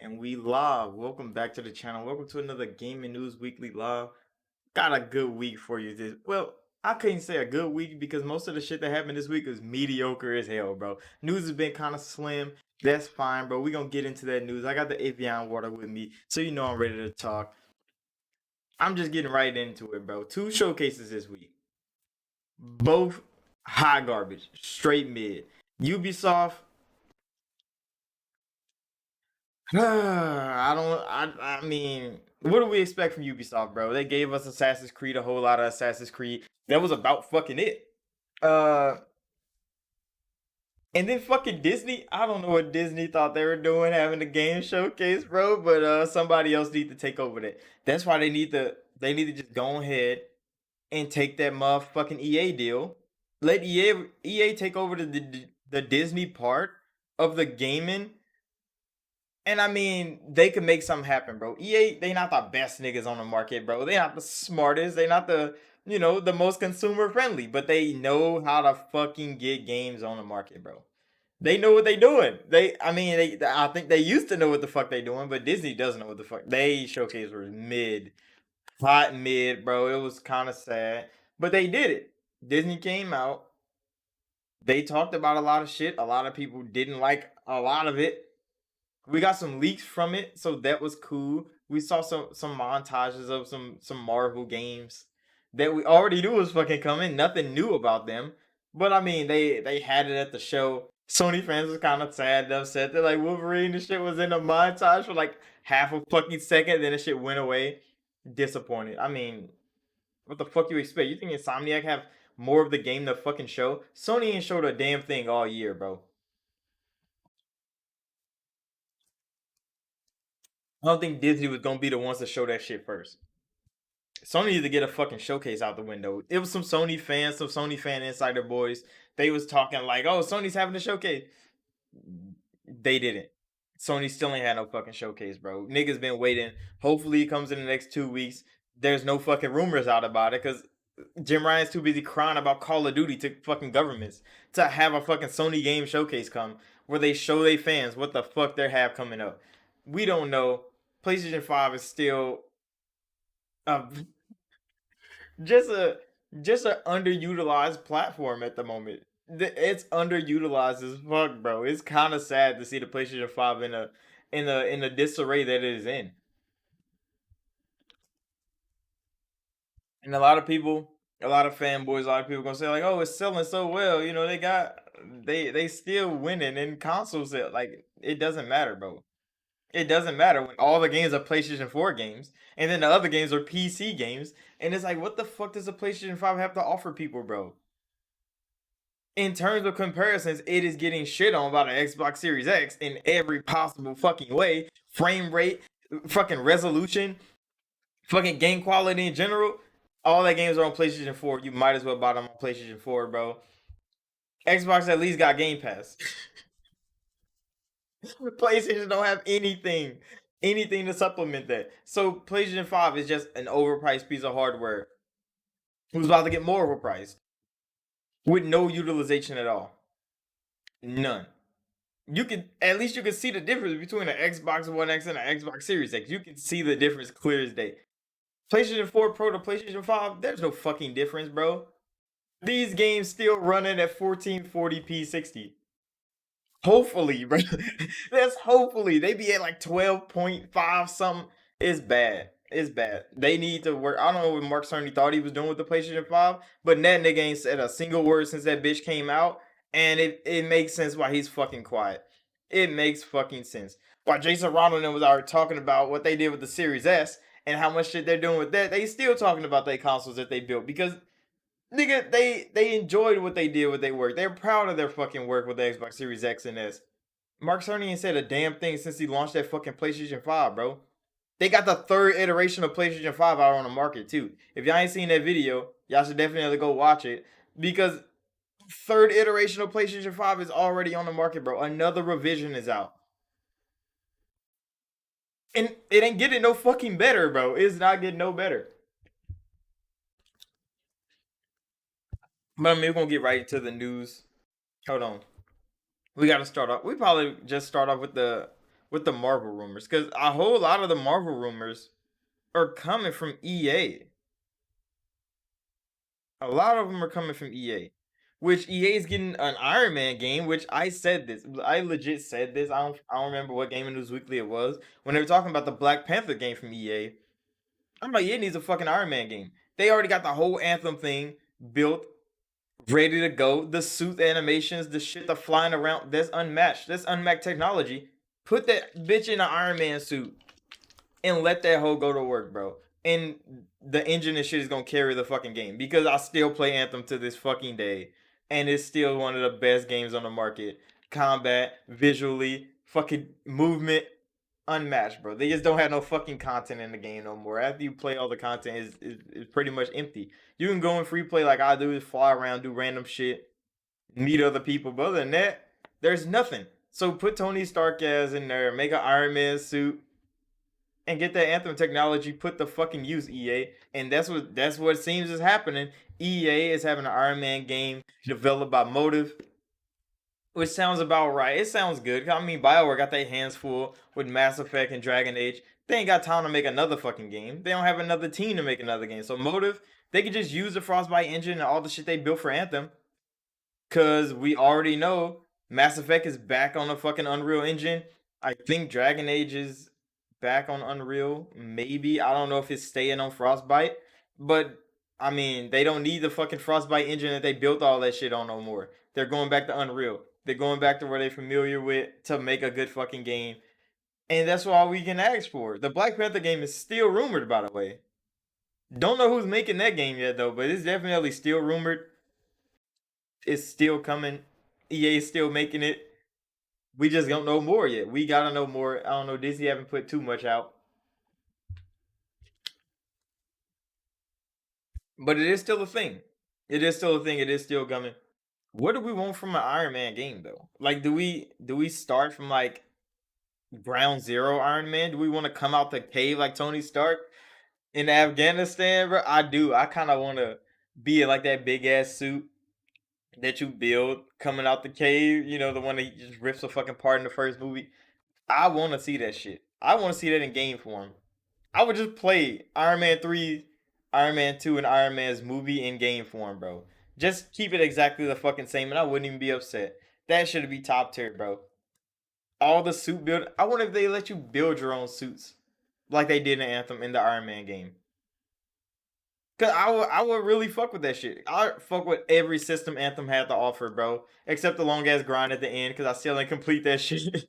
And we live. Welcome back to the channel. Welcome to another Gaming News Weekly live. Got a good week for you. Well, I couldn't say a good week because most of the shit that happened this week was mediocre as hell, bro. News has been kind of slim. That's fine, bro. We gonna get into that news. I got the Evian water with me, so you know I'm ready to talk. I'm just getting right into it, bro. Two showcases this week. Both hot garbage, straight mid. Ubisoft. I mean, what do we expect from Ubisoft, bro? They gave us Assassin's Creed, a whole lot of Assassin's Creed. That was about fucking it. Uh and then fucking Disney, I don't know what Disney thought they were doing having a game showcase, bro, but somebody else need to take over that. That's why they need to just go ahead and take that motherfucking EA deal. Let EA take over the Disney part of the gaming. And I mean, they could make something happen, bro. EA, they not the best niggas on the market, bro. They not the smartest. They not the most consumer friendly. But they know how to fucking get games on the market, bro. They know what they doing. I think they used to know what the fuck they doing, but Disney doesn't know what the fuck. They showcase was mid, hot mid, bro. It was kind of sad, but they did it. Disney came out. They talked about a lot of shit. A lot of people didn't like a lot of it. We got some leaks from it, so that was cool. We saw some montages of some Marvel games that we already knew was fucking coming. Nothing new about them, but I mean they had it at the show. Sony fans was kind of sad and upset. They're like Wolverine, the shit was in a montage for like half a fucking second, then the shit went away. Disappointed. I mean, what the fuck you expect? You think Insomniac have more of the game to fucking show? Sony ain't showed a damn thing all year, bro. I don't think Disney was gonna be the ones to show that shit first. Sony needs to get a fucking showcase out the window. It was some Sony fans, some Sony fan insider boys. They was talking like, "Oh, Sony's having a showcase." They didn't. Sony still ain't had no fucking showcase, bro. Niggas been waiting. Hopefully, it comes in the next 2 weeks. There's no fucking rumors out about it because Jim Ryan's too busy crying about Call of Duty to fucking governments to have a fucking Sony game showcase come where they show their fans what the fuck they have coming up. We don't know. PlayStation 5 is still um, just a just a underutilized platform at the moment. It's underutilized as fuck, bro. It's kind of sad to see the PlayStation 5 in a disarray that it is in. And a lot of fanboys, a lot of people gonna say like, "Oh, it's selling so well." You know, they still winning in console sales. Like it doesn't matter, bro. It doesn't matter when all the games are PlayStation 4 games, and then the other games are PC games, and it's like, what the fuck does the PlayStation 5 have to offer people, bro? In terms of comparisons, it is getting shit on by the Xbox Series X in every possible fucking way. Frame rate, fucking resolution, fucking game quality in general. All that games are on PlayStation 4. You might as well buy them on PlayStation 4, bro. Xbox at least got Game Pass. PlayStation don't have anything to supplement that. So PlayStation 5 is just an overpriced piece of hardware who's about to get more overpriced with no utilization at all. None. You can see the difference between an Xbox One X and an Xbox Series X. You can see the difference clear as day. PlayStation 4 Pro to PlayStation 5, there's no fucking difference, bro. These games still running at 1440p 60. Hopefully, bro. That's hopefully. They be at like 12.5 something. It's bad. It's bad. They need to work. I don't know what Mark Cerny thought he was doing with the PlayStation 5, but that nigga ain't said a single word since that bitch came out. And it makes sense why he's fucking quiet. It makes fucking sense. While Jason Ronald was already talking about what they did with the Series S and how much shit they're doing with that, they still talking about their consoles that they built because nigga, they enjoyed what they did with their work. They're proud of their fucking work with the Xbox Series X and S. Mark Cerny ain't said a damn thing since he launched that fucking PlayStation 5, bro. They got the third iteration of PlayStation 5 out on the market too. If y'all ain't seen that video, y'all should definitely go watch it because third iteration of PlayStation 5 is already on the market, bro. Another revision is out. And it ain't getting no fucking better, bro. It's not getting no better. But I mean, we're gonna get right into the news. Hold on. We gotta start off. We probably just start off with with the Marvel rumors, because a whole lot of the Marvel rumors are coming from EA. A lot of them are coming from EA, which EA is getting an Iron Man game. Which I said this, I legit said this. I don't remember what Game of News Weekly it was when they were talking about the Black Panther game from EA. I'm like, EA needs a fucking Iron Man game. They already got the whole Anthem thing built, ready to go. The suit animations, the shit, the flying around. That's unmatched. That's unmatched technology. Put that bitch in an Iron Man suit and let that hoe go to work, bro. And the engine and shit is gonna carry the fucking game because I still play Anthem to this fucking day, and it's still one of the best games on the market. Combat, visually, fucking movement, unmatched, bro. They just don't have no fucking content in the game no more. After you play all the content, is pretty much empty. You can go in free play like I do, just fly around, do random shit, meet other people. But other than that, there's nothing. So put Tony Stark as in there, make an Iron Man suit, and get that Anthem technology put the fucking use, EA. And that's what seems is happening. EA is having an Iron Man game developed by Motive, which sounds about right. It sounds good. I mean, BioWare got their hands full with Mass Effect and Dragon Age. They ain't got time to make another fucking game. They don't have another team to make another game. So Motive, they could just use the Frostbite engine and all the shit they built for Anthem. Cause we already know Mass Effect is back on the fucking Unreal Engine. I think Dragon Age is back on Unreal. Maybe. I don't know if it's staying on Frostbite. But I mean, they don't need the fucking Frostbite engine that they built all that shit on no more. They're going back to Unreal. They're going back to where they're familiar with to make a good fucking game. And that's all we can ask for. The Black Panther game is still rumored, by the way. Don't know who's making that game yet, though, but it's definitely still rumored. It's still coming. EA is still making it. We just don't know more yet. We gotta know more. I don't know. Disney haven't put too much out, but it is still a thing. It is still a thing. It is still coming. What do we want from an Iron Man game though? Like, do we start from like ground zero Iron Man? Do we want to come out the cave like Tony Stark in Afghanistan, bro? I do. I kind of want to be in like that big ass suit that you build coming out the cave. You know, the one that just rips a fucking part in the first movie. I want to see that shit. I want to see that in game form. I would just play Iron Man 3, Iron Man 2, and Iron Man's movie in game form, bro. Just keep it exactly the fucking same, and I wouldn't even be upset. That should be top tier, bro. All the suit build. I wonder if they let you build your own suits like they did in Anthem in the Iron Man game. Cause I would really fuck with that shit. I fuck with every system Anthem had to offer, bro. Except the long ass grind at the end, cause I still ain't complete that shit.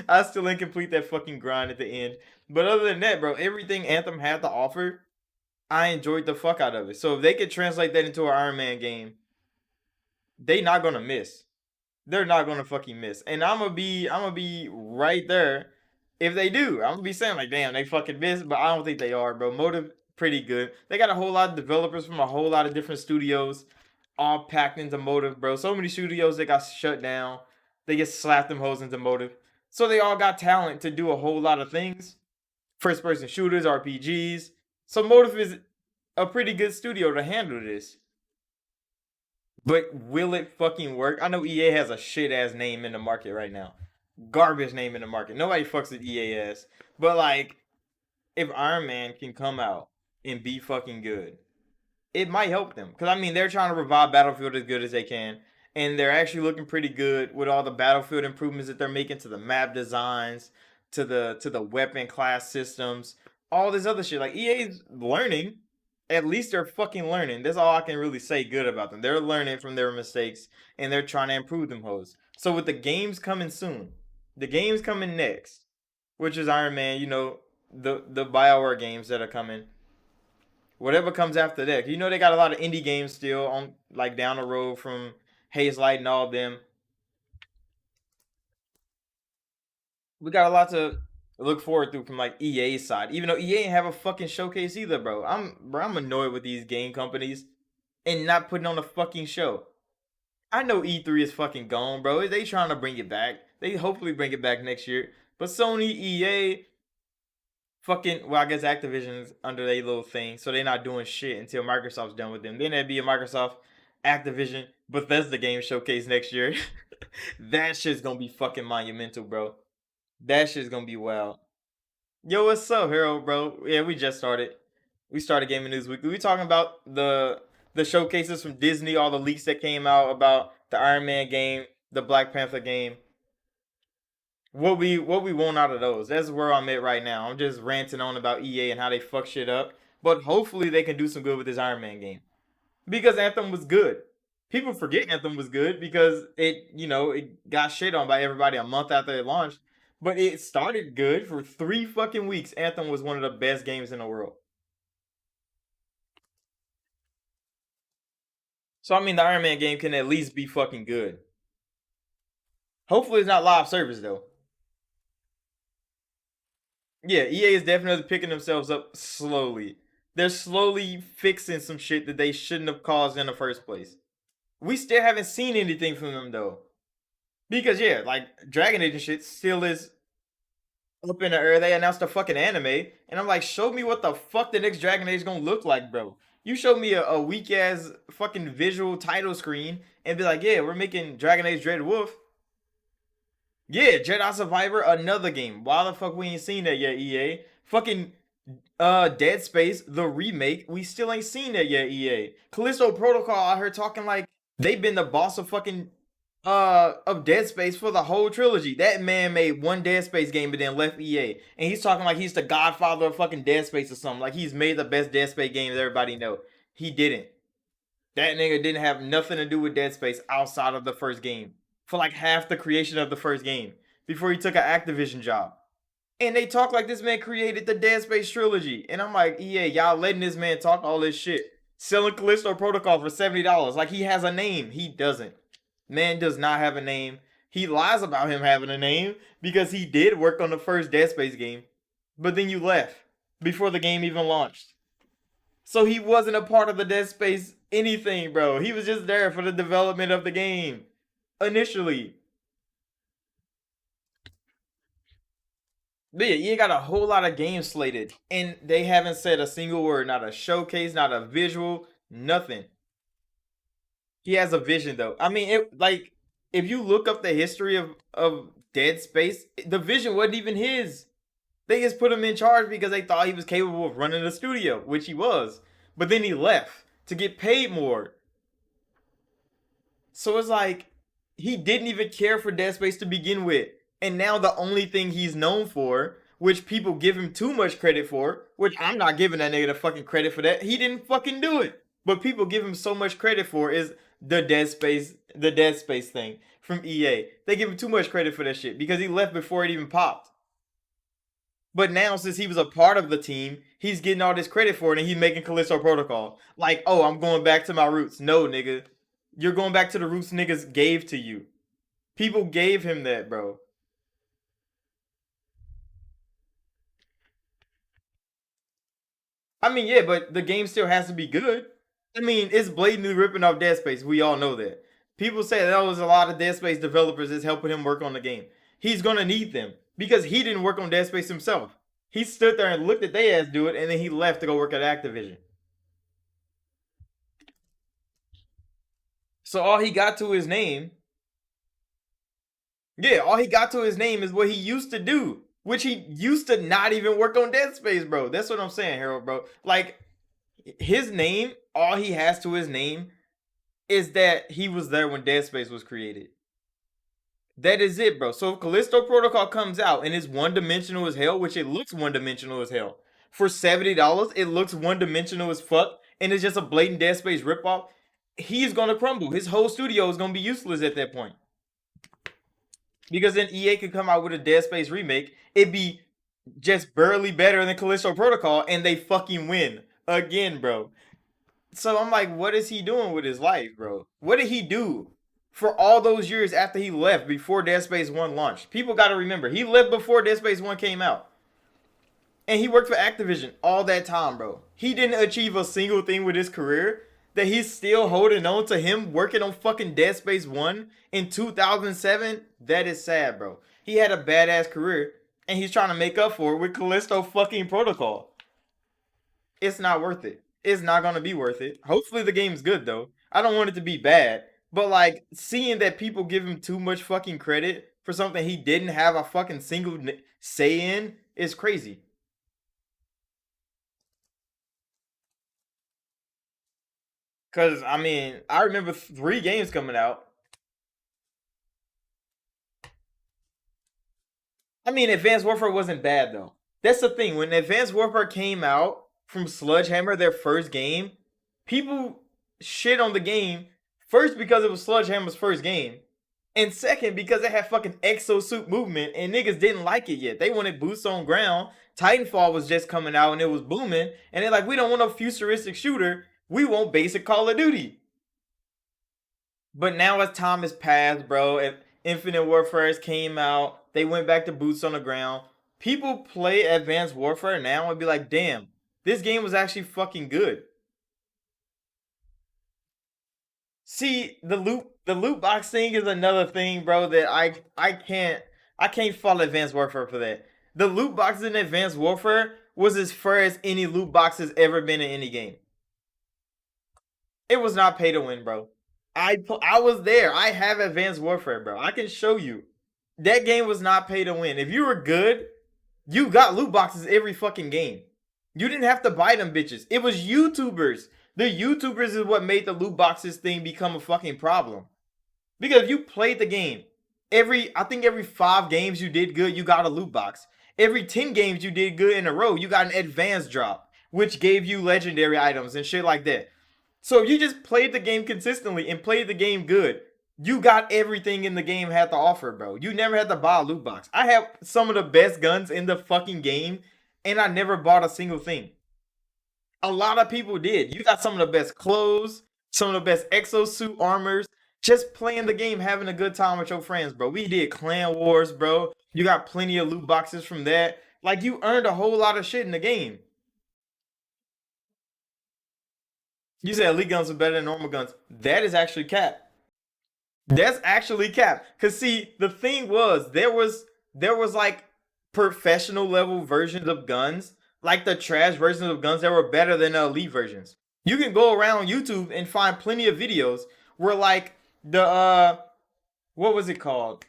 I still ain't complete that fucking grind at the end. But other than that, bro, everything Anthem had to offer, I enjoyed the fuck out of it. So if they could translate that into an Iron Man game, they not gonna miss. They're not gonna fucking miss. And I'm gonna be right there if they do. I'm gonna be saying like, damn, they fucking missed, but I don't think they are, bro. Motive pretty good. They got a whole lot of developers from a whole lot of different studios, all packed into Motive, bro. So many studios that got shut down. They just slapped them hoes into Motive. So they all got talent to do a whole lot of things. First person shooters, RPGs. So Motive is a pretty good studio to handle this. But will it fucking work? I know EA has a shit ass name in the market right now. Garbage name in the market. Nobody fucks with EA ass. But like, if Iron Man can come out and be fucking good, it might help them. Cause I mean they're trying to revive Battlefield as good as they can. And they're actually looking pretty good with all the Battlefield improvements that they're making to the map designs, to the weapon class systems, all this other shit. Like EA's learning. At least they're fucking learning. That's all I can really say good about them. They're learning from their mistakes and they're trying to improve them hoes. So with the games coming soon, the games coming next, which is Iron Man, the BioWare games that are coming. Whatever comes after that. You know they got a lot of indie games still on like down the road from Haze Light and all of them. We got a lot to look forward to from like EA's side. Even though EA ain't have a fucking showcase either, bro. I'm annoyed with these game companies and not putting on a fucking show. I know E3 is fucking gone, bro. They trying to bring it back. They hopefully bring it back next year. But Sony, EA, fucking, well, I guess Activision's under their little thing, so they're not doing shit until Microsoft's done with them. Then there'd be a Microsoft, Activision, Bethesda game showcase next year. That shit's gonna be fucking monumental, bro. That shit's gonna be wild. Yo, what's up, Hero, bro? Yeah, we just started. We started Gaming News Weekly. We talking about the showcases from Disney, all the leaks that came out about the Iron Man game, the Black Panther game. What we want out of those. That's where I'm at right now. I'm just ranting on about EA and how they fuck shit up. But hopefully they can do some good with this Iron Man game. Because Anthem was good. People forget Anthem was good because it got shit on by everybody a month after it launched. But it started good for 3 fucking weeks. Anthem was one of the best games in the world. So I mean, the Iron Man game can at least be fucking good. Hopefully, it's not live service though. Yeah, EA is definitely picking themselves up slowly. They're slowly fixing some shit that they shouldn't have caused in the first place. We still haven't seen anything from them though. Because yeah, like Dragon Age and shit still is up in the air. They announced a fucking anime, and I'm like, show me what the fuck the next Dragon Age is gonna look like, bro. You showed me a weak ass fucking visual title screen and be like, yeah, we're making Dragon Age Dread Wolf. Yeah, Jedi Survivor, another game. Why the fuck we ain't seen that yet, EA? Fucking Dead Space, the remake, we still ain't seen that yet, EA. Callisto Protocol, I heard talking like they've been the boss of fucking of Dead Space for the whole trilogy. That man made one Dead Space game but then left EA. And he's talking like he's the godfather of fucking Dead Space or something. Like he's made the best Dead Space game that everybody know. He didn't. That nigga didn't have nothing to do with Dead Space outside of the first game. For like half the creation of the first game. Before he took an Activision job. And they talk like this man created the Dead Space trilogy. And I'm like, EA, y'all letting this man talk all this shit. Selling Callisto Protocol for $70. Like he has a name. He doesn't. Man does not have a name. He lies about him having a name because he did work on the first Dead Space game. But then you left before the game even launched. So he wasn't a part of the Dead Space anything, bro. He was just there for the development of the game. Initially. But yeah, you got a whole lot of games slated, and they haven't said a single word, not a showcase, not a visual, nothing. He has a vision though. I mean, it like if you look up the history of Dead Space, the vision wasn't even his. They just put him in charge because they thought he was capable of running the studio, which he was. But then he left to get paid more. So it's like he didn't even care for Dead Space to begin with. And now the only thing he's known for, which people give him too much credit for, which I'm not giving that nigga the fucking credit for that. He didn't fucking do it. But people give him so much credit for is the Dead Space thing from EA. They give him too much credit for that shit because he left before it even popped. But now, since he was a part of the team, he's getting all this credit for it, and he's making Callisto Protocol. Like, oh, I'm going back to my roots. No, nigga, you're going back to the roots niggas gave to you. People gave him that, bro. I mean, yeah, but the game still has to be good. I mean, it's blatantly ripping off Dead Space. We all know that. People say that was a lot of Dead Space developers is helping him work on the game. He's gonna need them because he didn't work on Dead Space himself. He stood there and looked at they ass do it, and then he left to go work at Activision. So all he got to his name, yeah, all he got to his name is what he used to do, which he used to not even work on Dead Space, bro. That's what I'm saying, Harold, bro. Like his name, all he has to his name is that he was there when Dead Space was created. That is it, bro. So if Callisto Protocol comes out and it's one dimensional as hell, which it looks one dimensional as hell, for $70, it looks one dimensional as fuck, and it's just a blatant Dead Space ripoff. He's gonna crumble. His whole studio is gonna be useless at that point. Because then EA could come out with a Dead Space remake. It'd be just barely better than Callisto Protocol, and they fucking win again, bro. So I'm like, what is he doing with his life, bro? What did he do for all those years after he left before Dead Space 1 launched? People got to remember, he left before Dead Space 1 came out. And he worked for Activision all that time, bro. He didn't achieve a single thing with his career that he's still holding on to him working on fucking Dead Space 1 in 2007. That is sad, bro. He had a badass career and he's trying to make up for it with Callisto fucking Protocol. It's not worth it. It's not gonna be worth it. Hopefully the game's good though. I don't want it to be bad, but like seeing that people give him too much fucking credit for something he didn't have a fucking single say in is crazy. Cause I mean, I remember 3 games coming out. I mean, Advanced Warfare wasn't bad though. That's the thing. When Advanced Warfare came out from Sledgehammer, their first game, people shit on the game first because it was Sledgehammer's first game, and second because it had fucking exosuit movement, and niggas didn't like it yet. They wanted boots on ground. Titanfall was just coming out and it was booming, and they're like, we don't want a futuristic shooter. We want basic Call of Duty. But now as time has passed, bro, if Infinite Warfare came out, they went back to boots on the ground. People play Advanced Warfare now and be like, damn, this game was actually fucking good. See, the loot box thing is another thing, bro, that I can't fault Advanced Warfare for that. The loot boxes in Advanced Warfare was as fair as any loot box has ever been in any game. It was not pay to win, bro. I was there. I have Advanced Warfare, bro. I can show you. That game was not pay to win. If you were good, you got loot boxes every fucking game. You didn't have to buy them bitches. It was YouTubers. The YouTubers is what made the loot boxes thing become a fucking problem. Because if you played the game, I think every 5 games you did good, you got a loot box. Every 10 games you did good in a row, you got an advanced drop, which gave you legendary items and shit like that. So if you just played the game consistently and played the game good, you got everything in the game had to offer, bro. You never had to buy a loot box. I have some of the best guns in the fucking game, and I never bought a single thing. A lot of people did. You got some of the best clothes, some of the best exosuit armors. Just playing the game, having a good time with your friends, bro. We did clan wars, bro. You got plenty of loot boxes from that. Like you earned a whole lot of shit in the game. You said elite guns are better than normal guns. That is actually cap. That's actually cap. Cause see, the thing was there was like professional level versions of guns, like the trash versions of guns that were better than the elite versions. You can go around YouTube and find plenty of videos where like the what was it called?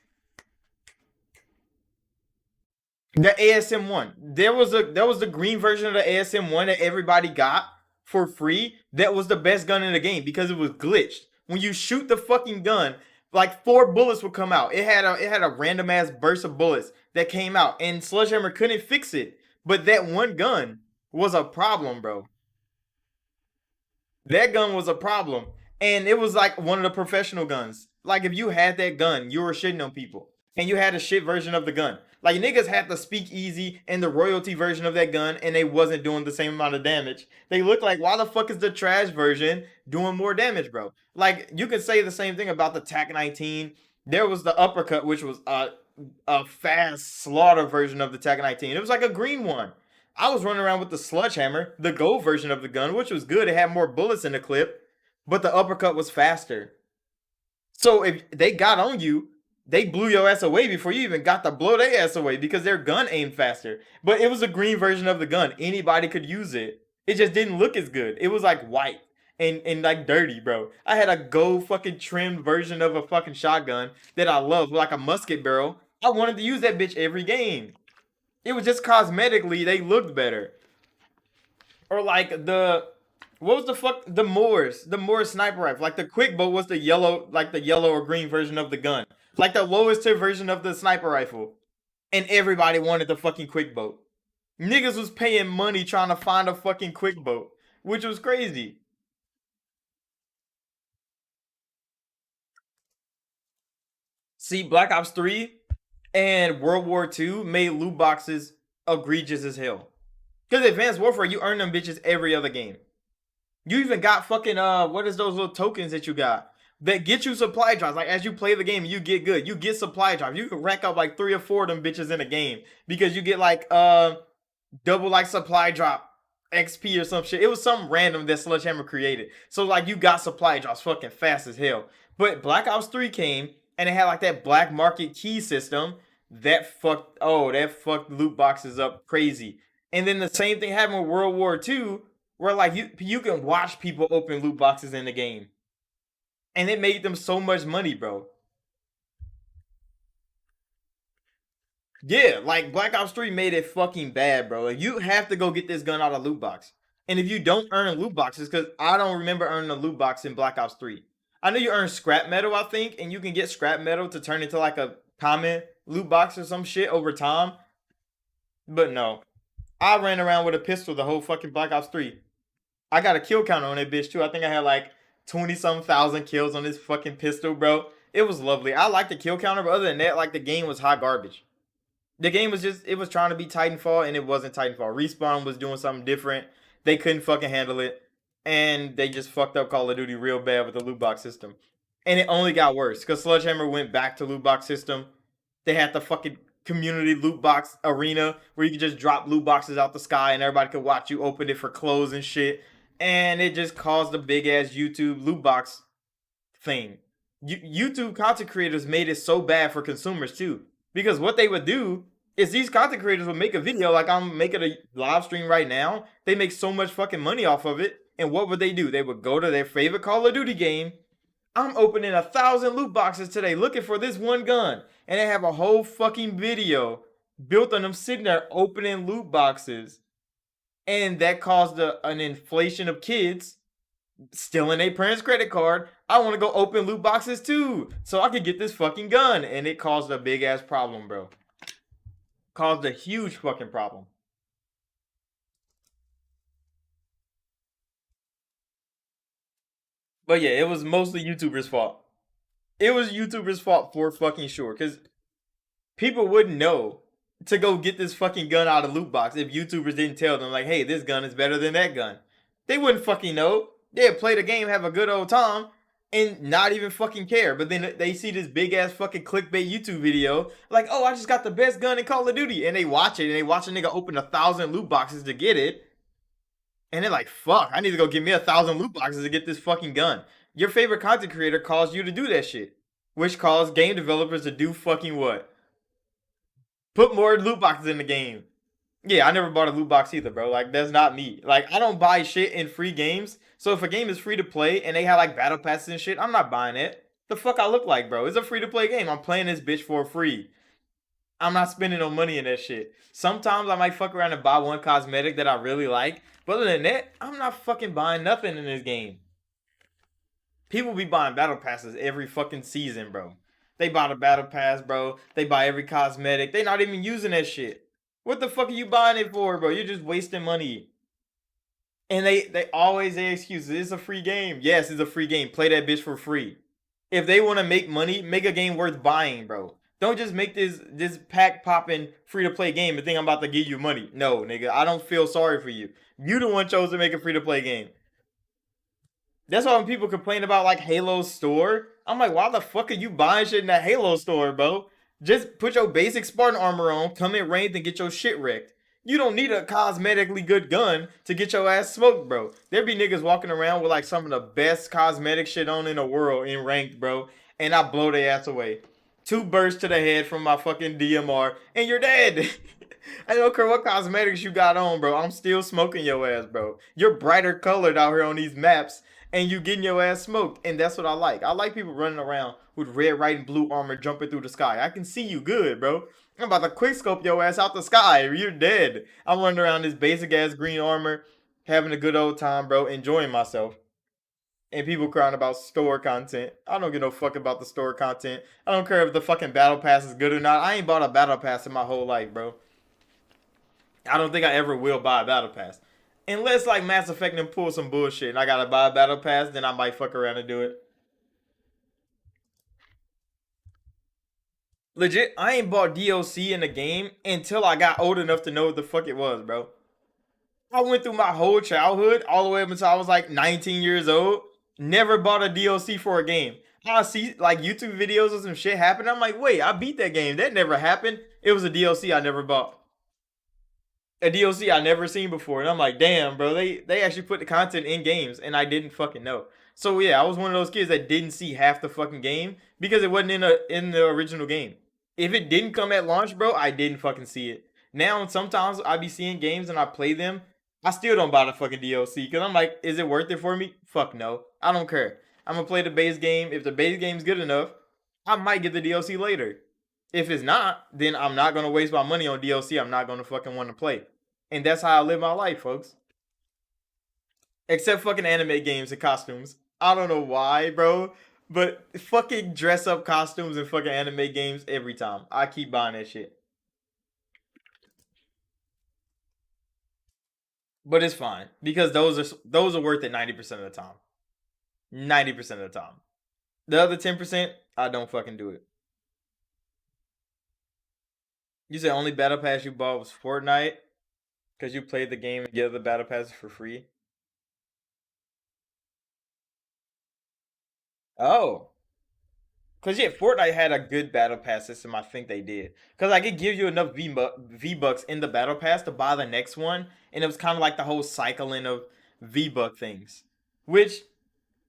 The ASM1. There was the green version of the ASM1 that everybody got for free. That was the best gun in the game because it was glitched. When you shoot the fucking gun, like 4 bullets would come out. It had a random ass burst of bullets that came out, and Sledgehammer couldn't fix it. But that one gun was a problem, bro. That gun was a problem. And it was like one of the professional guns. Like if you had that gun, you were shitting on people. And you had a shit version of the gun. Like niggas had the speak easy and the royalty version of that gun and they wasn't doing the same amount of damage. They look like why the fuck is the trash version doing more damage, bro? Like you could say the same thing about the TAC 19. There was the uppercut, which was a fast slaughter version of the TAC 19. It was like a green one. I was running around with the sledgehammer, the gold version of the gun, which was good. It had more bullets in the clip, but the uppercut was faster. So if they got on you, they blew your ass away before you even got to blow their ass away because their gun aimed faster. But it was a green version of the gun. Anybody could use it. It just didn't look as good. It was like white and like dirty, bro. I had a gold fucking trimmed version of a fucking shotgun that I loved, like a musket barrel. I wanted to use that bitch every game. It was just cosmetically they looked better. Or like the what was the fuck the Moors sniper rifle. Like the quick bow was the yellow, like the yellow or green version of the gun. Like the lowest tier version of the sniper rifle. And everybody wanted the fucking quick bow. Niggas was paying money trying to find a fucking quick bow, which was crazy. See, Black Ops 3 and World War II made loot boxes egregious as hell. Because Advanced Warfare, you earn them bitches every other game. You even got fucking what is those little tokens that you got that get you supply drops? Like as you play the game, you get good. You get supply drops. You can rack up like 3 or 4 of them bitches in a game because you get like double like supply drop XP or some shit. It was something random that Sledgehammer created. So like you got supply drops fucking fast as hell. But Black Ops 3 came and it had like that black market key system that fucked loot boxes up crazy. And then the same thing happened with World War II, where like you can watch people open loot boxes in the game. And it made them so much money, bro. Yeah, like Black Ops 3 made it fucking bad, bro. Like, you have to go get this gun out of loot box. And if you don't earn loot boxes, because I don't remember earning a loot box in Black Ops 3. I know you earn scrap metal, I think, and you can get scrap metal to turn into like a common loot box or some shit over time. But no. I ran around with a pistol the whole fucking Black Ops 3. I got a kill counter on that bitch too. I think I had like 20 some thousand kills on this fucking pistol, bro. It was lovely. I liked the kill counter, but other than that, like the game was hot garbage. The game was just, it was trying to be Titanfall and it wasn't Titanfall. Respawn was doing something different. They couldn't fucking handle it. And they just fucked up Call of Duty real bad with the loot box system. And it only got worse because Sledgehammer went back to loot box system. They had the fucking community loot box arena where you could just drop loot boxes out the sky and everybody could watch you open it for clothes and shit. And it just caused a big ass YouTube loot box thing. YouTube content creators made it so bad for consumers too. Because what they would do is these content creators would make a video like I'm making a live stream right now. They make so much fucking money off of it. And what would they do? They would go to their favorite Call of Duty game. I'm opening 1,000 loot boxes today looking for this one gun. And they have a whole fucking video built on them sitting there opening loot boxes. And that caused an inflation of kids stealing their parents' credit card. I want to go open loot boxes too, so I could get this fucking gun. And it caused a big ass problem, bro. Caused a huge fucking problem. But yeah, it was mostly YouTubers' fault. It was YouTubers' fault for fucking sure, because people wouldn't know to go get this fucking gun out of loot box if YouTubers didn't tell them like, hey, this gun is better than that gun. They wouldn't fucking know. They'd play the game, have a good old time, and not even fucking care. But then they see this big ass fucking clickbait YouTube video, like, oh, I just got the best gun in Call of Duty, and they watch it, and they watch a nigga open 1,000 loot boxes to get it, and they're like, fuck, I need to go get me 1,000 loot boxes to get this fucking gun. Your favorite content creator caused you to do that shit, which caused game developers to do fucking what? Put more loot boxes in the game. Yeah, I never bought a loot box either, bro. Like, that's not me. Like, I don't buy shit in free games. So if a game is free to play and they have like battle passes and shit, I'm not buying it. The fuck I look like, bro? It's a free to play game. I'm playing this bitch for free. I'm not spending no money in that shit. Sometimes I might fuck around and buy one cosmetic that I really like. But other than that, I'm not fucking buying nothing in this game. People be buying battle passes every fucking season, bro. They buy the battle pass, bro. They buy every cosmetic. They not even using that shit. What the fuck are you buying it for, bro? You're just wasting money. And they always say excuses. It's a free game. Yes, it's a free game. Play that bitch for free. If they want to make money, make a game worth buying, bro. Don't just make this pack popping free to play game and think I'm about to give you money. No, nigga, I don't feel sorry for you. You the one chose to make a free to play game. That's why when people complain about like Halo's store, I'm like, why the fuck are you buying shit in that Halo store, bro? Just put your basic Spartan armor on, come in ranked, and get your shit wrecked. You don't need a cosmetically good gun to get your ass smoked, bro. There be niggas walking around with like some of the best cosmetic shit on in the world in ranked, bro, and I blow their ass away. Two bursts to the head from my fucking DMR, and you're dead. I don't care what cosmetics you got on, bro. I'm still smoking your ass, bro. You're brighter colored out here on these maps, and you getting your ass smoked. And that's what I like. I like people running around with red, white, and blue armor jumping through the sky. I can see you good, bro. I'm about to quick scope your ass out the sky. You're dead. I'm running around this basic ass green armor, having a good old time, bro, enjoying myself. And people crying about store content. I don't give no fuck about the store content. I don't care if the fucking battle pass is good or not. I ain't bought a battle pass in my whole life, bro. I don't think I ever will buy a battle pass. Unless like Mass Effect and pull some bullshit and I gotta buy a battle pass, then I might fuck around and do it. Legit, I ain't bought DLC in the game until I got old enough to know what the fuck it was, bro. I went through my whole childhood, all the way up until I was like 19 years old. Never bought a DLC for a game. I see like YouTube videos of some shit happen. I'm like, wait, I beat that game. That never happened. It was a DLC I never bought. A DLC I never seen before. And I'm like, damn, bro, they actually put the content in games and I didn't fucking know. So yeah, I was one of those kids that didn't see half the fucking game because it wasn't in the original game. If it didn't come at launch, bro, I didn't fucking see it. Now sometimes I be seeing games and I play them. I still don't buy the fucking DLC because I'm like, is it worth it for me? Fuck no. I don't care. I'm gonna play the base game. If the base game's good enough, I might get the DLC later. If it's not, then I'm not gonna waste my money on DLC. I'm not gonna fucking want to play, and that's how I live my life, folks. Except fucking anime games and costumes. I don't know why, bro, but fucking dress up costumes and fucking anime games every time. I keep buying that shit, but it's fine because those are worth it 90% of the time. 90% of the time. The other 10%, I don't fucking do it. You said only battle pass you bought was Fortnite because you played the game and get the battle pass for free. Oh, because yeah, Fortnite had a good battle pass system. I think they did because like it gives you enough V bucks in the battle pass to buy the next one, and it was kind of like the whole cycling of V buck things, which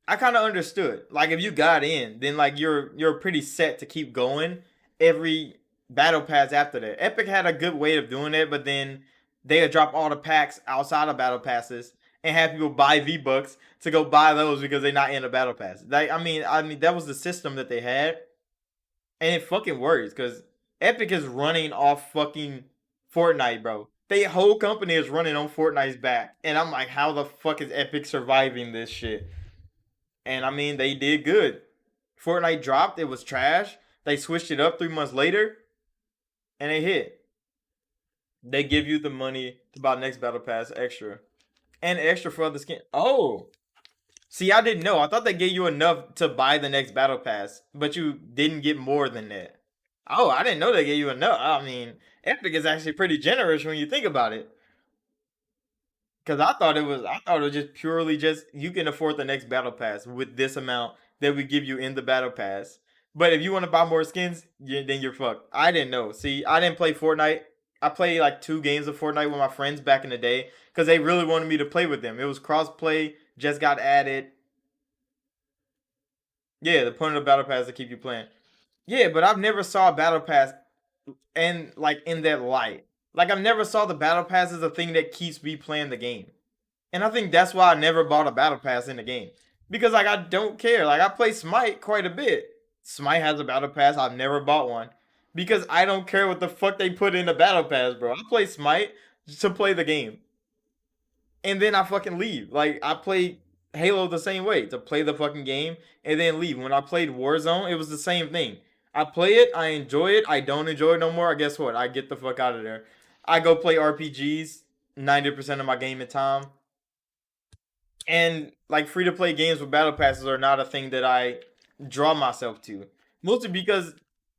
I kind of understood. Like if you got in, then like you're pretty set to keep going every battle pass after that. Epic had a good way of doing it, but then they would drop all the packs outside of battle passes and have people buy V Bucks to go buy those because they're not in a battle pass. Like I mean that was the system that they had, and it fucking works because Epic is running off fucking Fortnite, bro. They whole company is running on Fortnite's back, and I'm like, how the fuck is Epic surviving this shit? And I mean, they did good. Fortnite dropped, it was trash. They switched it up 3 months later, and it hit. They give you the money to buy next battle pass extra, and extra for other skin. Oh, see, I didn't know. I thought they gave you enough to buy the next battle pass, but you didn't get more than that. Oh, I didn't know they gave you enough. I mean, Epic is actually pretty generous when you think about it. Because I thought it was just purely just you can afford the next battle pass with this amount that we give you in the battle pass. But if you want to buy more skins, then you're fucked. I didn't know. See, I didn't play Fortnite. I played like 2 games of Fortnite with my friends back in the day because they really wanted me to play with them. It was cross-play, just got added. Yeah, the point of the battle pass to keep you playing. Yeah, but I've never saw a battle pass and like in that light. Like I've never saw the battle pass as a thing that keeps me playing the game. And I think that's why I never bought a battle pass in the game. Because like I don't care. Like I play Smite quite a bit. Smite has a battle pass. I've never bought one. Because I don't care what the fuck they put in the battle pass, bro. I play Smite to play the game. And then I fucking leave. Like I play Halo the same way, to play the fucking game and then leave. When I played Warzone, it was the same thing. I play it, I enjoy it, I don't enjoy it no more. I guess what? I get the fuck out of there. I go play RPGs 90% of my gaming time. And like free to play games with battle passes are not a thing that I draw myself to. Mostly because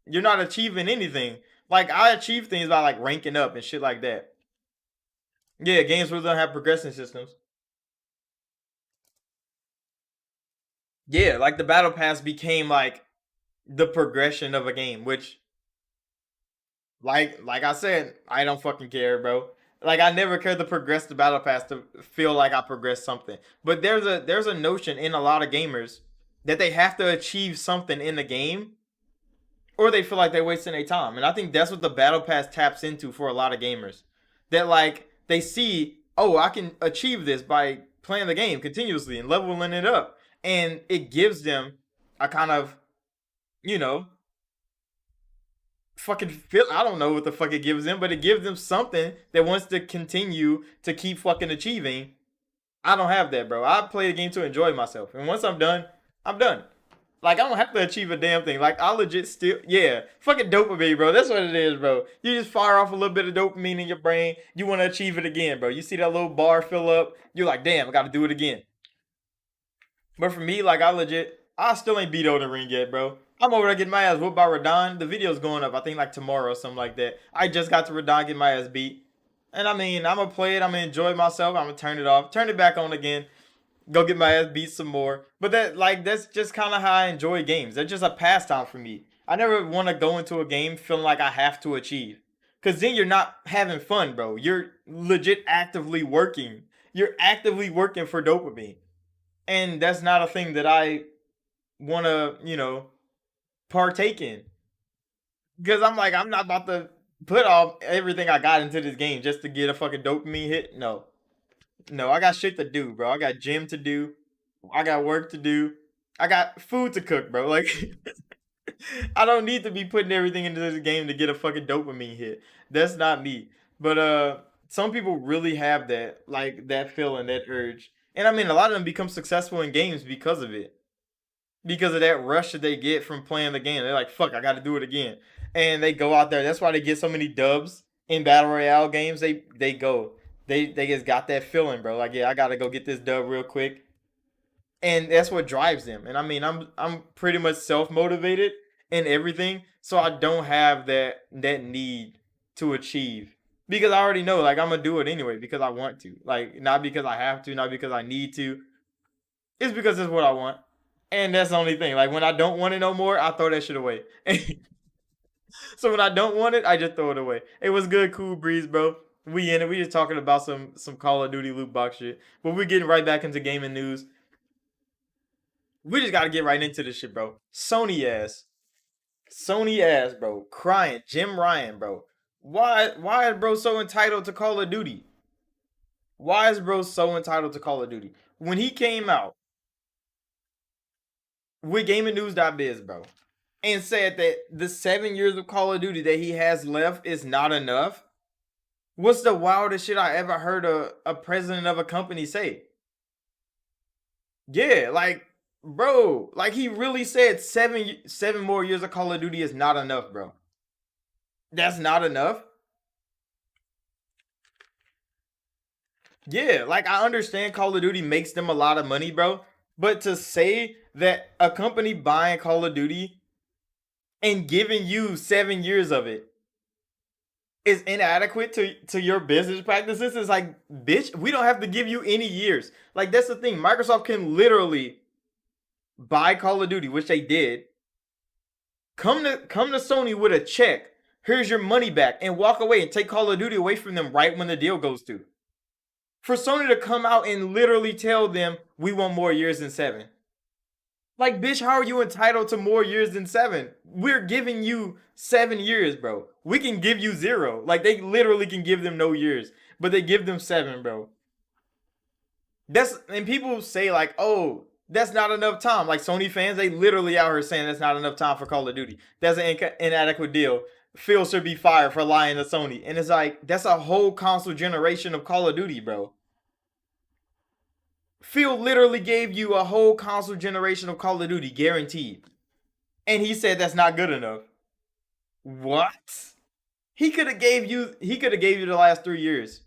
you're not achieving anything. Like I achieve things by like ranking up and shit like that. Yeah, games where they don't have progression systems. Yeah, like the battle pass became like the progression of a game, which like I said, I don't fucking care, bro. Like I never cared to progress the battle pass to feel like I progressed something. But there's a notion in a lot of gamers that they have to achieve something in the game or they feel like they're wasting their time. And I think that's what the battle pass taps into for a lot of gamers. That like they see, oh, I can achieve this by playing the game continuously and leveling it up. And it gives them a kind of, you know, fucking feel. I don't know what the fuck it gives them, but it gives them something that wants to continue to keep fucking achieving. I don't have that, bro. I play the game to enjoy myself, and once I'm done, I'm done. Like I don't have to achieve a damn thing. Like I legit still, yeah, fucking dopamine, bro. That's what it is, bro. You just fire off a little bit of dopamine in your brain. You want to achieve it again, bro. You see that little bar fill up, you're like, damn, I got to do it again. But for me, like I legit, I still ain't beat Elden Ring yet, bro. I'm over there getting my ass whooped by Radon. The video's going up, I think like tomorrow or something like that. I just got to Radon getting my ass beat. And I mean, I'm gonna play it, I'm gonna enjoy myself, I'm gonna turn it off, turn it back on again, go get my ass beat some more. But that's just kinda how I enjoy games. They're just a pastime for me. I never wanna go into a game feeling like I have to achieve. Cause then you're not having fun, bro. You're legit actively working. You're actively working for dopamine. And that's not a thing that I wanna, partake in. Because I'm like, I'm not about to put all everything I got into this game just to get a fucking dopamine hit. No. No, I got shit to do, bro. I got gym to do. I got work to do. I got food to cook, bro. Like I don't need to be putting everything into this game to get a fucking dopamine hit. That's not me. But some people really have that, like that feeling, that urge. And I mean, a lot of them become successful in games because of it. Because of that rush that they get from playing the game. They're like, fuck, I gotta do it again. And they go out there. That's why they get so many dubs in Battle Royale games. They go. They just got that feeling, bro. Like, yeah, I gotta go get this dub real quick. And that's what drives them. And I mean, I'm pretty much self motivated in everything, so I don't have that need to achieve because I already know like I'm gonna do it anyway because I want to, like not because I have to, not because I need to. It's because it's what I want, and that's the only thing. Like when I don't want it no more, I throw that shit away. So when I don't want it, I just throw it away. It was good, cool breeze, bro. We in it. We just talking about some Call of Duty loot box shit, but we're getting right back into gaming news. We just gotta get right into this shit, bro. Sony ass, bro, crying. Jim Ryan, bro. Why is bro so entitled to Call of Duty? Why is bro so entitled to Call of Duty? When he came out with gamingnews.biz, bro, and said that the 7 years of Call of Duty that he has left is not enough. What's the wildest shit I ever heard a president of a company say? Yeah, like, bro, like he really said seven more years of Call of Duty is not enough, bro. That's not enough. Yeah, like I understand Call of Duty makes them a lot of money, bro. But to say that a company buying Call of Duty and giving you 7 years of it is inadequate to your business practices is like, bitch, we don't have to give you any years. Like that's the thing. Microsoft can literally buy Call of Duty, which they did. Come to Sony with a check. Here's your money back, and walk away and take Call of Duty away from them right when the deal goes through. For Sony to come out and literally tell them we want more years than 7. Like, bitch, how are you entitled to more years than 7? We're giving you 7 years, bro. We can give you 0. Like, they literally can give them no years, but they give them 7, bro. And people say like, oh, that's not enough time. Like Sony fans, they literally out here saying that's not enough time for Call of Duty. That's an inadequate deal. Phil should be fired for lying to Sony. And it's like, that's a whole console generation of Call of Duty, bro. Phil literally gave you a whole console generation of Call of Duty, guaranteed. And he said that's not good enough. What? He could have gave you the last 3 years.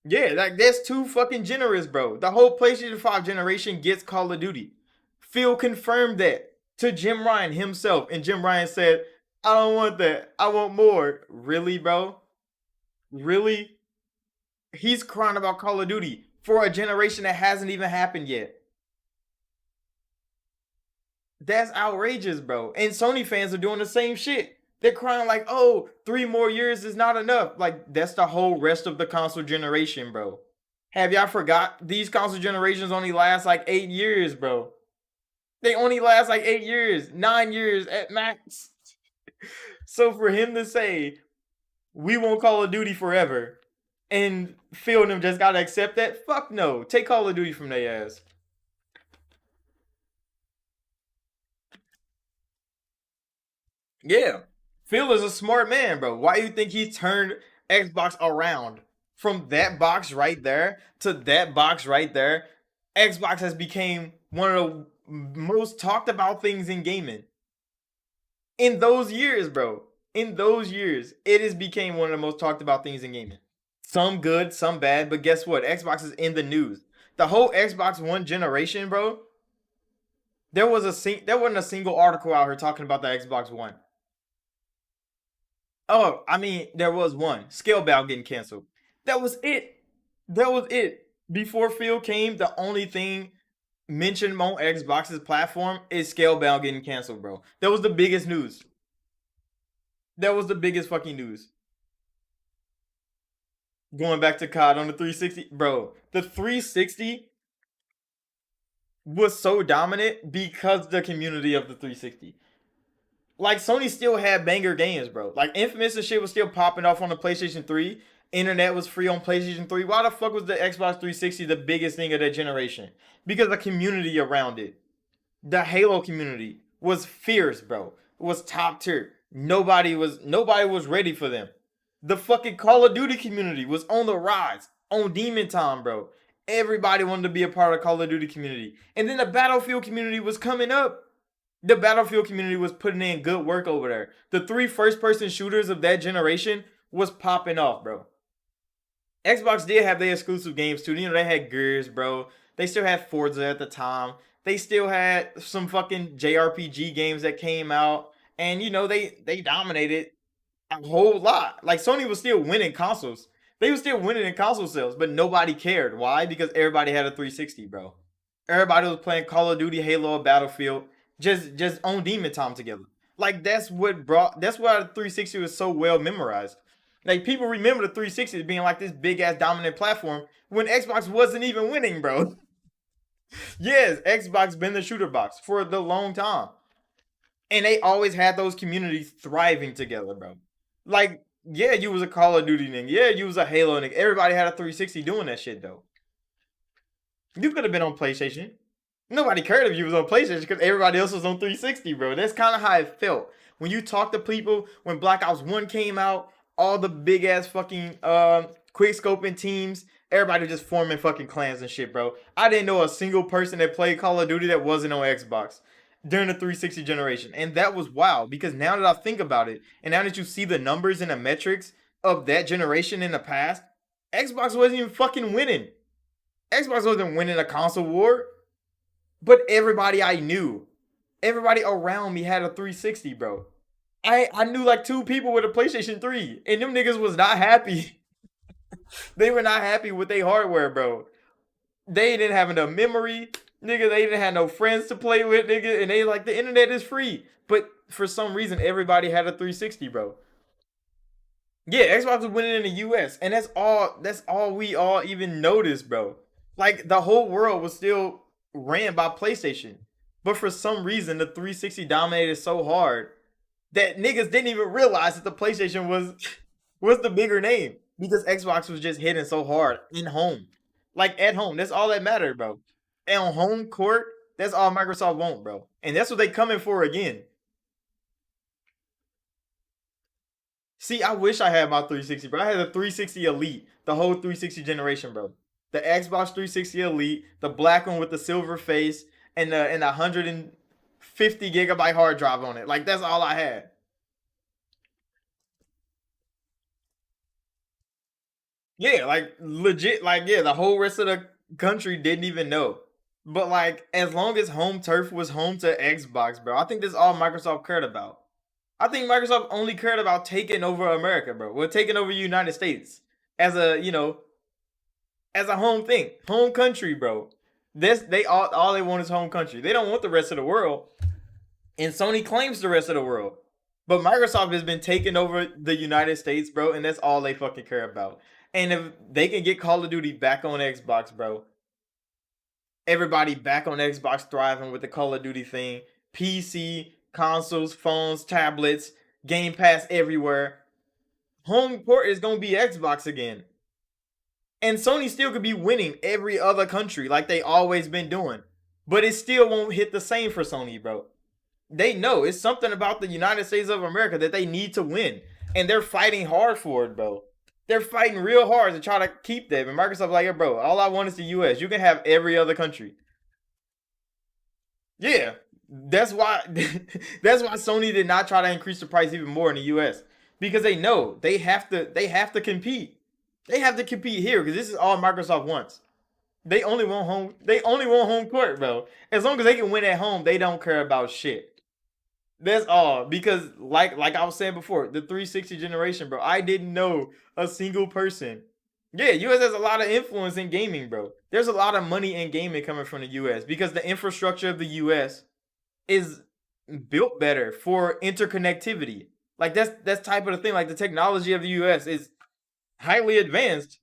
Yeah, like that's too fucking generous, bro. The whole PlayStation 5 generation gets Call of Duty. Phil confirmed that to Jim Ryan himself, and Jim Ryan said, I don't want that. I want more. Really, bro? Really? He's crying about Call of Duty for a generation that hasn't even happened yet. That's outrageous, bro. And Sony fans are doing the same shit. They're crying like, oh, 3 more years is not enough. Like, that's the whole rest of the console generation, bro. Have y'all forgot these console generations only last like 8 years, bro? They only last like 8 years, 9 years at max. So for him to say, we won't Call of Duty forever, and Phil and them just gotta accept that, fuck no. Take Call of Duty from their ass. Yeah. Phil is a smart man, bro. Why do you think he turned Xbox around? From that box right there to that box right there, Xbox has become one of the most talked about things in gaming. In those years, bro. In those years, it has became one of the most talked about things in gaming. Some good, some bad, but guess what? Xbox is in the news. The whole Xbox One generation, bro. There wasn't a single article out here talking about the Xbox One. Oh, I mean, there was one. Scalebound getting canceled. That was it. That was it. Before Phil came, the only thing mentioned on Xbox's platform is Scalebound getting canceled, bro. That was the biggest news. That was the biggest fucking news. Going back to COD on the 360, bro. The 360 was so dominant because the community of the 360. Like Sony still had banger games, bro. Like Infamous and shit was still popping off on the PlayStation 3. Internet was free on PlayStation 3. Why the fuck was the Xbox 360 the biggest thing of that generation? Because the community around it. The Halo community. was fierce, bro. Was top tier. Nobody was ready for them. The fucking Call of Duty community was on the rise on Demon Time, bro. Everybody wanted to be a part of Call of Duty community. And then the Battlefield community was coming up. The Battlefield community was putting in good work over there. The three first person shooters of that generation was popping off, bro. Xbox did have their exclusive games too. You know, they had Gears, bro. They still had Forza at the time. They still had some fucking JRPG games that came out. And you know, they dominated a whole lot. Like Sony was still winning consoles. They were still winning in console sales, but nobody cared. Why? Because everybody had a 360, bro. Everybody was playing Call of Duty, Halo, or Battlefield, just on Demon Time together. Like that's why the 360 was so well memorized. Like people remember the 360 as being like this big ass dominant platform when Xbox wasn't even winning, bro. Yes, Xbox been the shooter box for the long time. And they always had those communities thriving together, bro. Like, yeah, you was a Call of Duty nigga. Yeah, you was a Halo nigga. Everybody had a 360 doing that shit though. You could have been on PlayStation. Nobody cared if you was on PlayStation because everybody else was on 360, bro. That's kind of how it felt. When you talk to people, when Black Ops 1 came out, all the big ass fucking quick scoping teams, everybody just forming fucking clans and shit, bro. I didn't know a single person that played Call of Duty that wasn't on Xbox during the 360 generation. And that was wild because now that I think about it, and now that you see the numbers and the metrics of that generation in the past, Xbox wasn't even fucking winning. Xbox wasn't winning a console war. But everybody I knew, everybody around me had a 360, bro. I knew like two people with a PlayStation 3, and them niggas was not happy. They were not happy with their hardware, bro. They didn't have enough memory, nigga. They didn't have no friends to play with, nigga. And they like the internet is free, but for some reason everybody had a 360, bro. Yeah, Xbox was winning in the US, and that's all. That's all we all even noticed, bro. Like the whole world was still ran by PlayStation, but for some reason the 360 dominated so hard that niggas didn't even realize that the PlayStation was the bigger name because Xbox was just hitting so hard in home, like at home. That's all that mattered, bro. And on home court, that's all Microsoft want, bro. And that's what they coming for again. See, I wish I had my 360, bro. I had the 360 Elite, the whole 360 generation, bro. The Xbox 360 Elite, the black one with the silver face, and the 150 gigabyte hard drive on it. Like that's all I had. Yeah, like legit, like yeah, the whole rest of the country didn't even know. But like, as long as home turf was home to Xbox, bro, I think that's all Microsoft cared about. I think Microsoft only cared about taking over America, bro. Well, taking over the United States as a, as a home thing, home country, bro. This they all they want is home country. They don't want the rest of the world. And Sony claims the rest of the world. But Microsoft has been taking over the United States, bro, and that's all they fucking care about. And if they can get Call of Duty back on Xbox, bro, everybody back on Xbox thriving with the Call of Duty thing, PC, consoles, phones, tablets, Game Pass everywhere. Home port is gonna be Xbox again. And Sony still could be winning every other country like they always been doing. But it still won't hit the same for Sony, bro. They know it's something about the United States of America that they need to win. And they're fighting hard for it, bro. They're fighting real hard to try to keep them. And Microsoft like, yeah, bro, all I want is the US. You can have every other country. Yeah. That's why that's why Sony did not try to increase the price even more in the US. Because they know they have to compete. They have to compete here because this is all Microsoft wants. They only want home court, bro. As long as they can win at home, they don't care about shit. That's all. Because like I was saying before, the 360 generation, bro, I didn't know a single person. Yeah, US has a lot of influence in gaming, bro. There's a lot of money in gaming coming from the US because the infrastructure of the US is built better for interconnectivity. Like that's type of the thing. Like the technology of the US is highly advanced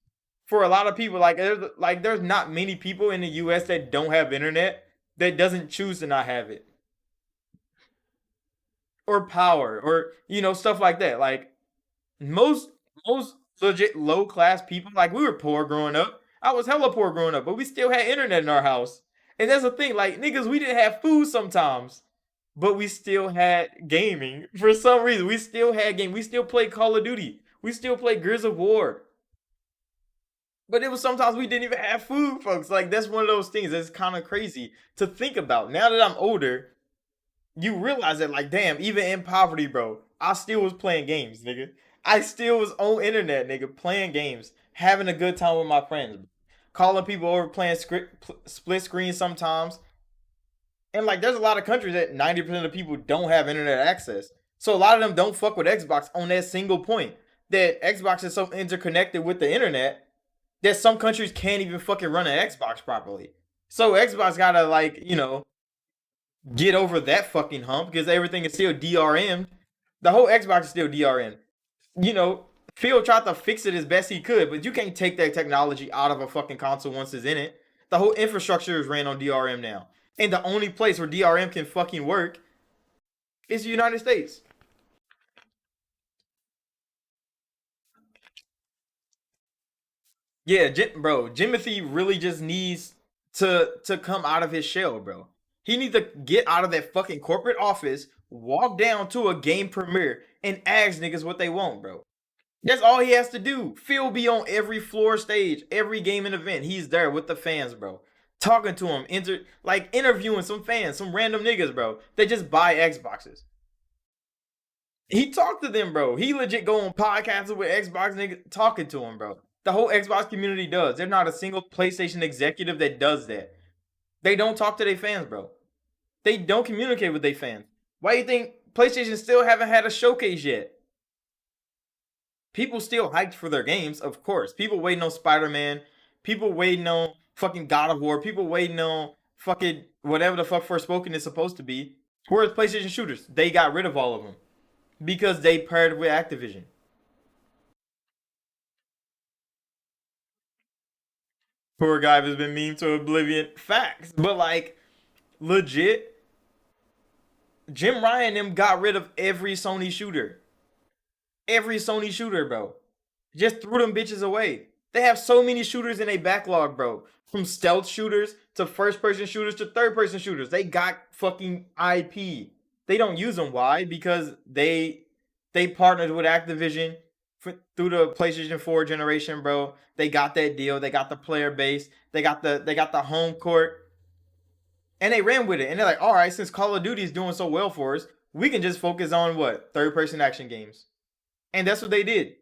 for a lot of people. There's not many people in the US that don't have internet that doesn't choose to not have it. Or power or stuff like that. Like most most legit low class people, like we were poor growing up. I was hella poor growing up, but we still had internet in our house. And that's the thing, like niggas, we didn't have food sometimes. but we still had gaming for some reason. We still had game. We still played Call of Duty. We still played Gears of War. But it was sometimes we didn't even have food, folks. Like that's one of those things that's kind of crazy to think about. Now that I'm older, you realize that like damn, even in poverty, bro, I still was playing games, nigga. I still was on internet, nigga, playing games, having a good time with my friends, calling people over, playing split screen sometimes. And like there's a lot of countries that 90% of people don't have internet access. So a lot of them don't fuck with Xbox on that single point. That Xbox is so interconnected with the internet that some countries can't even fucking run an Xbox properly. So Xbox gotta like, get over that fucking hump because everything is still DRM. The whole Xbox is still DRM. You know, Phil tried to fix it as best he could, but you can't take that technology out of a fucking console once it's in it. The whole infrastructure is ran on DRM now. And the only place where DRM can fucking work is the United States. Yeah, bro, Jimothy really just needs to come out of his shell, bro. He needs to get out of that fucking corporate office, walk down to a game premiere, and ask niggas what they want, bro. That's all he has to do. Phil be on every floor stage, every gaming event. He's there with the fans, bro. Talking to them, interviewing some fans, some random niggas, bro. They just buy Xboxes. He talked to them, bro. He legit go on podcasts with Xbox niggas talking to him, bro. The whole Xbox community does. There's not a single PlayStation executive that does that. They don't talk to their fans, bro. They don't communicate with their fans. Why do you think PlayStation still haven't had a showcase yet? People still hyped for their games, of course. People waiting on Spider-Man. People waiting on fucking God of War. People waiting on fucking whatever the fuck Forspoken is supposed to be. Whereas PlayStation shooters, they got rid of all of them because they paired with Activision. Poor guy has been memed to oblivion. Facts, but like legit, Jim Ryan them got rid of every Sony shooter. Every Sony shooter, bro. Just threw them bitches away. They have so many shooters in a backlog, bro. From stealth shooters to first person shooters to third person shooters. They got fucking IP. They don't use them. Why? Because they partnered with Activision through the PlayStation 4 generation, bro. They got that deal. They got the player base. They got the home court. And they ran with it. And they're like, all right, since Call of Duty is doing so well for us, we can just focus on what? Third person action games. And that's what they did.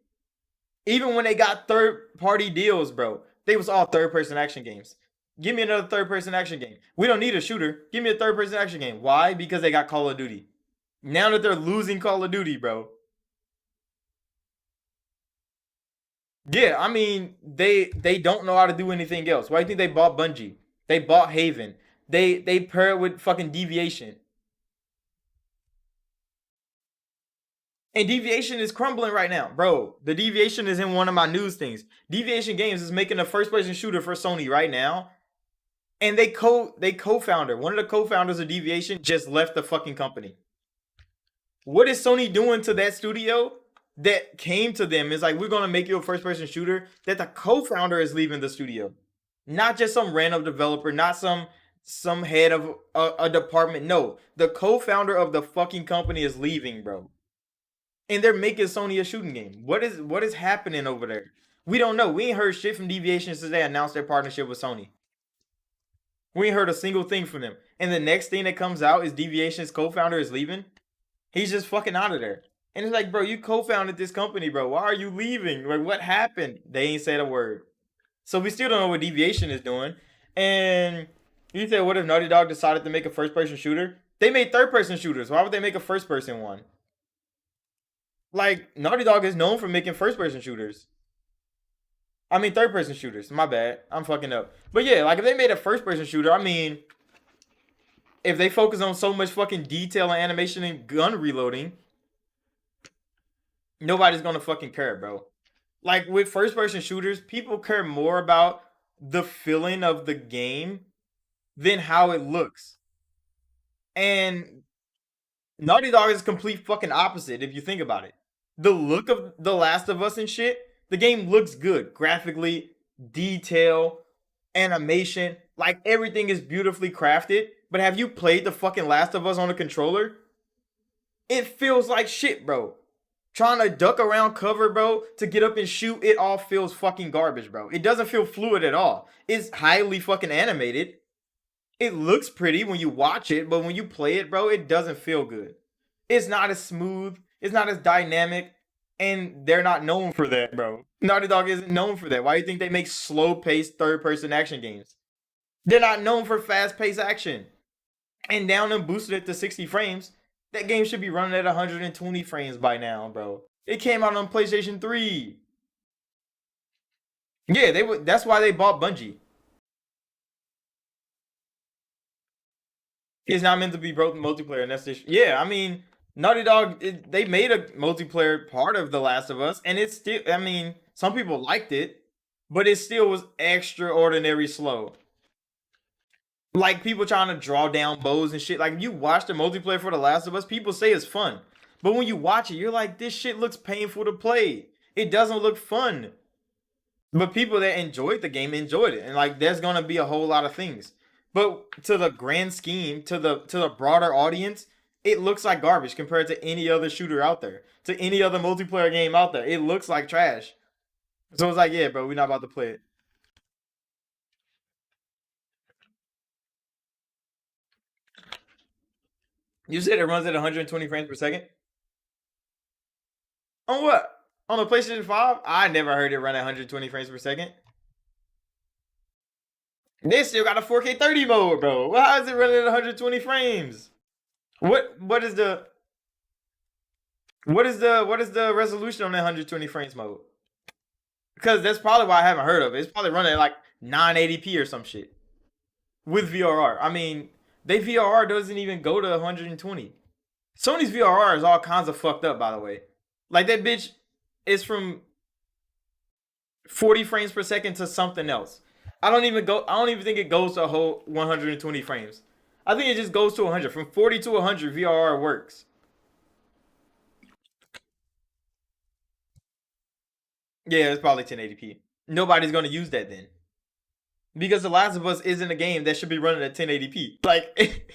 Even when they got third party deals, bro, they was all third person action games. Give me another third person action game. We don't need a shooter. Give me a third person action game. Why? Because they got Call of Duty. Now that they're losing Call of Duty, bro. Yeah, I mean, they don't know how to do anything else. Why do you think they bought Bungie? They bought Haven. They paired with fucking Deviation. And Deviation is crumbling right now, bro. The Deviation is in one of my news things. Deviation Games is making a first person shooter for Sony right now. And they co-founder, one of the co-founders of Deviation just left the fucking company. What is Sony doing to that studio that came to them? Is like, we're gonna make you a first person shooter. That the co-founder is leaving the studio. Not just some random developer, not some head of a department. No, the co-founder of the fucking company is leaving, bro. And they're making Sony a shooting game. What is happening over there? We don't know. We ain't heard shit from Deviation since they announced their partnership with Sony. We ain't heard a single thing from them. And the next thing that comes out is Deviation's co-founder is leaving. He's just fucking out of there. And it's like, bro, you co-founded this company, bro. Why are you leaving? Like, what happened? They ain't said a word. So we still don't know what Deviation is doing. And you said, what if Naughty Dog decided to make a first-person shooter? They made third-person shooters. Why would they make a first-person one? Like, Naughty Dog is known for making first-person shooters. I mean, third-person shooters. My bad. I'm fucking up. But yeah, like, if they made a first-person shooter, I mean, if they focus on so much fucking detail and animation and gun reloading, nobody's gonna fucking care, bro. Like, with first-person shooters, people care more about the feeling of the game than how it looks. And Naughty Dog is complete fucking opposite if you think about it. The look of The Last of Us and shit, the game looks good graphically, detail, animation. Like everything is beautifully crafted. But have you played the fucking Last of Us on a controller? It feels like shit, bro. Trying to duck around cover, bro, to get up and shoot, it all feels fucking garbage, bro. It doesn't feel fluid at all. It's highly fucking animated. It looks pretty when you watch it, but when you play it, bro, it doesn't feel good. It's not as smooth. It's not as dynamic, and they're not known for that, bro. Naughty Dog isn't known for that. Why do you think they make slow-paced third-person action games? They're not known for fast-paced action. And down and boosted it to 60 frames. That game should be running at 120 frames by now, bro. It came out on PlayStation 3. Yeah, they would. That's why they bought Bungie. It's not meant to be broken multiplayer, and that's the yeah. I mean, Naughty Dog, they made a multiplayer part of The Last of Us, and it's still. I mean, some people liked it, but it still was extraordinary slow. Like people trying to draw down bows and shit. Like you watch the multiplayer for The Last of Us, people say it's fun, but when you watch it, you're like, this shit looks painful to play. It doesn't look fun. But people that enjoyed the game enjoyed it, and like there's gonna be a whole lot of things. But to the grand scheme, to the broader audience, it looks like garbage compared to any other shooter out there, to any other multiplayer game out there. It looks like trash. So it's like, yeah, bro, we're not about to play it. You said it runs at 120 frames per second. On what? On the PlayStation 5? I never heard it run at 120 frames per second. They still got a 4K 30 mode, bro. Well, how is it running at 120 frames? What is the resolution on that 120 frames mode? Because that's probably why I haven't heard of it. It's probably running at like 980p or some shit with VRR. I mean, they VRR doesn't even go to 120. Sony's VRR is all kinds of fucked up, by the way. Like that bitch is from 40 frames per second to something else. I don't even think it goes to a whole 120 frames. I think it just goes to 100. From 40 to 100, VRR works. Yeah, it's probably 1080p. Nobody's gonna use that then. Because The Last of Us isn't a game that should be running at 1080p. Like,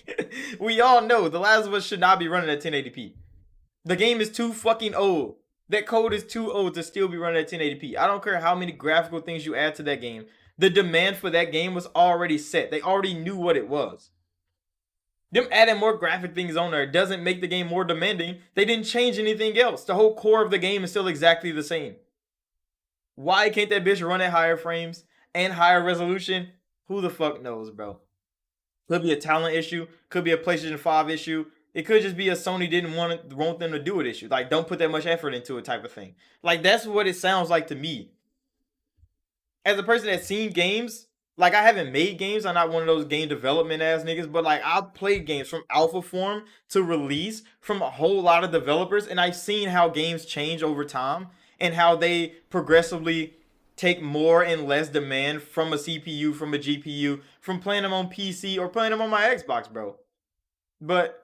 we all know The Last of Us should not be running at 1080p. The game is too fucking old. That code is too old to still be running at 1080p. I don't care how many graphical things you add to that game. The demand for that game was already set. They already knew what it was. Them adding more graphic things on there doesn't make the game more demanding. They didn't change anything else. The whole core of the game is still exactly the same. Why can't that bitch run at higher frames and higher resolution? Who the fuck knows, bro? Could be a talent issue. Could be a PlayStation 5 issue. It could just be a Sony didn't want them to do it issue. Like, don't put that much effort into it type of thing. Like, that's what it sounds like to me. As a person that's seen games, like I haven't made games. I'm not one of those game development ass niggas, but like I've played games from alpha form to release from a whole lot of developers, and I've seen how games change over time and how they progressively take more and less demand from a CPU, from a GPU, from playing them on PC or playing them on my Xbox, bro. But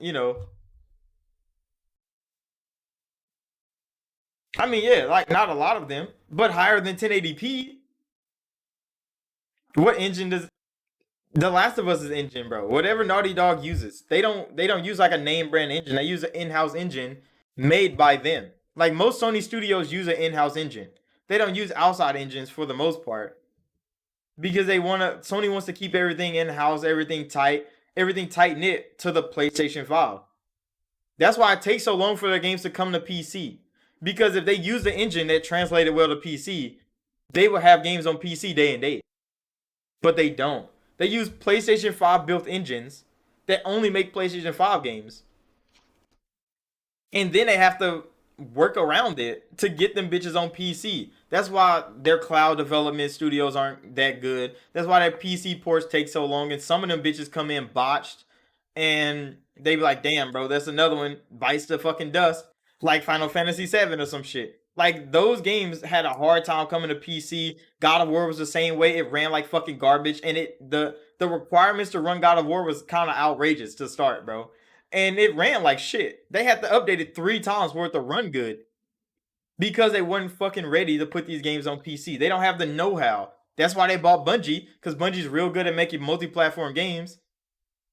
I mean, yeah, like not a lot of them, but higher than 1080p. What engine does The Last of Us' engine, bro? Whatever Naughty Dog uses, they don't use like a name brand engine. They use an in-house engine made by them. Like most Sony studios use an in-house engine. They don't use outside engines for the most part because they want to. Sony wants to keep everything in-house, everything tight knit to the PlayStation 5. That's why it takes so long for their games to come to PC. Because if they use the engine that translated well to PC, they will have games on PC day and date. But they don't. They use PlayStation 5 built engines that only make PlayStation 5 games. And then they have to work around it to get them bitches on PC. That's why their cloud development studios aren't that good. That's why their PC ports take so long. And some of them bitches come in botched. And they be like, damn, bro, that's another one. Bites the fucking dust. Like Final Fantasy 7 or some shit. Like those games had a hard time coming to PC. God of War was the same way. It ran like fucking garbage, and the requirements to run God of War was kind of outrageous to start, bro. And it ran like shit. They had to update it 3 times for it to run good because they weren't fucking ready to put these games on PC. They don't have the know-how. That's why they bought Bungie, because Bungie's real good at making multi-platform games,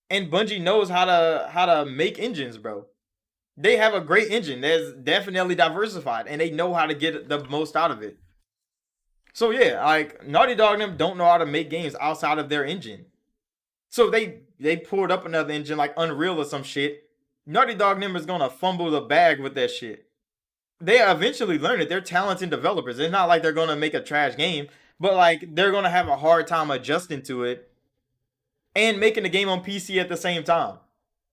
and Bungie knows how to make engines, bro. They have a great engine that's definitely diversified, and they know how to get the most out of it. So yeah, like Naughty Dog and them don't know how to make games outside of their engine. So they pulled up another engine like Unreal or some shit. Naughty Dog and them is gonna fumble the bag with that shit. They eventually learn it. They're talented developers. It's not like they're gonna make a trash game, but like they're gonna have a hard time adjusting to it and making the game on PC at the same time.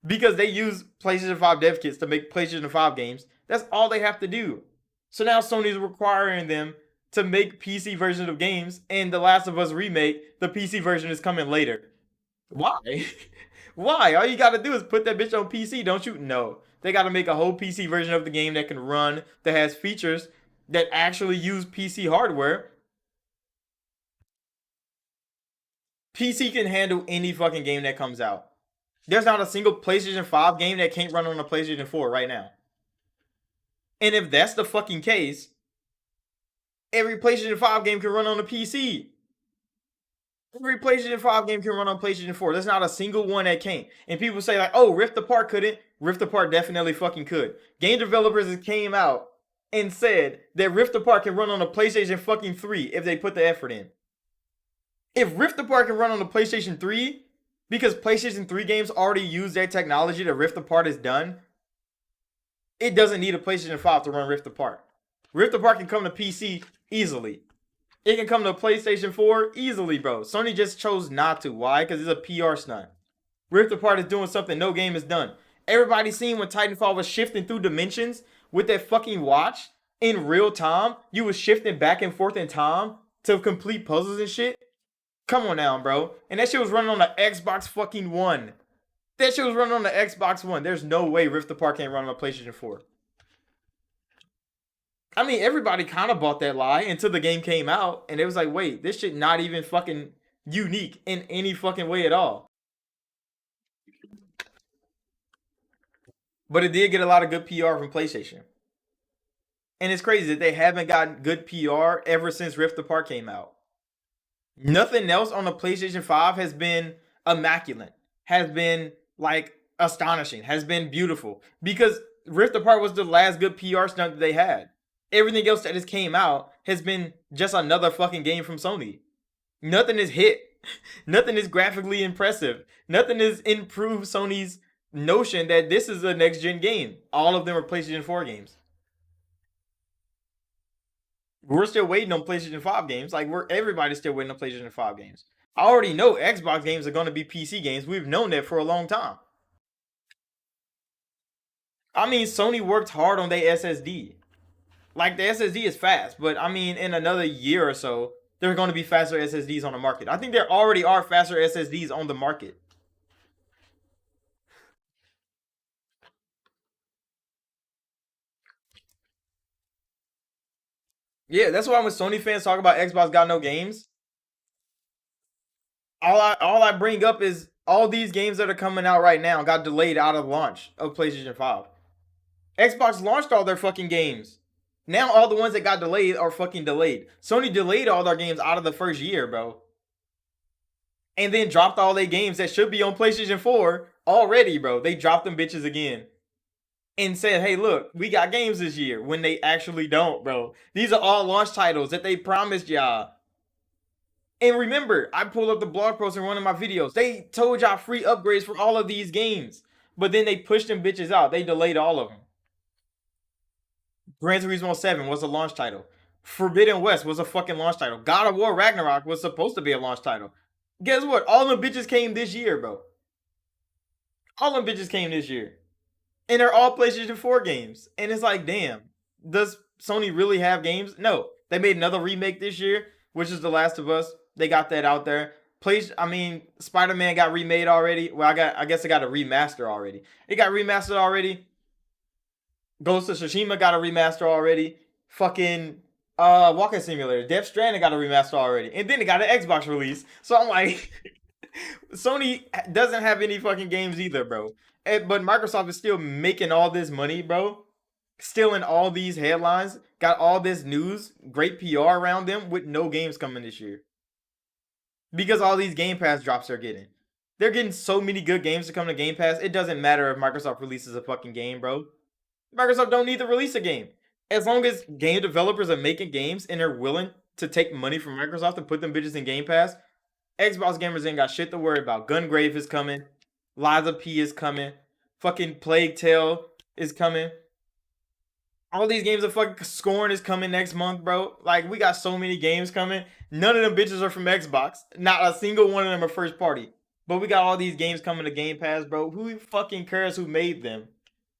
Because they use PlayStation 5 dev kits to make PlayStation 5 games. That's all they have to do. So now Sony's requiring them to make PC versions of games, and The Last of Us remake, the PC version is coming later. Why? Why? All you gotta do is put that bitch on PC, don't you? No. They gotta make a whole PC version of the game that can run, that has features that actually use PC hardware. PC can handle any fucking game that comes out. There's not a single PlayStation 5 game that can't run on a PlayStation 4 right now. And if that's the fucking case, every PlayStation 5 game can run on a PC. Every PlayStation 5 game can run on PlayStation 4. There's not a single one that can't. And people say like, oh, Rift Apart couldn't. Rift Apart definitely fucking could. Game developers came out and said that Rift Apart can run on a PlayStation fucking 3 if they put the effort in. If Rift Apart can run on the PlayStation 3, because PlayStation 3 games already use that technology that Rift Apart has done, it doesn't need a PlayStation 5 to run Rift Apart. Rift Apart can come to PC easily. It can come to PlayStation 4 easily, bro. Sony just chose not to. Why? Because it's a PR stunt. Rift Apart is doing something no game has done. Everybody seen when Titanfall was shifting through dimensions with that fucking watch in real time. You was shifting back and forth in time to complete puzzles and shit. Come on now, bro. And that shit was running on the Xbox fucking One. That shit was running on the Xbox One. There's no way Rift Apart can't run on a PlayStation 4. I mean, everybody kind of bought that lie until the game came out, and it was like, wait, this shit not even fucking unique in any fucking way at all. But it did get a lot of good PR from PlayStation. And it's crazy that they haven't gotten good PR ever since Rift Apart came out. Nothing else on the PlayStation 5 has been immaculate, has been like astonishing, has been beautiful. Because Rift Apart was the last good PR stunt that they had. Everything else that just came out has been just another fucking game from Sony. Nothing is hit. Nothing is graphically impressive. Nothing has improved Sony's notion that this is a next gen game. All of them are PlayStation 4 games. We're still waiting on PlayStation 5 games. Like everybody's still waiting on PlayStation 5 games. I already know Xbox games are going to be PC games. We've known that for a long time. I mean, Sony worked hard on their SSD. Like the SSD is fast, but I mean, in another year or so, there are going to be faster SSDs on the market. I think there already are faster SSDs on the market. Yeah, that's why when Sony fans talk about Xbox got no games, all I bring up is all these games that are coming out right now got delayed out of launch of PlayStation 5. Xbox launched all their fucking games. Now all the ones that got delayed are fucking delayed. Sony delayed all their games out of the first year, bro. And then dropped all their games that should be on PlayStation 4 already, bro. They dropped them bitches again. And said, hey, look, we got games this year when they actually don't, bro. These are all launch titles that they promised y'all. And remember, I pulled up the blog post in one of my videos. They told y'all free upgrades for all of these games. But then they pushed them bitches out. They delayed all of them. Gran Turismo 7 was a launch title. Forbidden West was a fucking launch title. God of War Ragnarok was supposed to be a launch title. Guess what? All them bitches came this year, bro. All them bitches came this year. And they're all PlayStation 4 games. And it's like, damn, does Sony really have games? No. They made another remake this year, which is The Last of Us. They got that out there. Spider-Man got remade already. Well, I guess it got a remaster already. It got remastered already. Ghost of Tsushima got a remaster already. Fucking Walking Simulator, Death Stranding got a remaster already. And then it got an Xbox release. So I'm like, Sony doesn't have any fucking games either, bro. But Microsoft is still making all this money, bro. Still in all these headlines. Got all this news, great PR around them with no games coming this year. because all these Game Pass drops they're getting. They're getting so many good games to come to Game Pass. It doesn't matter if Microsoft releases a fucking game, bro. Microsoft don't need to release a game. As long as game developers are making games and they're willing to take money from Microsoft and put them bitches in Game Pass, Xbox gamers ain't got shit to worry about. Gungrave is coming. Liza P is coming. Fucking Plague Tale is coming. All these games of fucking Scorn is coming next month, bro. Like, we got so many games coming. None of them bitches are from Xbox. Not a single one of them are first party. But we got all these games coming to Game Pass, bro. Who fucking cares who made them?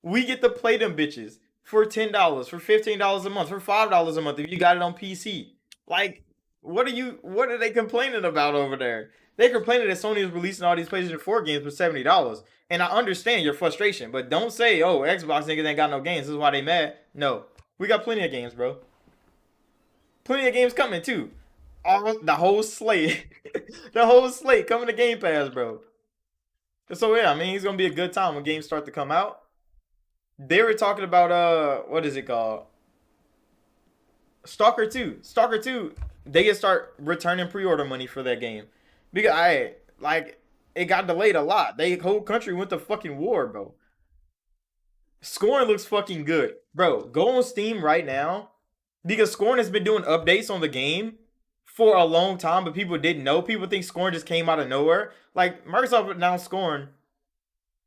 We get to play them bitches for $10, for $15 a month, for $5 a month if you got it on PC. Like, what are they complaining about over there? They're complaining that Sony is releasing all these PlayStation 4 games for $70. And I understand your frustration, but don't say, oh, Xbox niggas ain't got no games. This is why they mad. No. We got plenty of games, bro. Plenty of games coming too. The whole slate. The whole slate coming to Game Pass, bro. So yeah, I mean it's gonna be a good time when games start to come out. They were talking about what is it called? Stalker 2. Stalker 2, they can start returning pre-order money for that game. Because it got delayed a lot. The whole country went to fucking war, bro. Scorn looks fucking good. Bro, go on Steam right now. Because Scorn has been doing updates on the game for a long time, but people didn't know. People think Scorn just came out of nowhere. Like, Microsoft announced Scorn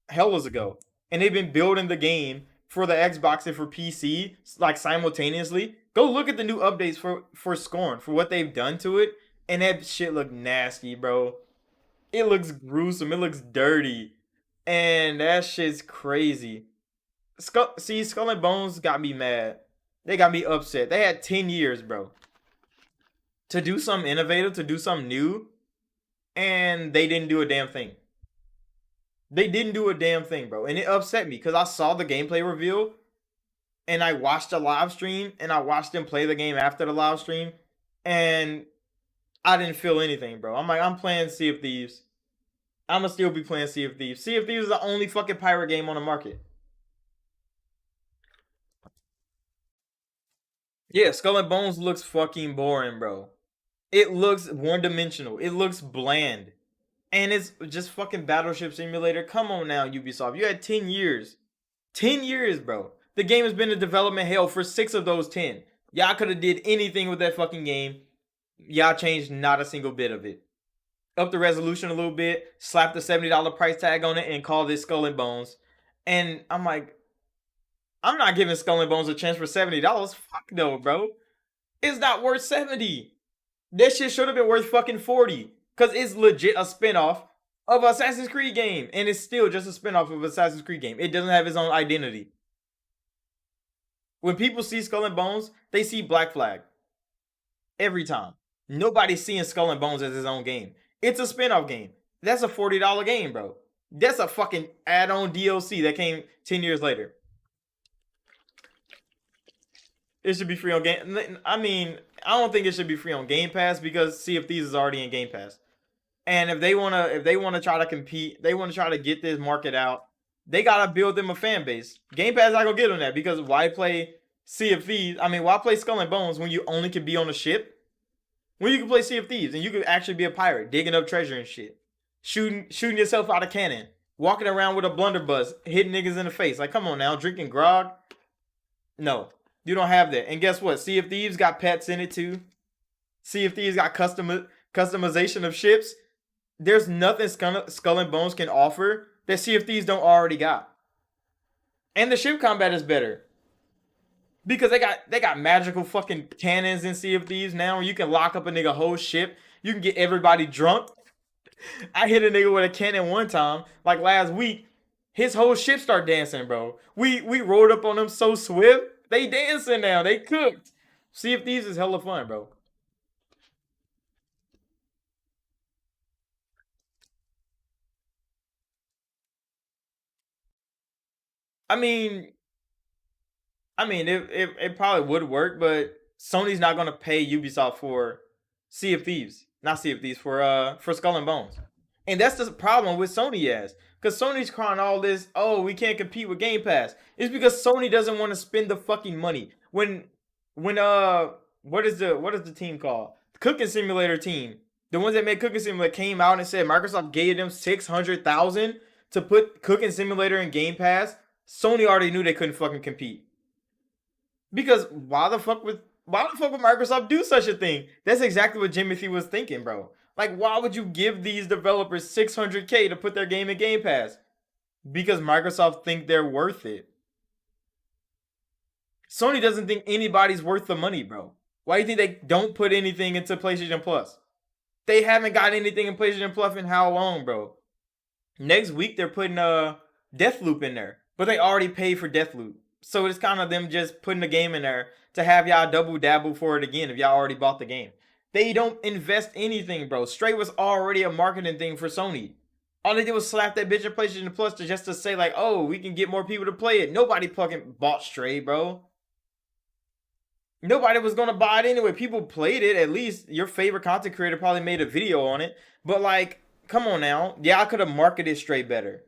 hellas ago. And they've been building the game for the Xbox and for PC, like, simultaneously. Go look at the new updates for Scorn, for what they've done to it. And that shit look nasty, bro. It looks gruesome. It looks dirty. And that shit's crazy. Skull and Bones got me mad. They got me upset. They had 10 years, bro, to do something innovative, to do something new, and they didn't do a damn thing. They didn't do a damn thing, bro. And it upset me because I saw the gameplay reveal and I watched the live stream and I watched them play the game after the live stream and I didn't feel anything, bro. I'm like, I'm playing Sea of Thieves. I'm gonna still be playing Sea of Thieves. Sea of Thieves is the only fucking pirate game on the market. Yeah, Skull and Bones looks fucking boring, bro. It looks one dimensional. It looks bland. And it's just fucking Battleship Simulator. Come on now, Ubisoft. You had 10 years. 10 years, bro. The game has been in development hell for 6 of those 10. Y'all could have did anything with that fucking game. Y'all changed not a single bit of it. Up the resolution a little bit, slapped the $70 price tag on it, and called it Skull and Bones. And I'm like, I'm not giving Skull and Bones a chance for $70. Fuck no, bro. It's not worth 70. That shit should have been worth fucking 40. Because it's legit a spinoff of Assassin's Creed game. And it's still just a spinoff of Assassin's Creed game. It doesn't have its own identity. When people see Skull and Bones, they see Black Flag. Every time. Nobody's seeing Skull and Bones as his own game. It's a spinoff game. That's a $40 game, bro. That's a fucking add-on DLC that came 10 years later. It should be free on Game. I mean, I don't think it should be free on Game Pass because Sea of Thieves is already in Game Pass. And if they wanna try to compete, they wanna try to get this market out. They gotta build them a fan base. Game Pass not gonna get on that because why play Sea of Thieves? I mean, why play Skull and Bones when you only can be on a ship? When you can play Sea of Thieves and you can actually be a pirate, digging up treasure and shit, shooting yourself out of cannon, walking around with a blunderbuss, hitting niggas in the face. Like, come on now, drinking grog. No, you don't have that. And guess what? Sea of Thieves got pets in it too. Sea of Thieves got customization of ships. There's nothing Skull and Bones can offer that Sea of Thieves don't already got. And the ship combat is better. Because they got magical fucking cannons in Sea of Thieves now. You can lock up a nigga whole ship. You can get everybody drunk. I hit a nigga with a cannon one time, like last week. His whole ship start dancing, bro. We rolled up on them so swift. They dancing now. They cooked. Sea of Thieves is hella fun, bro. I mean, it probably would work, but Sony's not gonna pay Ubisoft for Sea of Thieves, not Sea of Thieves for Skull and Bones, and that's the problem with Sony as, because Sony's crying all this, oh we can't compete with Game Pass. It's because Sony doesn't want to spend the fucking money. When what is the team called? The Cooking Simulator team. The ones that made Cooking Simulator came out and said Microsoft gave them 600,000 to put Cooking Simulator in Game Pass. Sony already knew they couldn't fucking compete. Because why the fuck would Microsoft do such a thing? That's exactly what Jimothy was thinking, bro. Like, why would you give these developers 600K to put their game in Game Pass? Because Microsoft think they're worth it. Sony doesn't think anybody's worth the money, bro. Why do you think they don't put anything into PlayStation Plus? They haven't got anything in PlayStation Plus in how long, bro? Next week they're putting Deathloop in there, but they already paid for Deathloop. So it's kind of them just putting the game in there to have y'all double dabble for it again if y'all already bought the game. They don't invest anything, bro. Stray was already a marketing thing for Sony. All they did was slap that bitch in PlayStation Plus just to say like, oh, we can get more people to play it. Nobody fucking bought Stray, bro. Nobody was gonna buy it anyway. People played it. At least your favorite content creator probably made a video on it. But like, come on now. Y'all could have marketed Stray better.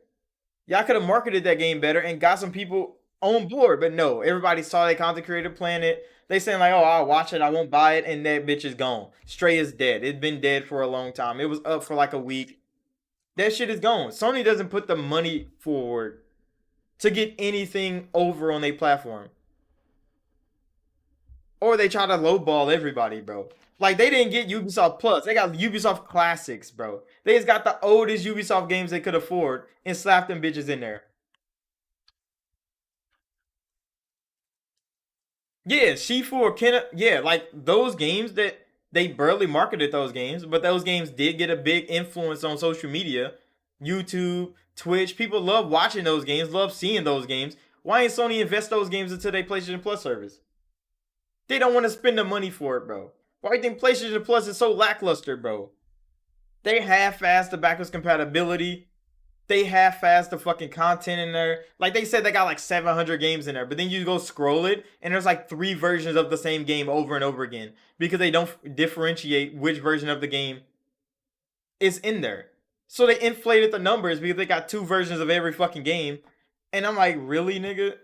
Y'all could have marketed that game better and got some people on board. But no, everybody saw that content creator playing it. They saying like, oh, I'll watch it, I won't buy it, and that bitch is gone. Stray is dead. It's been dead for a long time. It was up for like a week. That shit is gone. Sony doesn't put the money forward to get anything over on their platform. Or they try to lowball everybody, bro. Like, they didn't get Ubisoft Plus. They got Ubisoft Classics, bro. They just got the oldest Ubisoft games they could afford and slapped them bitches in there. Yeah, Shifu or Kenna. Yeah, like, those games that they barely marketed those games, but those games did get a big influence on social media. YouTube, Twitch. People love watching those games, love seeing those games. Why ain't Sony invest those games into their PlayStation Plus service? They don't want to spend the money for it, bro. Why do you think PlayStation Plus is so lackluster, bro? They half-ass the backwards compatibility. They half-ass the fucking content in there. Like they said, they got like 700 games in there, but then you go scroll it, and there's like 3 versions of the same game over and over again because they don't differentiate which version of the game is in there. So they inflated the numbers because they got 2 versions of every fucking game, and I'm like, really, nigga?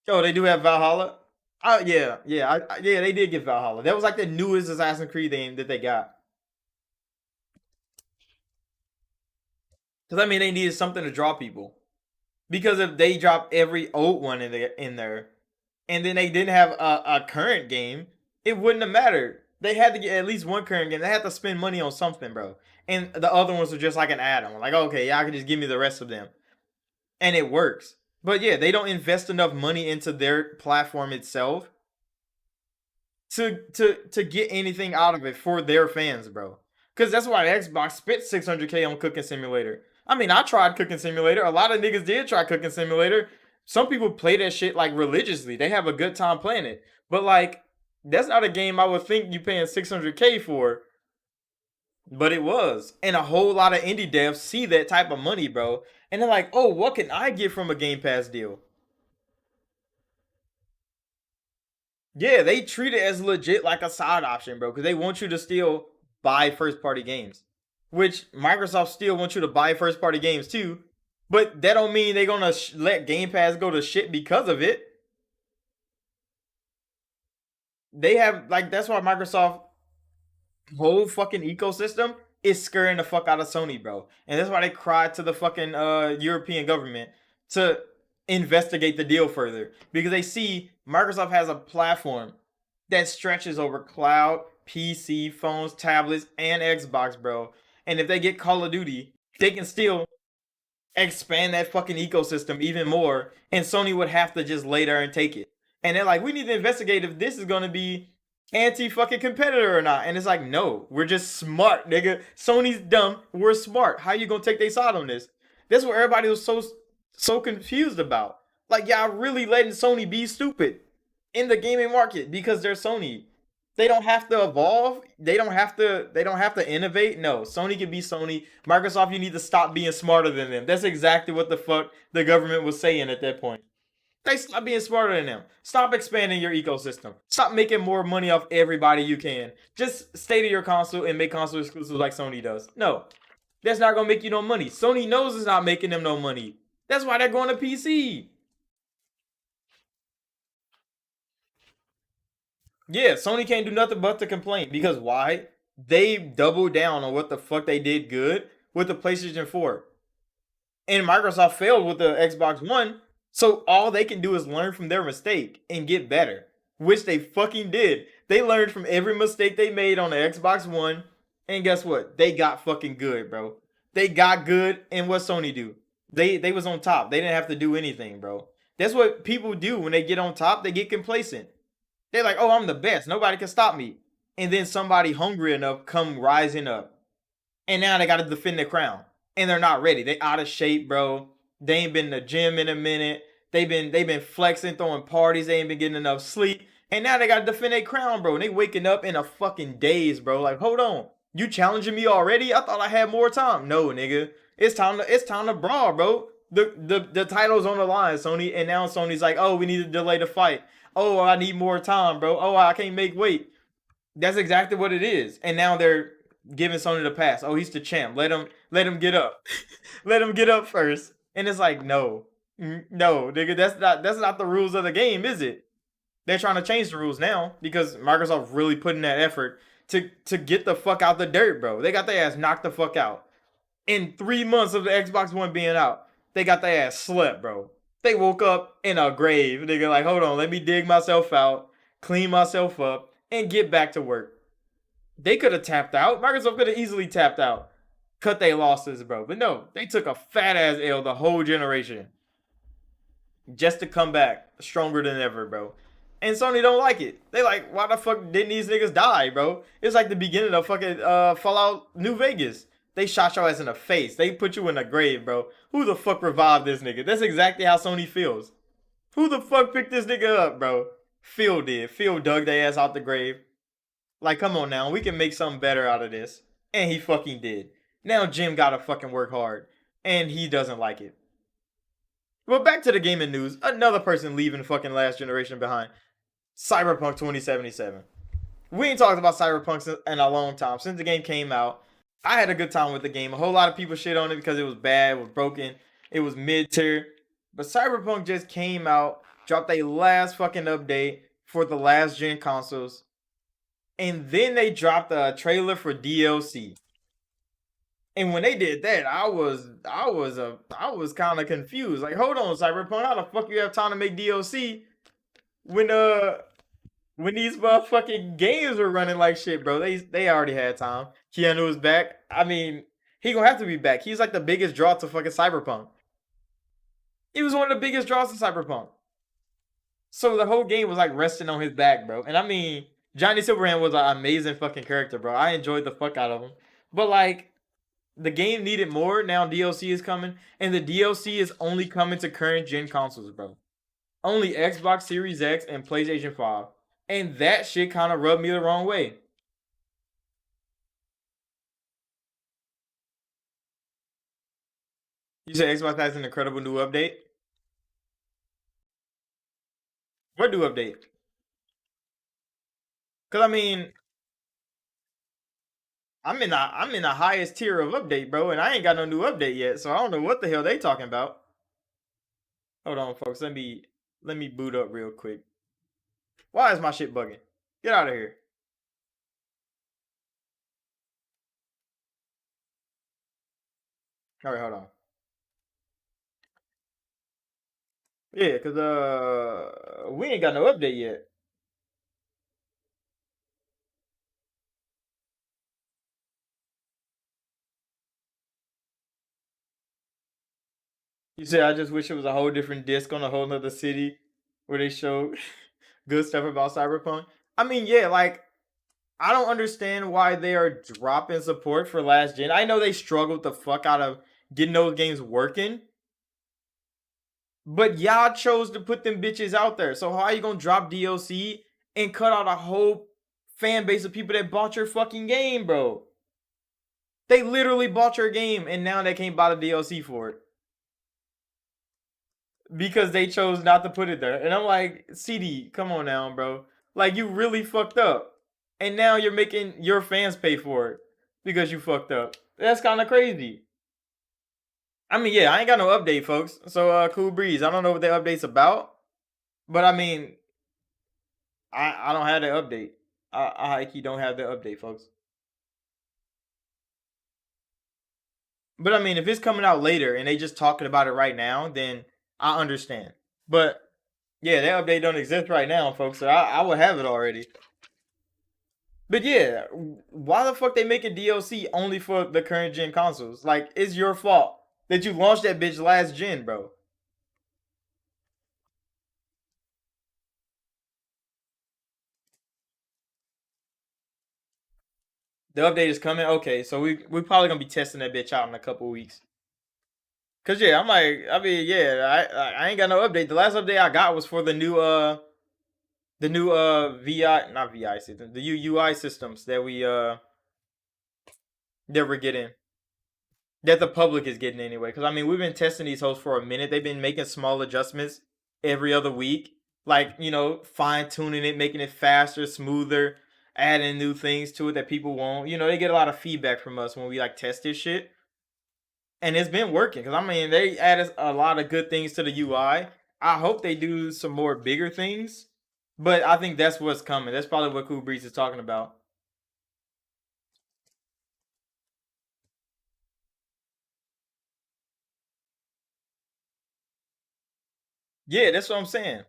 Oh, they do have Valhalla. Oh yeah, yeah, yeah. They did get Valhalla. That was like the newest Assassin's Creed game that they got. Because I mean, they needed something to draw people. Because if they dropped every old one in there, and then they didn't have a current game, it wouldn't have mattered. They had to get at least one current game. They had to spend money on something, bro. And the other ones were just like an add-on. Like, okay, y'all can just give me the rest of them, and it works. But yeah, they don't invest enough money into their platform itself to get anything out of it for their fans, bro. Because that's why Xbox spent 600K on Cooking Simulator. I mean, I tried Cooking Simulator. A lot of niggas did try Cooking Simulator. Some people play that shit like religiously. They have a good time playing it. But like, that's not a game I would think you paying 600K for. But it was. And a whole lot of indie devs see that type of money, bro. And they're like, oh, what can I get from a Game Pass deal? Yeah, they treat it as legit like a side option, bro, because they want you to still buy first party games, which Microsoft still wants you to buy first party games too. But that don't mean they're gonna let Game Pass go to shit because of it. They have like that's why Microsoft whole fucking ecosystem is scaring the fuck out of Sony, bro. And that's why they cried to the fucking European government to investigate the deal further because they see Microsoft has a platform that stretches over cloud, PC, phones, tablets, and Xbox, bro. And if they get Call of Duty, they can still expand that fucking ecosystem even more, and Sony would have to just lay there and take it. And they're like, we need to investigate if this is gonna be anti fucking competitor or not. And it's like, no, we're just smart, nigga. Sony's dumb, we're smart. How you gonna take their side on this? That's what everybody was so confused about. Like, y'all really letting Sony be stupid in the gaming market because they're Sony. They don't have to evolve. They don't have to innovate. No, Sony can be Sony. Microsoft, you need to stop being smarter than them. That's exactly what the fuck the government was saying at that point. They stop being smarter than them. Stop expanding your ecosystem. Stop making more money off everybody you can. Just stay to your console and make console exclusives like Sony does. No, that's not gonna make you no money. Sony knows it's not making them no money. That's why they're going to PC. Yeah, Sony can't do nothing but to complain because why? They doubled down on what the fuck they did good with the PlayStation 4. And Microsoft failed with the Xbox One. So all they can do is learn from their mistake and get better, which they fucking did. They learned from every mistake they made on the Xbox One, and guess what? They got fucking good, bro. They got good, and what Sony do? They was on top. They didn't have to do anything, bro. That's what people do when they get on top. They get complacent. They're like, "Oh, I'm the best. Nobody can stop me." And then somebody hungry enough come rising up, and now they got to defend the crown, and they're not ready. They out of shape, bro. They ain't been in the gym in a minute. They've been flexing, throwing parties. They ain't been getting enough sleep, and now they got to defend their crown, bro. And they waking up in a fucking daze, bro. Like, hold on, you challenging me already? I thought I had more time. No, nigga, it's time to brawl, bro. The title's on the line, Sony, and now Sony's like, oh, we need to delay the fight. Oh, I need more time, bro. Oh, I can't make weight. That's exactly what it is. And now they're giving Sony the pass. Oh, he's the champ. Let him get up. Let him get up first. And it's like, no. No, nigga, that's not the rules of the game, is it? They're trying to change the rules now because Microsoft really put in that effort to get the fuck out the dirt, bro. They got their ass knocked the fuck out. In 3 months of the Xbox One being out, they got their ass slept, bro. They woke up in a grave. Nigga, like, hold on, let me dig myself out, clean myself up, and get back to work. They could have tapped out. Microsoft could have easily tapped out, cut their losses, bro. But no, they took a fat ass L the whole generation just to come back stronger than ever, bro. And Sony don't like it. They like, why the fuck didn't these niggas die, bro? It's like the beginning of fucking Fallout New Vegas. They shot your ass in the face. They put you in a grave, bro. Who the fuck revived this nigga? That's exactly how Sony feels. Who the fuck picked this nigga up, bro? Phil did. Phil dug their ass out the grave. Like, come on now, we can make something better out of this. And he fucking did. Now Jim gotta fucking work hard. And he doesn't like it. Well, back to the gaming news. Another person leaving fucking last generation behind. Cyberpunk 2077. We ain't talked about Cyberpunk in a long time. Since the game came out, I had a good time with the game. A whole lot of people shit on it because it was bad, it was broken, it was mid tier. But Cyberpunk just came out, dropped a last fucking update for the last gen consoles, and then they dropped a trailer for DLC. And when they did that, I was kind of confused. Like, hold on, Cyberpunk, how the fuck you have time to make DLC when when these motherfucking games were running like shit, bro? They already had time. Keanu was back. I mean, he gonna have to be back. He's like the biggest draw to fucking Cyberpunk. He was one of the biggest draws to Cyberpunk. So the whole game was like resting on his back, bro. And I mean, Johnny Silverhand was an amazing fucking character, bro. I enjoyed the fuck out of him. But like, the game needed more. Now DLC is coming, and the DLC is only coming to current gen consoles, bro. Only Xbox Series X and PlayStation 5. And that shit kind of rubbed me the wrong way. You said Xbox has an incredible new update. What new update? Cause I mean, I'm in the highest tier of update, bro, and I ain't got no new update yet, so I don't know what the hell they talking about. Hold on, folks. Let me boot up real quick. Why is my shit bugging? Get out of here. All right, hold on. Yeah, cause we ain't got no update yet. You said I just wish it was a whole different disc on a whole nother city where they show good stuff about Cyberpunk. I mean, yeah, like I don't understand why they are dropping support for last gen. I know they struggled the fuck out of getting those games working, but y'all chose to put them bitches out there. So how are you gonna drop DLC and cut out a whole fan base of people that bought your fucking game, bro? They literally bought your game and now they can't buy the DLC for it because they chose not to put it there. And I'm like, CD, come on now, bro. Like you really fucked up. And now you're making your fans pay for it because you fucked up. That's kind of crazy. I mean, yeah, I ain't got no update, folks. So, Cool Breeze. I don't know what the update's about, but I mean, I don't have the update. I high key don't have the update, folks. But I mean, if it's coming out later and they just talking about it right now, then I understand. But yeah, that update don't exist right now, folks. So I would have it already. But yeah, why the fuck they making DLC only for the current gen consoles? Like, it's your fault that you launched that bitch last gen, bro. The update is coming. Okay, so we probably gonna be testing that bitch out in a couple weeks. Cause yeah, I'm like, I mean, yeah, I ain't got no update. The last update I got was for the new VI, not VI system, the UI systems that we're getting, that the public is getting anyway. Because I mean, we've been testing these hosts for a minute. They've been making small adjustments every other week, like fine tuning it, making it faster, smoother, adding new things to it that people want. They get a lot of feedback from us when we like test this shit, and it's been working. Because I mean, they added a lot of good things to the UI. I hope they do some more bigger things, but I think that's what's coming. That's probably what Cool Breeze is talking about. Yeah, that's what I'm saying.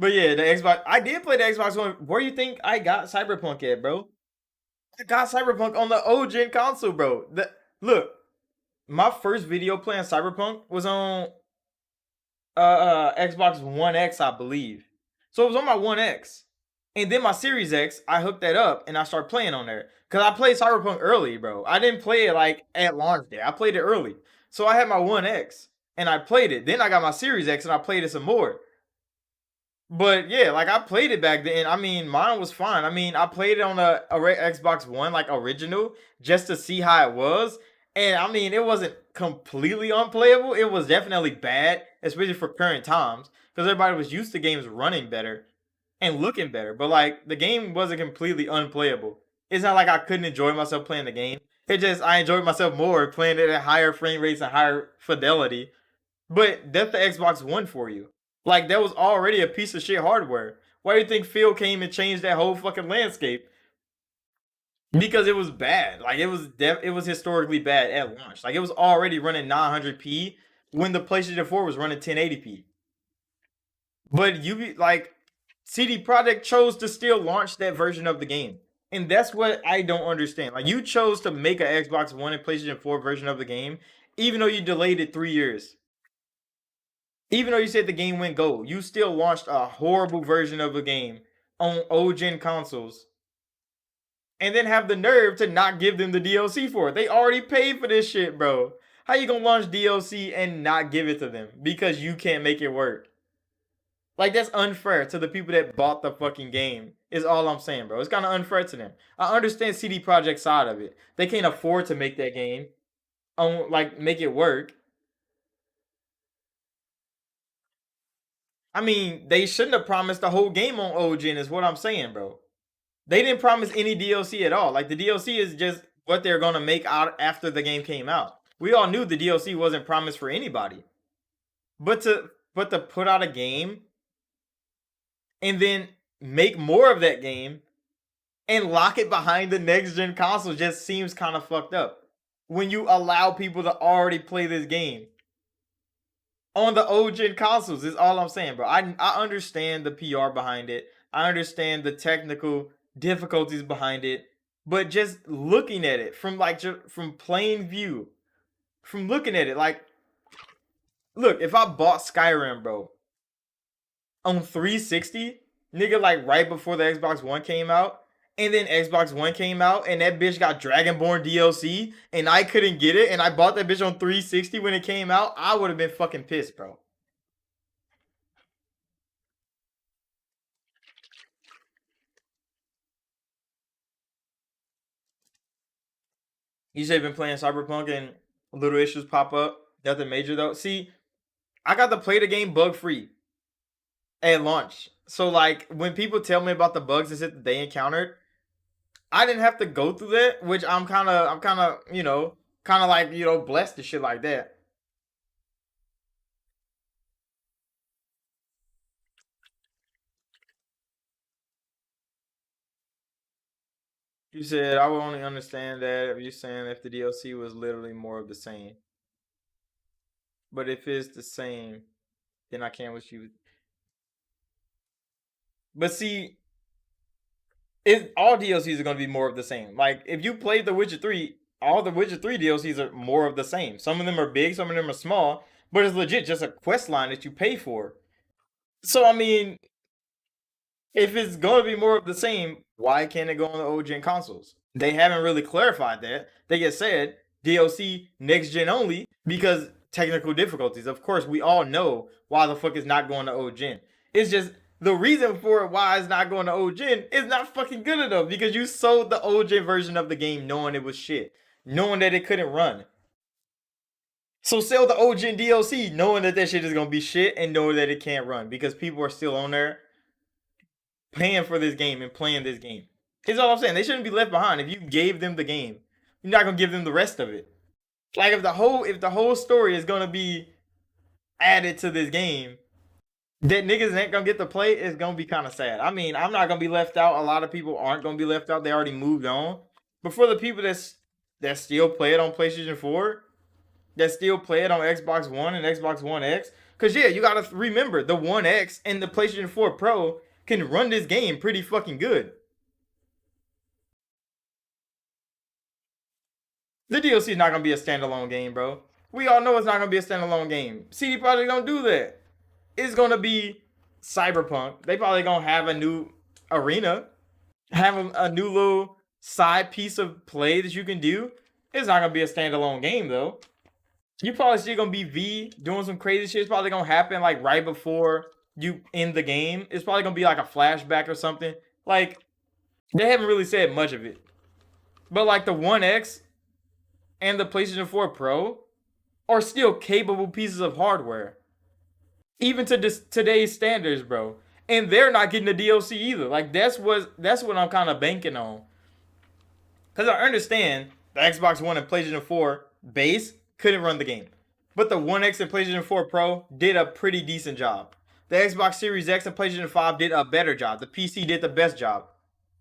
But yeah, the Xbox. I did play the Xbox One. Where you think I got Cyberpunk at, bro? I got Cyberpunk on the old gen console, bro. Look, my first video playing Cyberpunk was on Xbox One X, I believe. So it was on my One X, and then my Series X, I hooked that up and I started playing on there. Cause I played Cyberpunk early, bro. I didn't play it like at launch day. I played it early, so I had my One X and I played it. Then I got my Series X and I played it some more. But yeah, like I played it back then. I mean, mine was fine. I mean, I played it on Xbox One, like original, just to see how it was. And I mean, it wasn't completely unplayable. It was definitely bad, especially for current times, because everybody was used to games running better and looking better. But like, the game wasn't completely unplayable. It's not like I couldn't enjoy myself playing the game. It just I enjoyed myself more playing it at higher frame rates and higher fidelity. But that's the Xbox One for you. Like that was already a piece of shit hardware. Why do you think Phil came and changed that whole fucking landscape? Because it was bad. Like it was historically bad at launch. Like it was already running 900p when the PlayStation 4 was running 1080p. But like CD Projekt chose to still launch that version of the game. And that's what I don't understand. Like you chose to make an Xbox One and PlayStation 4 version of the game, even though you delayed it 3 years. Even though you said the game went gold, you still launched a horrible version of a game on old gen consoles, and then have the nerve to not give them the DLC for it. They already paid for this shit, bro. How you gonna launch DLC and not give it to them because you can't make it work? Like that's unfair to the people that bought the fucking game. Is all I'm saying, bro. It's kind of unfair to them. I understand CD Projekt side of it. They can't afford to make that game on like make it work. I mean, they shouldn't have promised the whole game on OGen, is what I'm saying, bro. They didn't promise any DLC at all. Like the DLC is just what they're gonna make out after the game came out. We all knew the DLC wasn't promised for anybody. But to put out a game and then make more of that game and lock it behind the next gen console just seems kind of fucked up. When you allow people to already play this game on the old gen consoles, is all I'm saying, bro. I understand the PR behind it. I understand the technical difficulties behind it, but just looking at it from like from plain view, from looking at it, like, look, if I bought Skyrim, bro, on 360, nigga, like right before the Xbox One came out, and then Xbox One came out, and that bitch got Dragonborn DLC, and I couldn't get it, and I bought that bitch on 360 when it came out, I would have been fucking pissed, bro. You said you've been playing Cyberpunk and little issues pop up. Nothing major though. See, I got to play the game bug free at launch. So like when people tell me about the bugs that they encountered, I didn't have to go through that, which I'm kind of kind of like blessed and shit like that. You said I would only understand that if you're saying if the DLC was literally more of the same. But if it's the same, then I can't with you. But see, it all DLCs are gonna be more of the same. Like if you played The Witcher 3, all the Witcher 3 DLCs are more of the same. Some of them are big, some of them are small, but it's legit just a quest line that you pay for. So I mean, if it's gonna be more of the same, why can't it go on the old gen consoles? They haven't really clarified that. They just said DLC next gen only because technical difficulties. Of course, we all know why the fuck it's not going to old gen. It's just the reason for it why it's not going to old gen is not fucking good enough because you sold the old gen version of the game knowing it was shit, knowing that it couldn't run. So sell the old gen DLC knowing that that shit is gonna be shit and knowing that it can't run because people are still on there paying for this game and playing this game. That's all I'm saying. They shouldn't be left behind. If you gave them the game, you're not gonna give them the rest of it. Like if the whole story is gonna be added to this game, that niggas ain't gonna get to play, it's gonna be kind of sad. I mean, I'm not gonna be left out. A lot of people aren't gonna be left out. They already moved on. But for the people that still play it on PlayStation 4, that still play it on Xbox One and Xbox One X, because yeah, you gotta remember the One X and the PlayStation 4 Pro can run this game pretty fucking good. The DLC is not gonna be a standalone game, bro. We all know it's not gonna be a standalone game. CD Projekt don't do that. It's gonna be Cyberpunk. They probably gonna have a new arena, have a new little side piece of play that you can do. It's not gonna be a standalone game though. You probably still gonna be V doing some crazy shit. It's probably gonna happen like right before you end the game. It's probably gonna be like a flashback or something. Like they haven't really said much of it. But like the One X and the PlayStation 4 Pro are still capable pieces of hardware, even to today's standards, bro. And they're not getting the DLC either. Like that's what I'm kind of banking on. Cause I understand the Xbox One and PlayStation 4 base couldn't run the game, but the One X and PlayStation 4 Pro did a pretty decent job. The Xbox Series X and PlayStation 5 did a better job. The PC did the best job.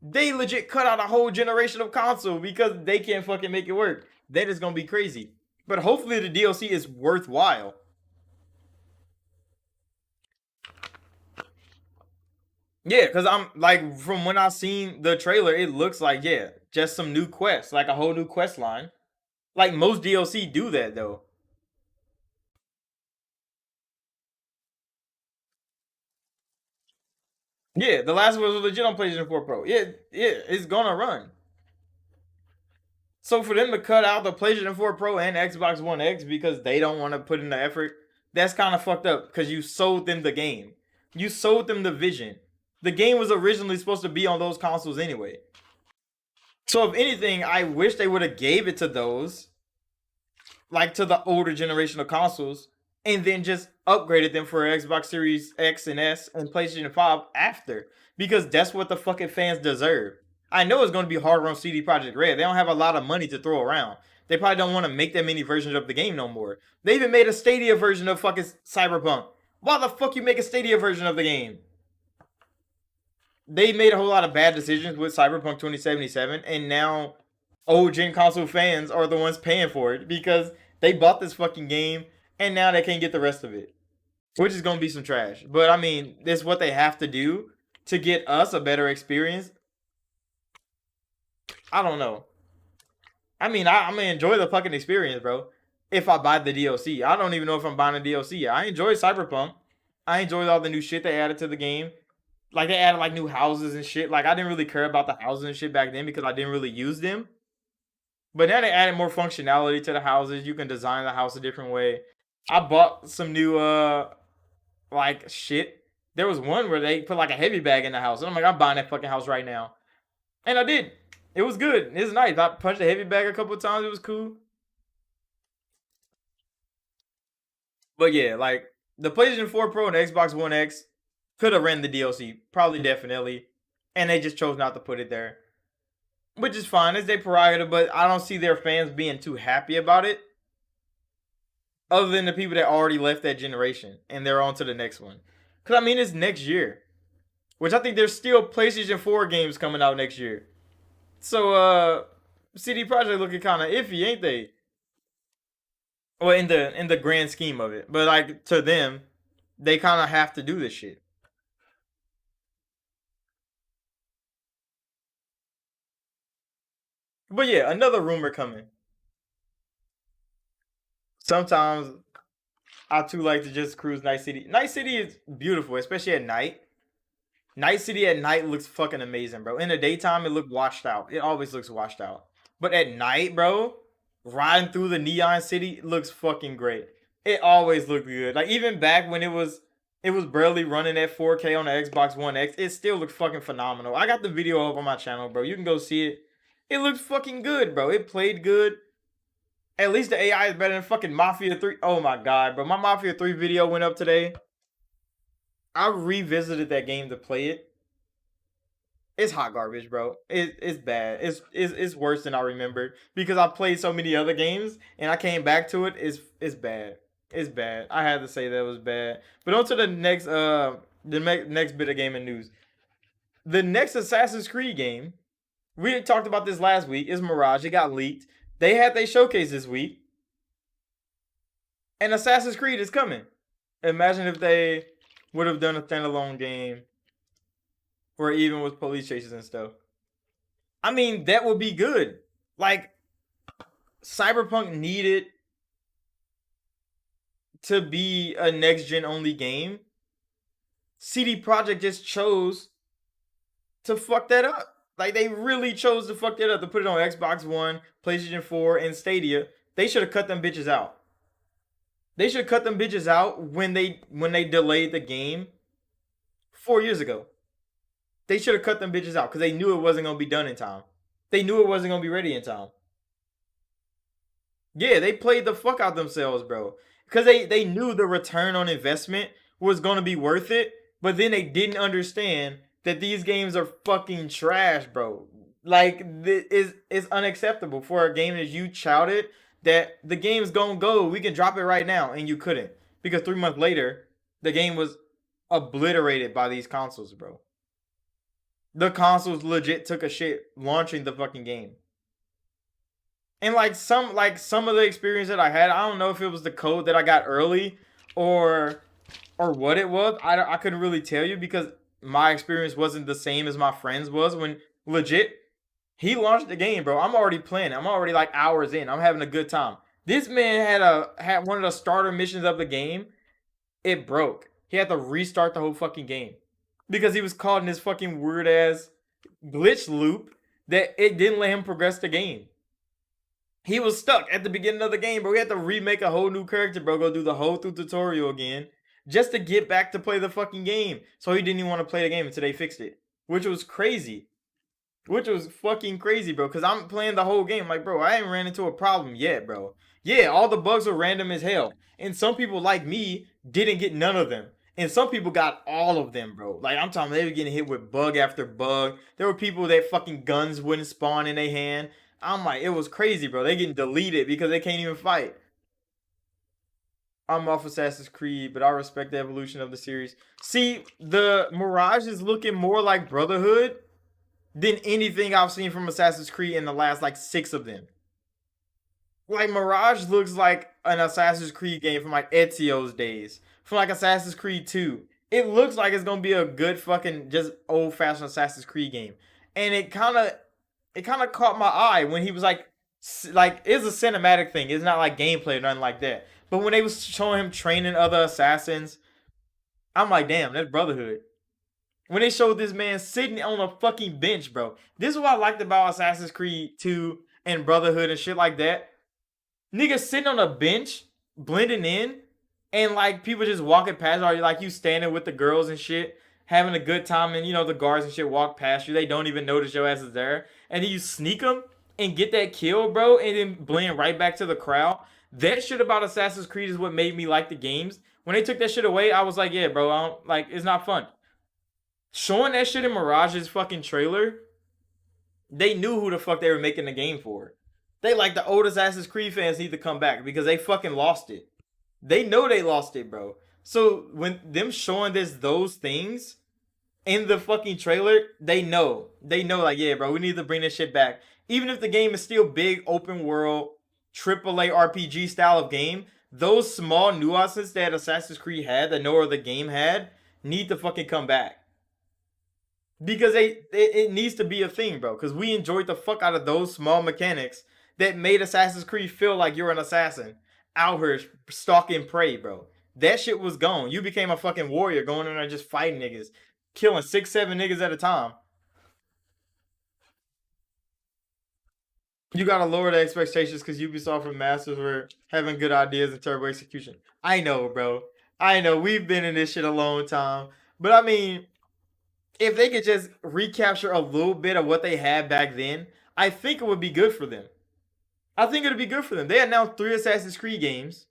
They legit cut out a whole generation of console because they can't fucking make it work. That is gonna be crazy. But hopefully the DLC is worthwhile. Yeah, because I'm like from when I seen the trailer, it looks like yeah, just some new quests, like a whole new quest line. Like most DLC do that though. Yeah, the last one was legit on PlayStation 4 Pro. Yeah, yeah, it's gonna run. So for them to cut out the PlayStation 4 Pro and Xbox One X because they don't want to put in the effort, that's kind of fucked up because you sold them the game. You sold them the vision. The game was originally supposed to be on those consoles anyway. So if anything, I wish they would have gave it to those, like to the older generation of consoles, and then just upgraded them for Xbox Series X and S and PlayStation 5 after. Because that's what the fucking fans deserve. I know it's going to be harder on CD Projekt Red. They don't have a lot of money to throw around. They probably don't want to make that many versions of the game no more. They even made a Stadia version of fucking Cyberpunk. Why the fuck you make a Stadia version of the game? They made a whole lot of bad decisions with Cyberpunk 2077, and now old gen console fans are the ones paying for it because they bought this fucking game and now they can't get the rest of it, which is gonna be some trash. But I mean, this is what they have to do to get us a better experience. I don't know. I mean, I'm gonna enjoy the fucking experience, bro. If I buy the DLC, I don't even know if I'm buying the DLC. I enjoy Cyberpunk. I enjoyed all the new shit they added to the game. Like they added like new houses and shit. Like I didn't really care about the houses and shit back then because I didn't really use them. But now they added more functionality to the houses. You can design the house a different way. I bought some new like shit. There was one where they put like a heavy bag in the house. And I'm like, I'm buying that fucking house right now. And I did. It was good. It was nice. I punched a heavy bag a couple of times. It was cool. But yeah, like the PlayStation 4 Pro and the Xbox One X could have ran the DLC. Probably definitely. And they just chose not to put it there. Which is fine. It's their prerogative, but I don't see their fans being too happy about it. Other than the people that already left that generation and they're on to the next one. Because I mean, it's next year. Which I think there's still PlayStation 4 games coming out next year. So CD Projekt looking kind of iffy, ain't they? Well, in the grand scheme of it, but like to them, they kind of have to do this shit. But yeah, another rumor coming. Sometimes I too like to just cruise Night City. Night City is beautiful, especially at night. Night City at night looks fucking amazing, bro. In the daytime, it looked washed out. It always looks washed out. But at night, bro, riding through the neon city looks fucking great. It always looked good. Like even back when it was barely running at 4K on the Xbox One X, it still looked fucking phenomenal. I got the video up on my channel, bro. You can go see it. It looks fucking good, bro. It played good. At least the AI is better than fucking Mafia 3. Oh my god, bro. My Mafia 3 video went up today. I revisited that game to play it. It's hot garbage, bro. It's bad. It's worse than I remembered because I played so many other games and I came back to it. It's bad. It's bad. I had to say that it was bad. But on to the next bit of gaming news. The next Assassin's Creed game, we had talked about this last week, is Mirage. It got leaked. They had their showcase this week, and Assassin's Creed is coming. Imagine if they would have done a standalone game or even with police chases and stuff. I mean, that would be good. Like Cyberpunk needed to be a next gen only game. CD Projekt just chose to fuck that up. Like they really chose to fuck that up to put it on Xbox One, PlayStation 4, and Stadia. They should have cut them bitches out. They should cut them bitches out when they delayed the game 4 years ago. They should have cut them bitches out because they knew it wasn't gonna be done in time. They knew it wasn't gonna be ready in time. Yeah, they played the fuck out themselves, bro. Because they knew the return on investment was gonna be worth it, but then they didn't understand that these games are fucking trash, bro. Like it's unacceptable for a game that you touted that the game's gonna go. We can drop it right now, and you couldn't because 3 months later the game was obliterated by these consoles, bro. The consoles legit took a shit launching the fucking game. And like some of the experience that I had, I don't know if it was the code that I got early or or what it was. I couldn't really tell you because my experience wasn't the same as my friends was when legit he launched the game, bro. I'm already playing. I'm already like hours in. I'm having a good time. This man had one of the starter missions of the game. It broke. He had to restart the whole fucking game because he was caught in this fucking weird ass glitch loop that it didn't let him progress the game. He was stuck at the beginning of the game, bro. We had to remake a whole new character, bro. Go do the whole through tutorial again just to get back to play the fucking game. So he didn't even want to play the game until they fixed it, which was crazy. Which was fucking crazy, bro. Cause I'm playing the whole game, like, bro, I ain't ran into a problem yet, bro. Yeah, all the bugs were random as hell, and some people like me didn't get none of them, and some people got all of them, bro. Like I'm talking, they were getting hit with bug after bug. There were people that fucking guns wouldn't spawn in their hand. I'm like, it was crazy, bro. They getting deleted because they can't even fight. I'm off Assassin's Creed, but I respect the evolution of the series. See, the Mirage is looking more like Brotherhood than anything I've seen from Assassin's Creed in the last like six of them. Like Mirage looks like an Assassin's Creed game from like Ezio's days, from like Assassin's Creed 2. It looks like it's gonna be a good fucking just old fashioned Assassin's Creed game, and it kind of caught my eye when he was like it's a cinematic thing. It's not like gameplay or nothing like that. But when they was showing him training other assassins, I'm like, damn, that's Brotherhood. When they showed this man sitting on a fucking bench, bro. This is what I liked about Assassin's Creed 2 and Brotherhood and shit like that. Niggas sitting on a bench, blending in, and like people just walking past, or like you standing with the girls and shit, having a good time, and the guards and shit walk past you. They don't even notice your ass is there, and then you sneak them and get that kill, bro, and then blend right back to the crowd. That shit about Assassin's Creed is what made me like the games. When they took that shit away, I was like, yeah, bro, I don't like. It's not fun. Showing that shit in Mirage's fucking trailer, they knew who the fuck they were making the game for. They like the old Assassin's Creed fans need to come back because they fucking lost it. They know they lost it, bro. So when them showing those things, in the fucking trailer, they know, like, yeah, bro, we need to bring this shit back. Even if the game is still big, open world, AAA RPG style of game, those small nuances that Assassin's Creed had that no other game had need to fucking come back. Because it needs to be a thing, bro. Because we enjoyed the fuck out of those small mechanics that made Assassin's Creed feel like you're an assassin out here stalking prey, bro. That shit was gone. You became a fucking warrior going in there just fighting niggas, killing 6, 7 niggas at a time. You gotta lower the expectations because Ubisoft and Masters were having good ideas and turbo execution. I know, bro. I know we've been in this shit a long time, but I mean, if they could just recapture a little bit of what they had back then, I think it would be good for them. I think it'd be good for them. They announced 3 Assassin's Creed games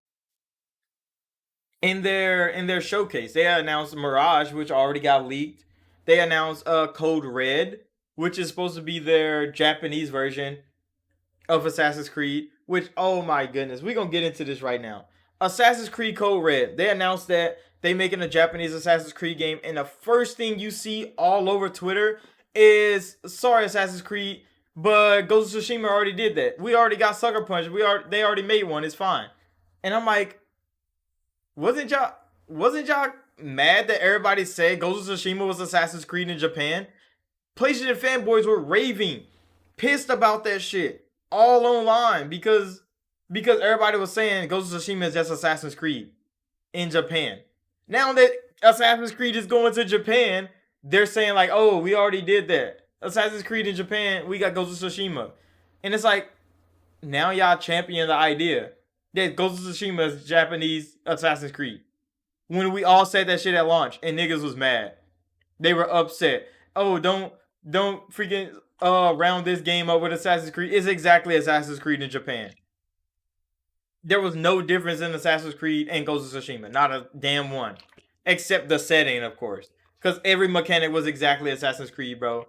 in their showcase. They announced Mirage, which already got leaked. They announced Code Red, which is supposed to be their Japanese version of Assassin's Creed. Which, oh my goodness, we're gonna get into this right now. Assassin's Creed Code Red. They announced that they making a Japanese Assassin's Creed game, and the first thing you see all over Twitter is sorry Assassin's Creed, but Ghost of Tsushima already did that. We already got Sucker Punch. They already made one. It's fine. And I'm like, wasn't y'all mad that everybody said Ghost of Tsushima was Assassin's Creed in Japan? PlayStation fanboys were raving, pissed about that shit all online because everybody was saying Ghost of Tsushima is just Assassin's Creed in Japan. Now that Assassin's Creed is going to Japan, they're saying like, oh, we already did that. Assassin's Creed in Japan, we got Ghost of Tsushima. And it's like, now y'all champion the idea that Ghost of Tsushima is Japanese Assassin's Creed. When we all said that shit at launch and niggas was mad. They were upset. Oh, don't freaking round this game up with Assassin's Creed. It's exactly Assassin's Creed in Japan. There was no difference in Assassin's Creed and Ghost of Tsushima. Not a damn one. Except the setting, of course. Because every mechanic was exactly Assassin's Creed, bro.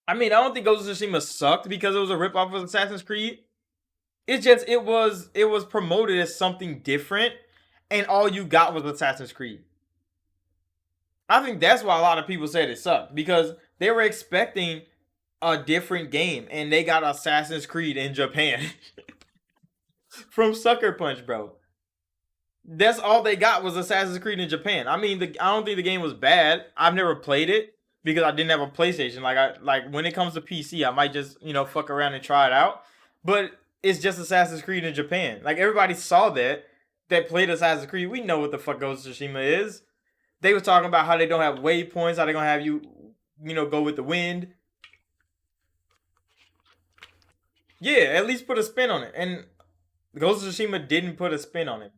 I mean, I don't think Ghost of Tsushima sucked because it was a ripoff of Assassin's Creed. It's just it was promoted as something different, and all you got was Assassin's Creed. I think that's why a lot of people said it sucked because they were expecting a different game, and they got Assassin's Creed in Japan from Sucker Punch, bro. That's all they got was Assassin's Creed in Japan. I mean, I don't think the game was bad. I've never played it because I didn't have a PlayStation. Like when it comes to PC, I might just fuck around and try it out. But it's just Assassin's Creed in Japan. Like everybody saw that played Assassin's Creed. We know what the fuck Ghost of Tsushima is. They were talking about how they don't have waypoints, how they're gonna have you go with the wind. Yeah, at least put a spin on it. And Ghost of Tsushima didn't put a spin on it.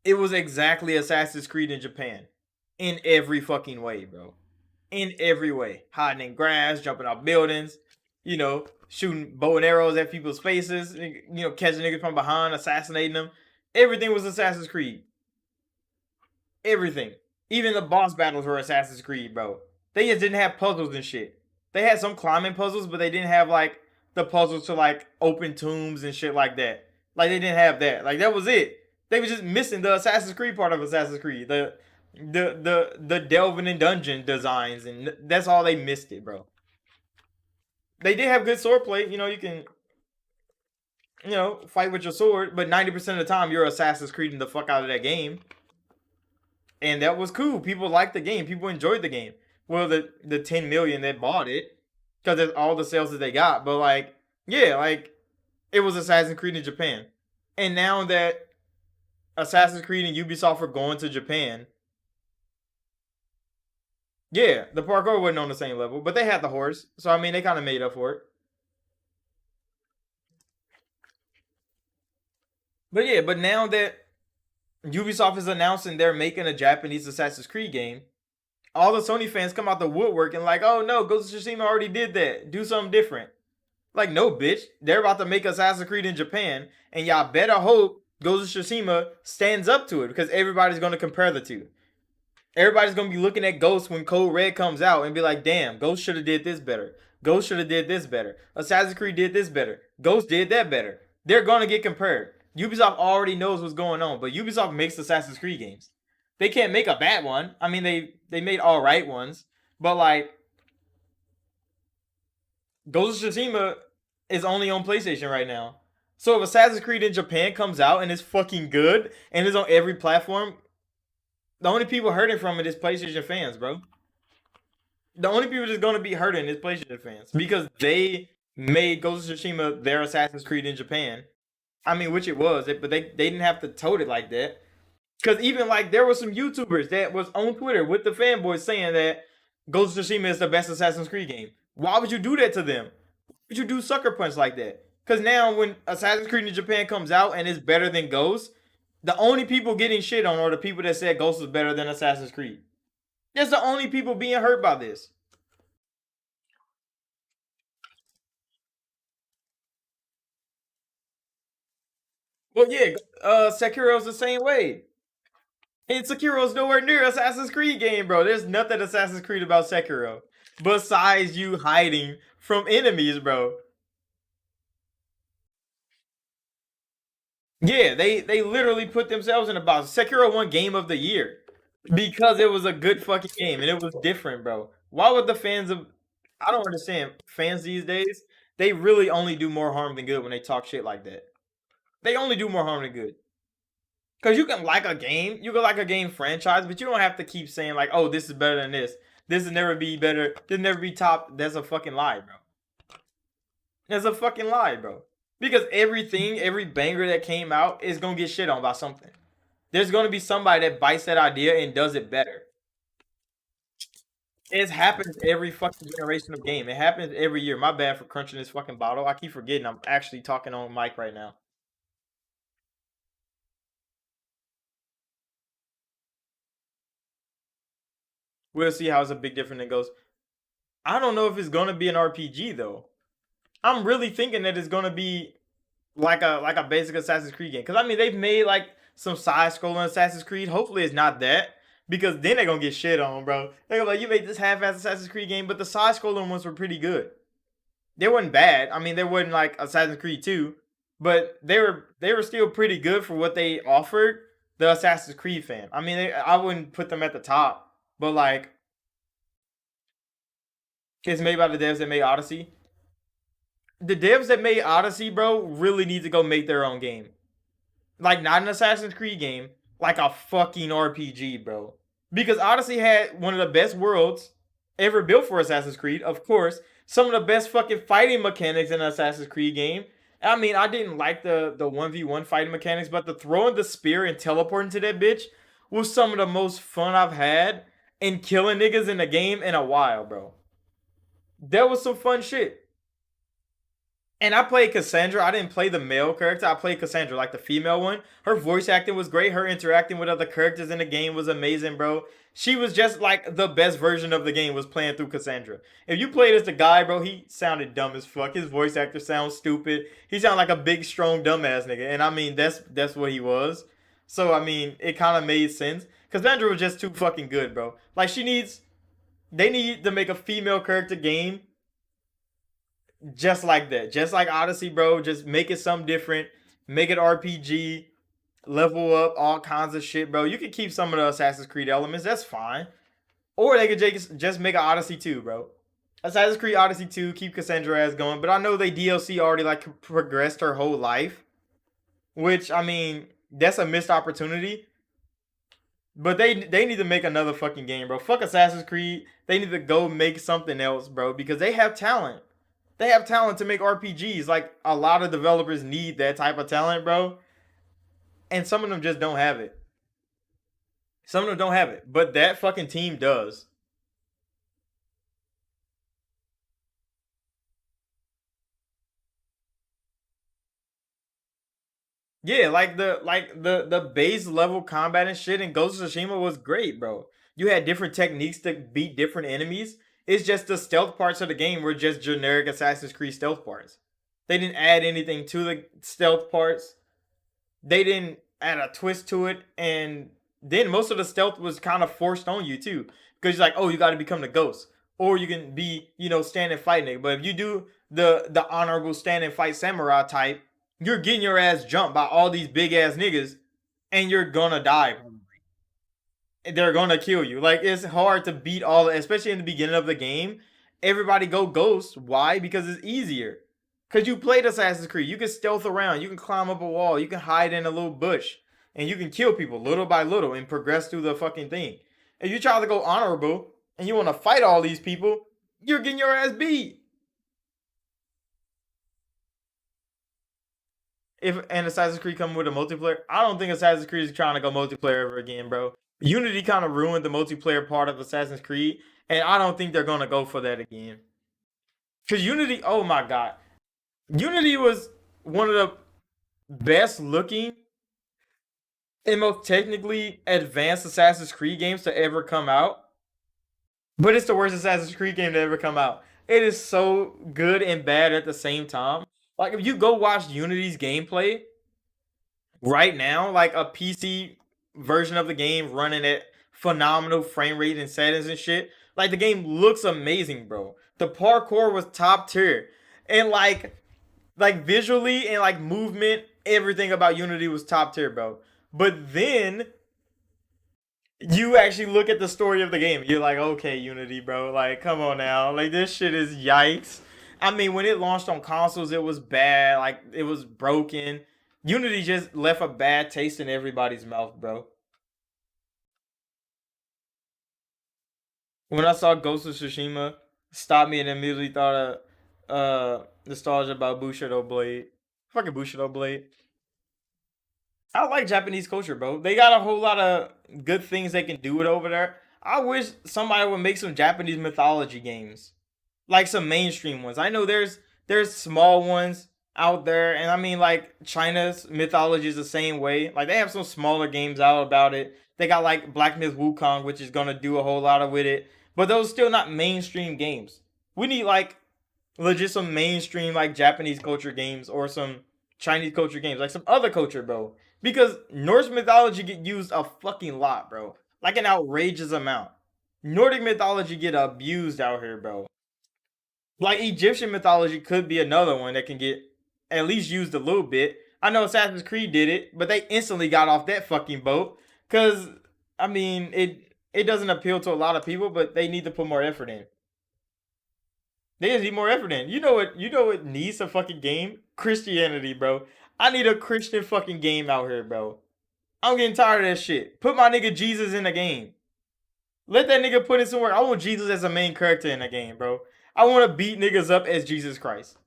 It was exactly Assassin's Creed in Japan. In every fucking way, bro. In every way. Hiding in grass, jumping off buildings, shooting bow and arrows at people's faces, catching niggas from behind, assassinating them. Everything was Assassin's Creed. Everything. Even the boss battles were Assassin's Creed, bro. They just didn't have puzzles and shit. They had some climbing puzzles, but they didn't have like the puzzles to like open tombs and shit like that. Like they didn't have that. Like that was it. They were just missing the Assassin's Creed part of Assassin's Creed. The delving in dungeon designs, and that's all they missed it, bro. They did have good swordplay. You can fight with your sword, but 90% of the time you're Assassin's Creed the fuck out of that game. And that was cool. People liked the game. People enjoyed the game. Well, the 10 million that bought it, because that's all the sales that they got. But like, yeah, like it was Assassin's Creed in Japan. And now that Assassin's Creed and Ubisoft are going to Japan, yeah, the parkour wasn't on the same level, but they had the horse, so I mean they kind of made up for it. But yeah, but now that Ubisoft is announcing they're making a Japanese Assassin's Creed game, all the Sony fans come out the woodwork and like, oh no, Ghost of Tsushima already did that. Do something different. Like, no, bitch. They're about to make Assassin's Creed in Japan, and y'all better hope Ghost of Tsushima stands up to it because everybody's going to compare the two. Everybody's going to be looking at Ghost when Code Red comes out and be like, damn, Ghost should have did this better. Ghost should have did this better. Assassin's Creed did this better. Ghost did that better. They're going to get compared. Ubisoft already knows what's going on, but Ubisoft makes Assassin's Creed games. They can't make a bad one. I mean, they made all right ones, but like Ghost of Tsushima is only on PlayStation right now. So if Assassin's Creed in Japan comes out and is fucking good and is on every platform, the only people hurting from it is PlayStation fans, bro. The only people that's gonna be hurting is PlayStation fans because they made Ghost of Tsushima their Assassin's Creed in Japan. I mean, which it was, but they didn't have to tote it like that. Because even like there were some YouTubers that was on Twitter with the fanboys saying that Ghost of Tsushima is the best Assassin's Creed game. Why would you do that to them? Why would you do sucker punch like that? Because now when Assassin's Creed in Japan comes out and is better than Ghost, the only people getting shit on are the people that said Ghost was better than Assassin's Creed. That's the only people being hurt by this. Well, yeah, Sekiro's the same way. And Sekiro's nowhere near Assassin's Creed game, bro. There's nothing Assassin's Creed about Sekiro besides you hiding from enemies, bro. Yeah, they literally put themselves in a box. Sekiro won Game of the Year because it was a good fucking game and it was different, bro. Why would the fans of I don't understand fans these days. They really only do more harm than good when they talk shit like that. They only do more harm than good. Cause you can like a game, you can like a game franchise, but you don't have to keep saying like, "Oh, this is better than this. This will never be better. This will never be top." That's a fucking lie, bro. That's a fucking lie, bro. Because everything, every banger that came out is gonna get shit on by something. There's gonna be somebody that bites that idea and does it better. It happens every fucking generation of game. It happens every year. My bad for crunching this fucking bottle. I keep forgetting I'm actually talking on mic right now. We'll see how it's a big difference than Ghost. I don't know if it's gonna be an RPG though. I'm really thinking that it's gonna be like a basic Assassin's Creed game. Cause I mean they've made like some side scrolling Assassin's Creed. Hopefully it's not that. Because then they're gonna get shit on, bro. They're gonna be like, you made this half-ass Assassin's Creed game, but the side scrolling ones were pretty good. They weren't bad. I mean, they weren't like Assassin's Creed 2, but they were still pretty good for what they offered the Assassin's Creed fan. I mean, I wouldn't put them at the top, but like it's made by the devs that made Odyssey. The devs that made Odyssey, bro, really need to go make their own game. Like not an Assassin's Creed game, like a fucking RPG, bro. Because Odyssey had one of the best worlds ever built for Assassin's Creed, of course. Some of the best fucking fighting mechanics in an Assassin's Creed game. I mean, I didn't like the 1v1 fighting mechanics, but the throwing the spear and teleporting to that bitch was some of the most fun I've had in killing niggas in the game in a while, bro. That was some fun shit. And I played Cassandra. I didn't play the male character. I played Cassandra, like the female one. Her voice acting was great. Her interacting with other characters in the game was amazing, bro. She was just like the best version of the game was playing through Cassandra. If you played as the guy, bro, he sounded dumb as fuck. His voice actor sounds stupid. He sounded like a big, strong, dumbass nigga. And I mean, that's what he was. So I mean, it kind of made sense. Cassandra was just too fucking good, bro. Like they need to make a female character game just like that. Just like Odyssey, bro. Just make it something different. Make it RPG. Level up all kinds of shit, bro. You can keep some of the Assassin's Creed elements. That's fine. Or they could just make an Odyssey 2, bro. Assassin's Creed Odyssey 2, keep Cassandra as going. But I know they DLC already like progressed her whole life. Which, I mean, that's a missed opportunity. But they need to make another fucking game, bro. Fuck Assassin's Creed. They need to go make something else, bro. Because they have talent. They have talent to make RPGs. Like a lot of developers need that type of talent, bro. And some of them just don't have it. Some of them don't have it. But that fucking team does. Yeah, like the base level combat and shit in Ghost of Tsushima was great, bro. You had different techniques to beat different enemies. It's just the stealth parts of the game were just generic Assassin's Creed stealth parts. They didn't add anything to the stealth parts. They didn't add a twist to it, and then most of the stealth was kind of forced on you too, because you're like, oh, you got to become the ghost, or you can be, stand and fight nigga. But if you do the honorable stand and fight samurai type, You're getting your ass jumped by all these big ass niggas, and you're gonna die. They're gonna kill you. Like it's hard to beat all, especially in the beginning of the game. Everybody go ghost. Why? Because it's easier. Cause you played Assassin's Creed, you can stealth around, you can climb up a wall, you can hide in a little bush, and you can kill people little by little and progress through the fucking thing. If you try to go honorable and you want to fight all these people, you're getting your ass beat. If an Assassin's Creed come with a multiplayer, I don't think Assassin's Creed is trying to go multiplayer ever again, bro. Unity kind of ruined the multiplayer part of Assassin's Creed, and I don't think they're gonna go for that again. Cause Unity, oh my god, Unity was one of the best looking and most technically advanced Assassin's Creed games to ever come out. But it's the worst Assassin's Creed game to ever come out. It is so good and bad at the same time. Like if you go watch Unity's gameplay right now, like a PC version of the game running at phenomenal frame rate and settings and shit, like the game looks amazing, bro. The parkour was top tier. And like visually and like movement, everything about Unity was top tier, bro. But then you actually look at the story of the game, you're like, okay, Unity, bro, like, come on now, like this shit is yikes. I mean, when it launched on consoles, it was bad, like it was broken. Unity just left a bad taste in everybody's mouth, bro. When I saw Ghost of Tsushima, stopped me and immediately thought of nostalgia about Bushido Blade. Fucking Bushido Blade. I like Japanese culture, bro. They got a whole lot of good things they can do it over there. I wish somebody would make some Japanese mythology games, like some mainstream ones. I know there's small ones out there, and I mean like China's mythology is the same way. Like they have some smaller games out about it. They got like Black Myth Wukong, which is gonna do a whole lot of with it, but those still not mainstream games. We need like legit some mainstream like Japanese culture games or some Chinese culture games, like some other culture, bro. Because Norse mythology get used a fucking lot, bro. Like an outrageous amount. Nordic mythology get abused out here, bro. Like Egyptian mythology could be another one that can get at least used a little bit. I know Assassin's Creed did it, but they instantly got off that fucking boat. Cause I mean it doesn't appeal to a lot of people, but they need to put more effort in. They just need more effort in. You know what needs a fucking game? Christianity, bro. I need a Christian fucking game out here, bro. I'm getting tired of that shit. Put my nigga Jesus in the game. Let that nigga put in some work. I want Jesus as a main character in the game, bro. I want to beat niggas up as Jesus Christ.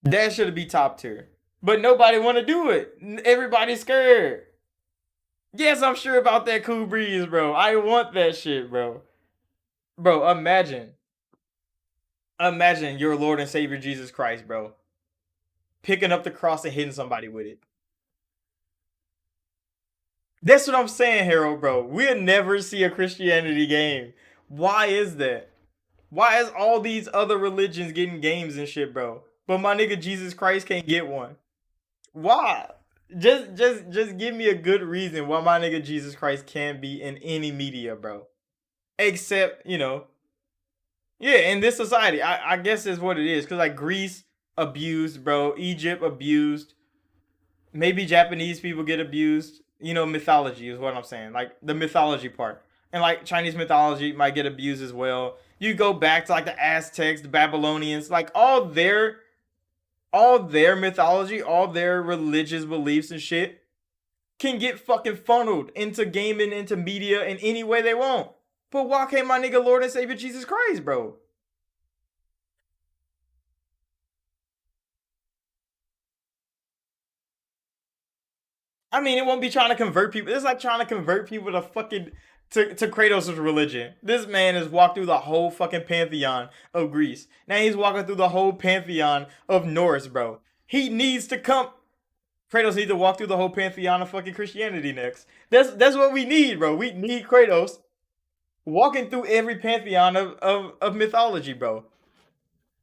That should be top tier. But nobody want to do it. Everybody's scared. Yes, I'm sure about that cool breeze, bro. I want that shit, bro. Bro, imagine your Lord and Savior Jesus Christ, bro, picking up the cross and hitting somebody with it. That's what I'm saying, Harold, bro. We'll never see a Christianity game. Why is that? Why is all these other religions getting games and shit, bro? But my nigga Jesus Christ can't get one. Why? Just give me a good reason why my nigga Jesus Christ can't be in any media, bro. Except, yeah, in this society, I guess is what it is. Cause like Greece abused, bro. Egypt abused. Maybe Japanese people get abused. Mythology is what I'm saying. Like the mythology part. And like Chinese mythology might get abused as well. You go back to like the Aztecs, the Babylonians, like all their mythology, all their religious beliefs and shit can get fucking funneled into gaming, into media in any way they want. But why can't my nigga Lord and Savior Jesus Christ, bro? I mean, it won't be trying to convert people. It's like trying to convert people to fucking to Kratos' religion. This man has walked through the whole fucking pantheon of Greece. Now he's walking through the whole pantheon of Norse, bro. He needs to come. Kratos needs to walk through the whole pantheon of fucking Christianity next. That's what we need, bro. We need Kratos walking through every pantheon of mythology, bro.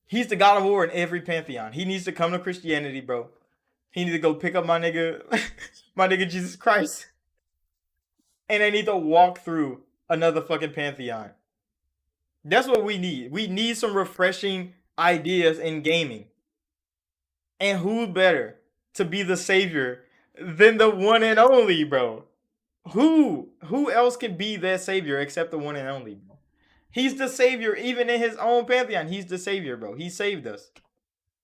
He's the god of war in every pantheon. He needs to come to Christianity, bro. He need to go pick up my nigga, my nigga Jesus Christ, and I need to walk through another fucking pantheon. That's what we need. We need some refreshing ideas in gaming, And who better to be the savior than the one and only, bro? Who else can be that savior except the one and only, bro? He's the savior, even in his own pantheon. He's the savior, bro. He saved us.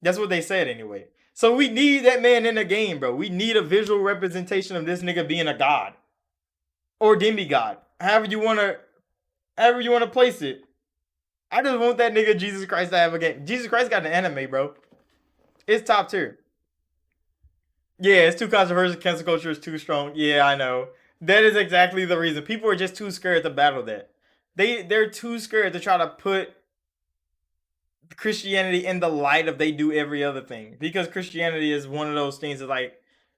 That's what they said anyway. So we need that man in the game, bro. We need a visual representation of this nigga being a god or demigod, however you wanna place it. I just want that nigga Jesus Christ to have a game. Jesus Christ got an anime, bro. It's top tier. Yeah, it's too controversial. Cancel culture is too strong. Yeah, I know. That is exactly the reason. People are just too scared to battle that. They're too scared to try to put Christianity in the light of they do every other thing, because Christianity is one of those things that like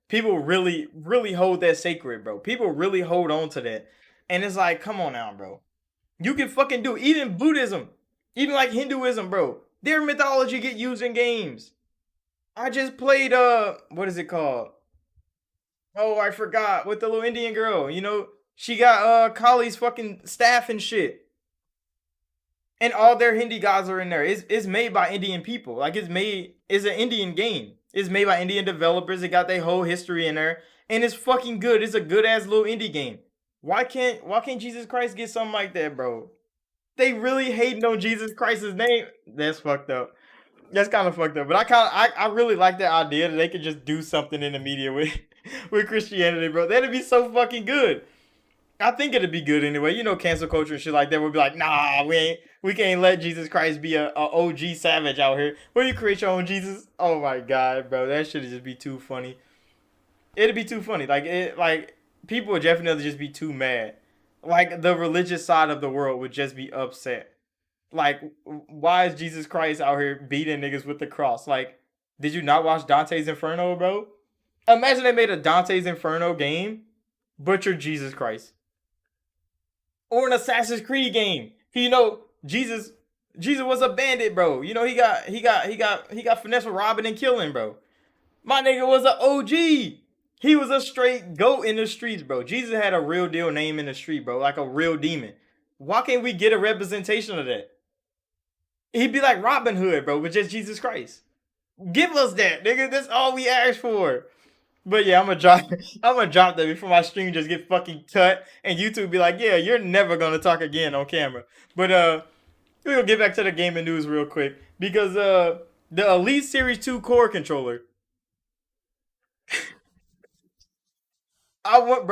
people really hold that sacred, bro. People really hold on to that, and it's like, come on now, bro. You can fucking do even Buddhism, even like Hinduism, bro. Their mythology get used in games. I just played what is it called? Oh, I forgot, with the little Indian girl. She got Kali's fucking staff and shit. And all their Hindi gods are in there. It's made by Indian people. Like it's an Indian game. It's made by Indian developers. It got their whole history in there. And it's fucking good. It's a good ass little indie game. Why can't Jesus Christ get something like that, bro? They really hating on Jesus Christ's name. That's fucked up. That's kind of fucked up. But I really like that idea that they could just do something in the media with with Christianity, bro. That'd be so fucking good. I think it'd be good anyway. Cancel culture and shit like that would be like, nah, we can't let Jesus Christ be a OG savage out here. Where you create your own Jesus? Oh my god, bro, that should just be too funny. It'd be too funny. Like people would definitely just be too mad. Like the religious side of the world would just be upset. Like, why is Jesus Christ out here beating niggas with the cross? Like, did you not watch Dante's Inferno, bro? Imagine they made a Dante's Inferno game, butchered Jesus Christ, or an Assassin's Creed game. Jesus was a bandit, bro. He got finesse with robbing and killing, bro. My nigga was a OG. He was a straight goat in the streets, bro. Jesus had a real deal name in the street, bro, like a real demon. Why can't we get a representation of that? He'd be like Robin Hood, bro, but just Jesus Christ. Give us that, nigga. That's all we asked for. But yeah, I'm gonna drop. I'm gonna drop that before my stream just get fucking cut, and YouTube be like, "Yeah, you're never gonna talk again on camera." But we're gonna get back to the gaming news real quick, because the Elite Series 2 core controller. I want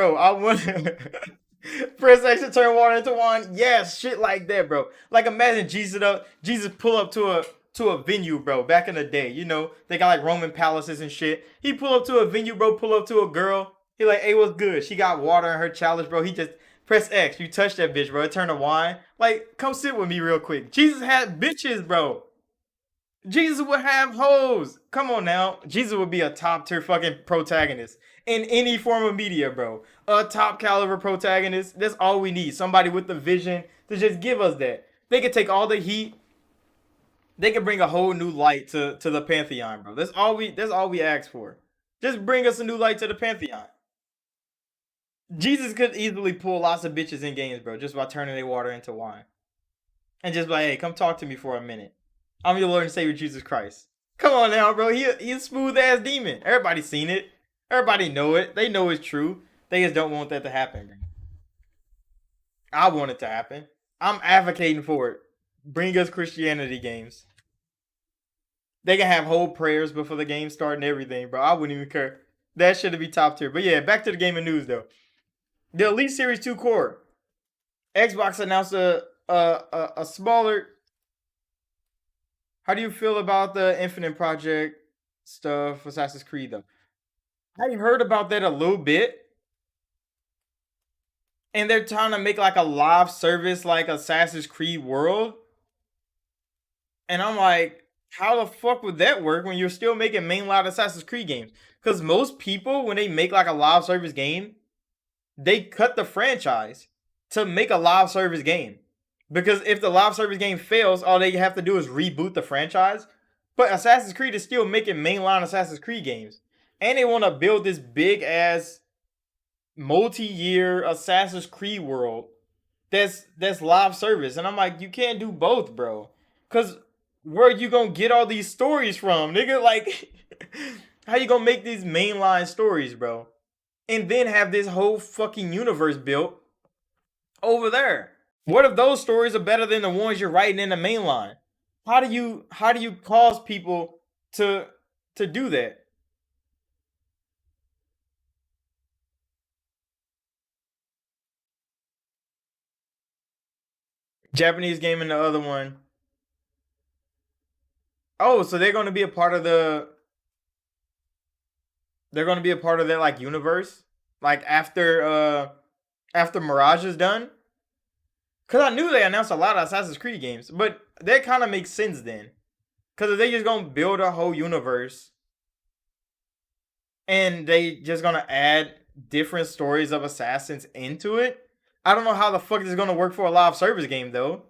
press X to turn water into wine. Yes, shit like that, bro. Like, imagine Jesus pull up to a venue, bro. Back in the day, they got like Roman palaces and shit. He pull up to a venue, bro. Pull up to a girl. He like, hey, what's good? She got water in her chalice, bro. He just press X. You touch that bitch, bro. It turn to wine. Like, come sit with me real quick. Jesus had bitches, bro. Jesus would have hoes. Come on now. Jesus would be a top tier fucking protagonist in any form of media, bro. A top caliber protagonist. That's all we need. Somebody with the vision to just give us that. They could take all the heat. They could bring a whole new light to the Pantheon, bro. That's all we ask for. Just bring us a new light to the Pantheon. Jesus could easily pull lots of bitches in games, bro, just by turning their water into wine. And just be like, hey, come talk to me for a minute. I'm your Lord and Savior Jesus Christ. Come on now, bro. He's a smooth ass demon. Everybody's seen it. Everybody know it. They know it's true. They just don't want that to happen, bro. I want it to happen. I'm advocating for it. Bring us Christianity games. They can have whole prayers before the game start and everything, bro. I wouldn't even care. That should be top tier. But yeah, back to the gaming news though. The Elite Series 2 core. Xbox announced a smaller. How do you feel about the Infinite Project stuff, Assassin's Creed though? I heard about that a little bit, and they're trying to make like a live service like Assassin's Creed World, and I'm like, how the fuck would that work when you're still making mainline Assassin's Creed games? Because most people, when they make like a live service game, they cut the franchise to make a live service game. Because if the live service game fails, all they have to do is reboot the franchise. But Assassin's Creed is still making mainline Assassin's Creed games. And they want to build this big ass multi-year Assassin's Creed world that's live service. And I'm like, you can't do both, bro. Cause where you gonna get all these stories from, nigga? Like, How you gonna make these mainline stories, bro? And then have this whole fucking universe built over there? What if those stories are better than the ones you're writing in the mainline? How do you cause people to do that? Japanese game and the other one. Oh, so they're gonna be a part of that like universe? Like after Mirage is done? Cause I knew they announced a lot of Assassin's Creed games, but that kind of makes sense then. Cause if they just gonna build a whole universe and they just gonna add different stories of assassins into it, I don't know how the fuck this is gonna work for a live service game though.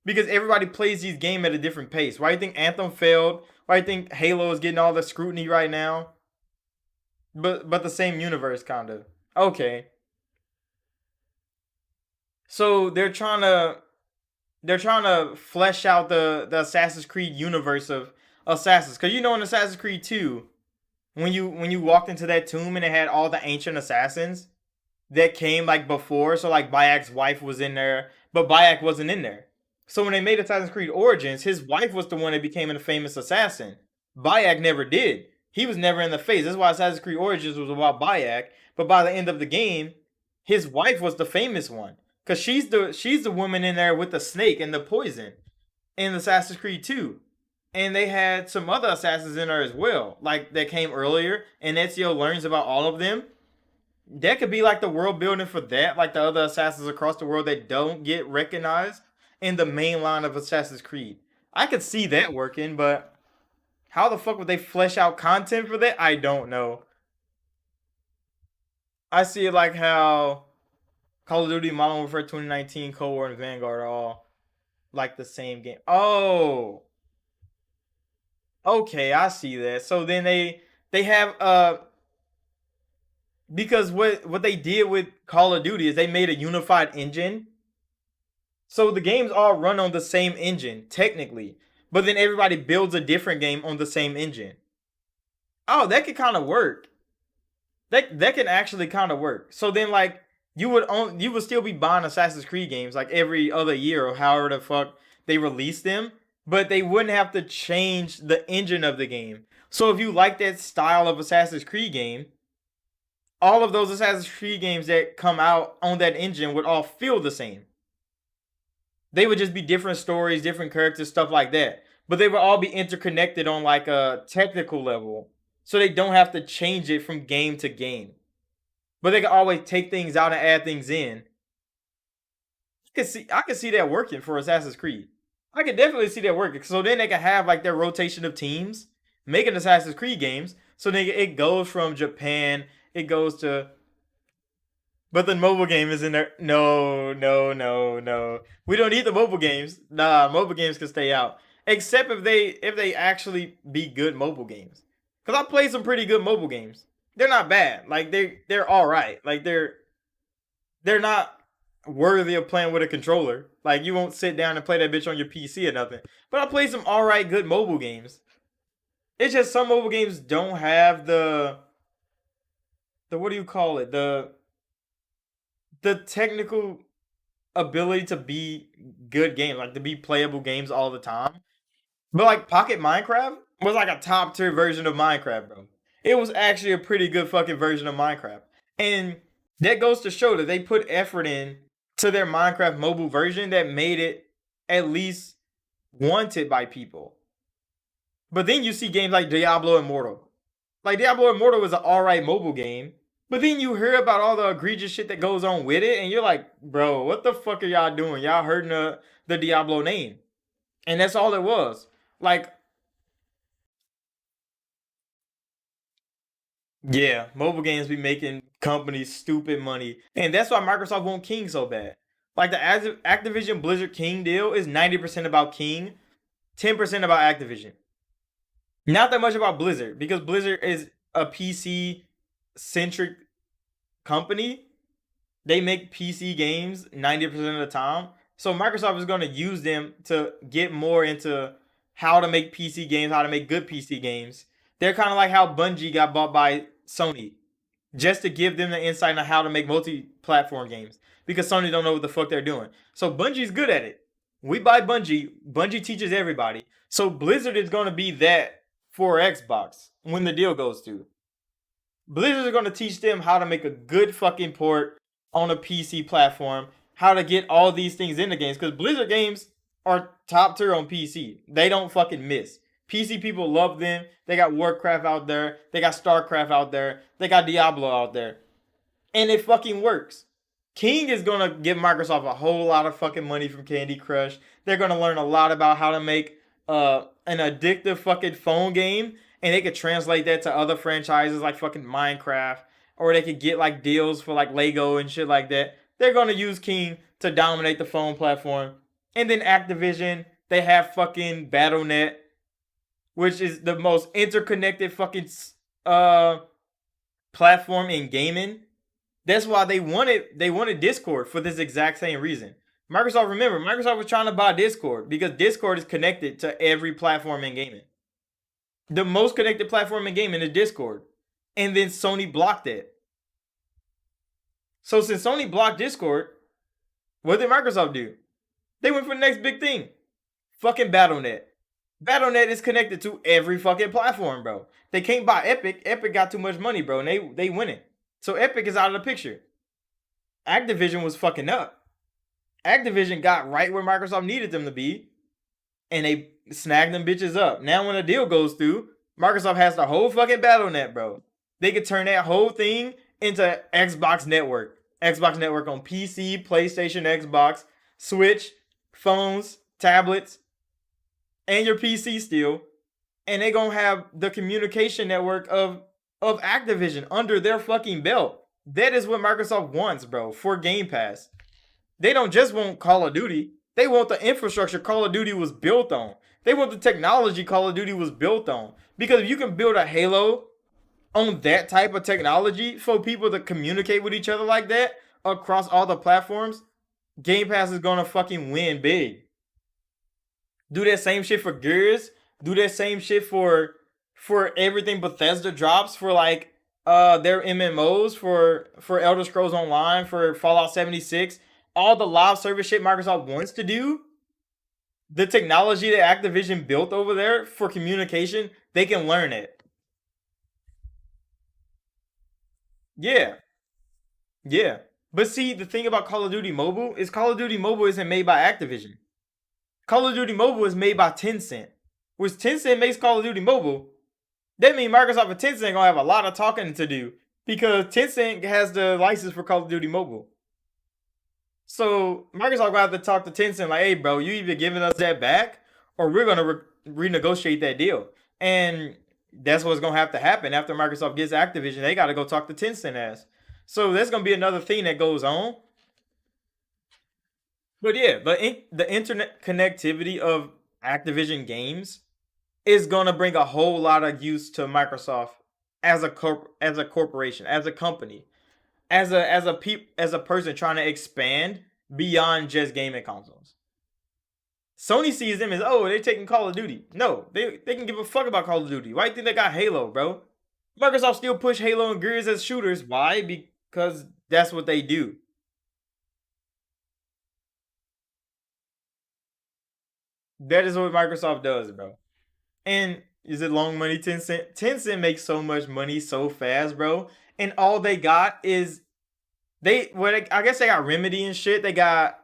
Because everybody plays these games at a different pace. Why do you think Anthem failed? Why do you think Halo is getting all the scrutiny right now? But the same universe kind of. Okay. So they're trying to flesh out the Assassin's Creed universe of assassins. Cause you know in Assassin's Creed 2, when you walked into that tomb and it had all the ancient assassins that came like before, so like Bayek's wife was in there, but Bayek wasn't in there. So when they made Assassin's Creed Origins, his wife was the one that became a famous assassin. Bayek never did. He was never in the face. That's why Assassin's Creed Origins was about Bayek. But by the end of the game, his wife was the famous one. Cause she's the woman in there with the snake and the poison in Assassin's Creed 2. And they had some other assassins in there as well, like that came earlier, and Ezio learns about all of them. That could be like the world building for that, like the other assassins across the world that don't get recognized in the main line of Assassin's Creed. I could see that working, but how the fuck would they flesh out content for that? I don't know. I see it like how Call of Duty, Modern Warfare 2019, Cold War, and Vanguard are all like the same game. Oh, okay, I see that. So then they have because what they did with Call of Duty is they made a unified engine. So the games all run on the same engine technically, but then everybody builds a different game on the same engine. Oh, that could kind of work. That can actually kind of work. So then like you would still be buying Assassin's Creed games like every other year or however the fuck they release them, but they wouldn't have to change the engine of the game. So if you like that style of Assassin's Creed game, all of those Assassin's Creed games that come out on that engine would all feel the same. They would just be different stories, different characters, stuff like that. But they would all be interconnected on like a technical level. So they don't have to change it from game to game. But they can always take things out and add things in. I can see that working for Assassin's Creed. I can definitely see that working. So then they can have like their rotation of teams making Assassin's Creed games. So then it goes from Japan, it goes to, but the mobile game is in there. No, no, no, no. We don't need the mobile games. Nah, mobile games can stay out. Except if they actually be good mobile games. Cause I played some pretty good mobile games. They're not bad. Like they're all right. Like they're not worthy of playing with a controller. Like you won't sit down and play that bitch on your PC or nothing. But I played some all right good mobile games. It's just some mobile games don't have the what do you call it, the technical ability to be good games, like to be playable games all the time. But like Pocket Minecraft was like a top tier version of Minecraft, bro. It was actually a pretty good fucking version of Minecraft. And that goes to show that they put effort in to their Minecraft mobile version that made it at least wanted by people. But then you see games like Diablo Immortal. Like Diablo Immortal was an alright mobile game. But then you hear about all the egregious shit that goes on with it, and you're like, bro, what the fuck are y'all doing? Y'all hurting the Diablo name. And that's all it was. Like, yeah, mobile games be making companies stupid money. And that's why Microsoft want King so bad. Like the Activision Blizzard King deal is 90% about King, 10% about Activision. Not that much about Blizzard because Blizzard is a PC centric company. They make PC games 90% of the time. So Microsoft is going to use them to get more into how to make PC games, how to make good PC games. They're kind of like how Bungie got bought by Sony, just to give them the insight on how to make multi-platform games, because Sony don't know what the fuck they're doing. So Bungie's good at it. We buy Bungie. Bungie teaches everybody. So Blizzard is going to be that for Xbox when the deal goes through. Blizzard is going to teach them how to make a good fucking port on a PC platform, how to get all these things in the games, because Blizzard games are top tier on PC. They don't fucking miss. PC people love them. They got Warcraft out there. They got Starcraft out there. They got Diablo out there. And it fucking works. King is going to give Microsoft a whole lot of fucking money from Candy Crush. They're going to learn a lot about how to make an addictive fucking phone game. And they could translate that to other franchises like fucking Minecraft. Or they could get like deals for like Lego and shit like that. They're going to use King to dominate the phone platform. And then Activision, they have fucking Battle.net, which is the most interconnected fucking platform in gaming. That's why they wanted Discord for this exact same reason. Microsoft was trying to buy Discord because Discord is connected to every platform in gaming. The most connected platform in gaming is Discord. And then Sony blocked it. So since Sony blocked Discord, what did Microsoft do? They went for the next big thing. Fucking Battle.net. Battle.net is connected to every fucking platform, bro. They can't buy Epic. Epic got too much money, bro, and they win it. So Epic is out of the picture. Activision was fucking up. Activision got right where Microsoft needed them to be, and they snagged them bitches up. Now when a deal goes through, Microsoft has the whole fucking Battle.net, bro. They could turn that whole thing into Xbox Network. Xbox Network on PC, PlayStation, Xbox, Switch, phones, tablets, and your PC still. And they gonna have the communication network of Activision under their fucking belt. That is what Microsoft wants, bro, for Game Pass. They don't just want Call of Duty. They want the infrastructure Call of Duty was built on. They want the technology Call of Duty was built on. Because if you can build a Halo on that type of technology for people to communicate with each other like that across all the platforms, Game Pass is gonna fucking win big. Do that same shit for Gears. Do that same shit for everything Bethesda drops for like their MMOs, for Elder Scrolls Online, for Fallout 76. All the live service shit Microsoft wants to do. The technology that Activision built over there for communication, they can learn it. Yeah. Yeah. But see, the thing about Call of Duty Mobile is Call of Duty Mobile isn't made by Activision. Call of Duty Mobile is made by Tencent. Which Tencent makes Call of Duty Mobile. That means Microsoft and Tencent gonna have a lot of talking to do. Because Tencent has the license for Call of Duty Mobile. So Microsoft gonna have to talk to Tencent like, hey bro, you either giving us that back or we're gonna renegotiate that deal. And that's what's gonna have to happen after Microsoft gets Activision. They gotta go talk to Tencent ass. So that's gonna be another thing that goes on. But yeah, the internet connectivity of Activision games is gonna bring a whole lot of use to Microsoft as a corporation, as a company, as a person trying to expand beyond just gaming consoles. Sony sees them as, oh, they're taking Call of Duty. No, they can give a fuck about Call of Duty. Why do you think they got Halo, bro? Microsoft still push Halo and Gears as shooters. Why? Because that's what they do. That is what Microsoft does, bro. And is it long money 10 cent? 10 cent makes so much money so fast, bro. And all they got is I guess they got Remedy and shit. They got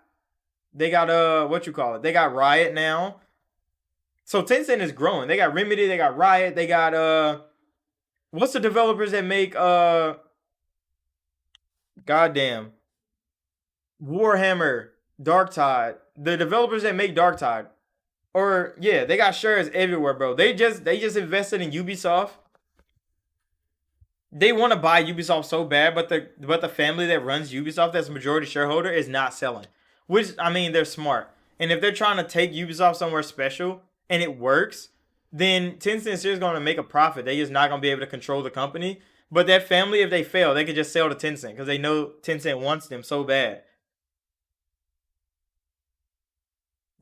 what you call it? They got Riot now. So Tencent is growing. They got Remedy, they got Riot, they got what's the developers that make goddamn Warhammer, Darktide. The developers that make Darktide. Or yeah, they got shares everywhere, bro. They just invested in Ubisoft. They want to buy Ubisoft so bad, but the family that runs Ubisoft, that's majority shareholder, is not selling. Which I mean, they're smart. And if they're trying to take Ubisoft somewhere special and it works, then Tencent is just going to make a profit. They just not going to be able to control the company. But that family, if they fail, they could just sell to Tencent because they know Tencent wants them so bad.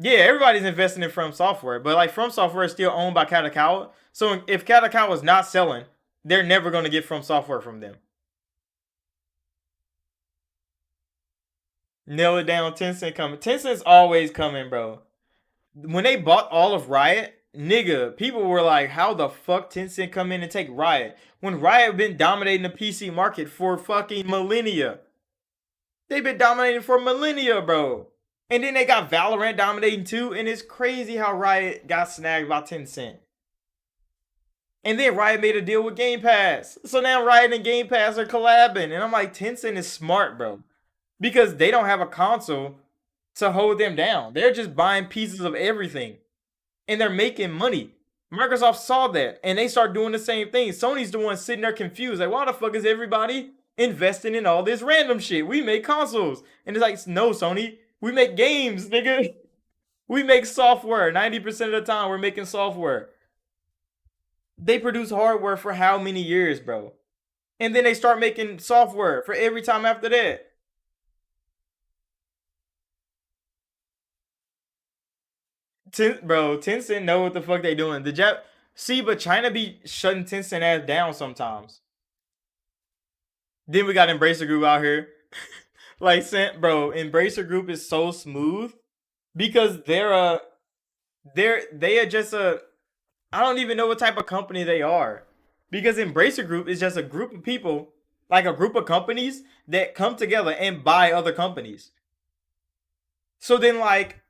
Yeah, everybody's investing in From Software, but like From Software is still owned by Kadokawa. So if Kadokawa is not selling, they're never going to get From Software from them. Nail it down, Tencent coming. Tencent's always coming, bro. When they bought all of Riot, nigga, people were like, how the fuck Tencent come in and take Riot? When Riot been dominating the PC market for fucking millennia. They've been dominating for millennia, bro. And then they got Valorant dominating too, and it's crazy how Riot got snagged by Tencent. And then Riot made a deal with Game Pass. So now Riot and Game Pass are collabing. And I'm like, Tencent is smart, bro. Because they don't have a console to hold them down. They're just buying pieces of everything. And they're making money. Microsoft saw that. And they start doing the same thing. Sony's the one sitting there confused. Like, why the fuck is everybody investing in all this random shit? We make consoles. And it's like, no, Sony. We make games, nigga. We make software. 90% of the time, we're making software. They produce hardware for how many years, bro? And then they start making software for every time after that. Bro, Tencent know what the fuck they doing. See, but China be shutting Tencent ass down sometimes. Then we got Embracer Group out here. Like, bro, Embracer Group is so smooth because they are just a, I don't even know what type of company they are. Because Embracer Group is just a group of people, like a group of companies that come together and buy other companies. So then, like,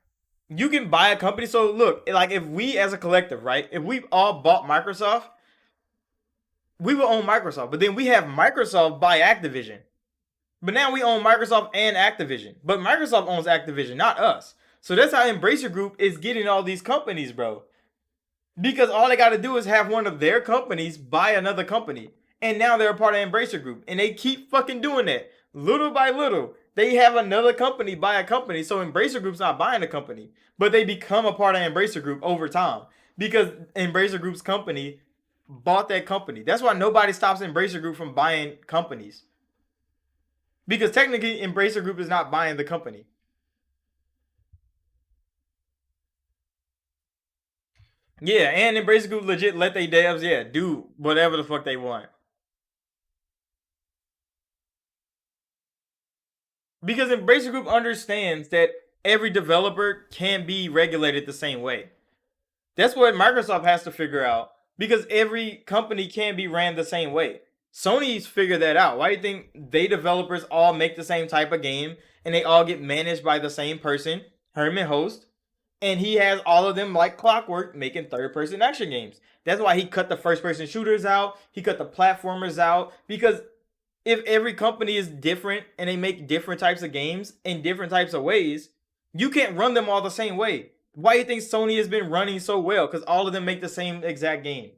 you can buy a company. So look, like, if we as a collective, right? If we all bought Microsoft, we will own Microsoft. But then we have Microsoft buy Activision. But now we own Microsoft and Activision. But Microsoft owns Activision, not us. So that's how Embracer Group is getting all these companies, bro. Because all they got to do is have one of their companies buy another company. And now they're a part of Embracer Group. And they keep fucking doing that. Little by little. They have another company buy a company. So Embracer Group's not buying a company. But they become a part of Embracer Group over time. Because Embracer Group's company bought that company. That's why nobody stops Embracer Group from buying companies. Because technically Embracer Group is not buying the company. Yeah, and Embracer Group legit let they devs, yeah, do whatever the fuck they want. Because Embracer Group understands that every developer can be regulated the same way. That's what Microsoft has to figure out. Because every company can be ran the same way. Sony's figured that out. Why do you think they developers all make the same type of game and they all get managed by the same person, Hermen Host, and he has all of them like clockwork making third person action games. That's why he cut the first person shooters out, he cut the platformers out, because if every company is different and they make different types of games in different types of ways, you can't run them all the same way. Why do you think Sony has been running so well? Because all of them make the same exact game.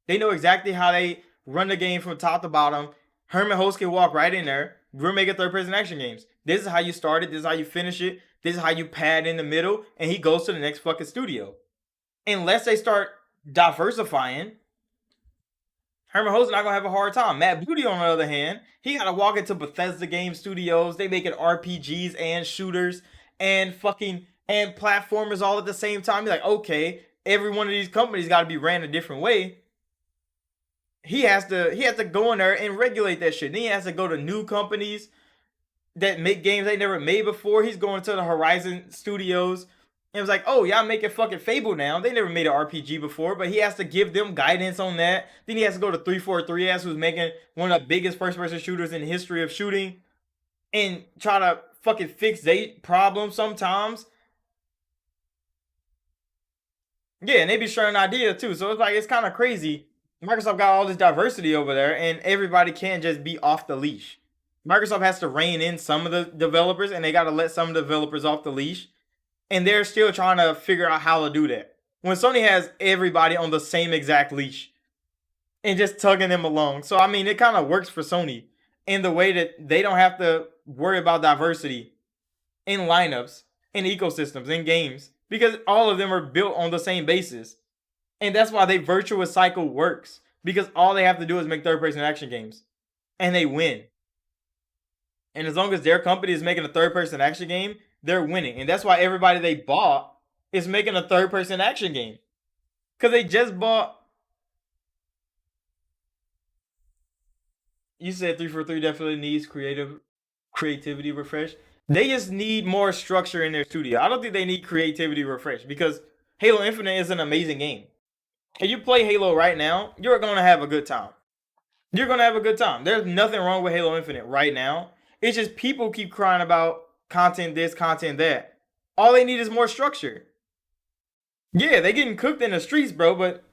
They know exactly how they run the game from top to bottom. Hermen Host can walk right in there. We're making third person action games. This is how you start it. This is how you finish it. This is how you pad in the middle. And he goes to the next fucking studio. Unless they start diversifying, Hermen Host is not gonna have a hard time. Matt Booty, on the other hand, he gotta walk into Bethesda Game Studios. They making RPGs and shooters and fucking and platformers all at the same time. He's like, okay, every one of these companies got to be ran a different way. He has to go in there and regulate that shit. Then he has to go to new companies that make games they never made before. He's going to the Horizon Studios. And it was like, oh, y'all making fucking Fable now. They never made an RPG before, but he has to give them guidance on that. Then he has to go to 343S, who's making one of the biggest first-person shooters in the history of shooting, and try to fucking fix their problems sometimes. Yeah, and they be sharing ideas too. So it's like, it's kind of crazy. Microsoft got all this diversity over there, and everybody can't just be off the leash. Microsoft has to rein in some of the developers, and they got to let some of the developers off the leash. And they're still trying to figure out how to do that. When Sony has everybody on the same exact leash and just tugging them along. So, I mean, it kind of works for Sony in the way that they don't have to worry about diversity in lineups, in ecosystems, in games, because all of them are built on the same basis. And that's why they virtuous cycle works. Because all they have to do is make third person action games. And they win. And as long as their company is making a third person action game, they're winning. And that's why everybody they bought is making a third person action game. Because they just bought. You said 343 definitely needs creativity refresh. They just need more structure in their studio. I don't think they need creativity refresh because Halo Infinite is an amazing game. If you play Halo right now, you're gonna have a good time. You're gonna have a good time. There's nothing wrong with Halo Infinite right now. It's just people keep crying about content this, content that. All they need is more structure. Yeah, they getting cooked in the streets, bro. But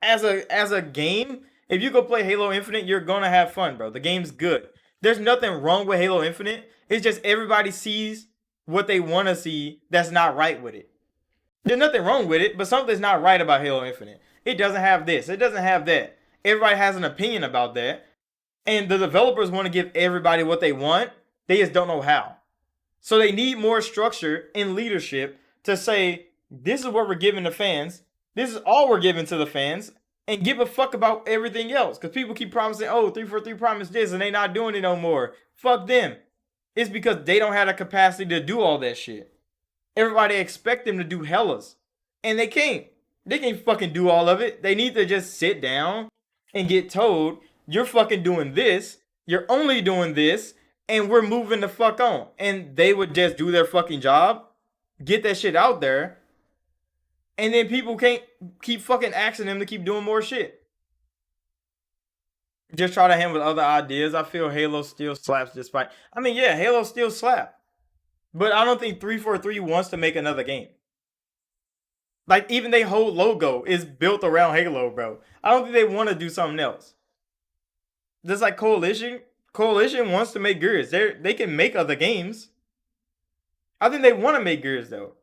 as a game, if you go play Halo Infinite, you're gonna have fun, bro. The game's good. There's nothing wrong with Halo Infinite. It's just everybody sees what they want to see that's not right with it. There's nothing wrong with it, but something's not right about Halo Infinite. It doesn't have this. It doesn't have that. Everybody has an opinion about that. And the developers want to give everybody what they want. They just don't know how. So they need more structure and leadership to say, this is what we're giving the fans. This is all we're giving to the fans. And give a fuck about everything else. Because people keep promising, oh, 343 promised this and they not doing it no more. Fuck them. It's because they don't have the capacity to do all that shit. Everybody expect them to do hellas. And they can't. They can't fucking do all of it. They need to just sit down and get told, you're fucking doing this. You're only doing this. And we're moving the fuck on. And they would just do their fucking job. Get that shit out there. And then people can't keep fucking asking them to keep doing more shit. Just try to handle with other ideas. I feel Halo still slaps despite. I mean, yeah, Halo still slap. But I don't think 343 wants to make another game. Like, even their whole logo is built around Halo, bro. I don't think they want to do something else. Just like Coalition. Coalition wants to make Gears. They can make other games. I think they want to make Gears, though.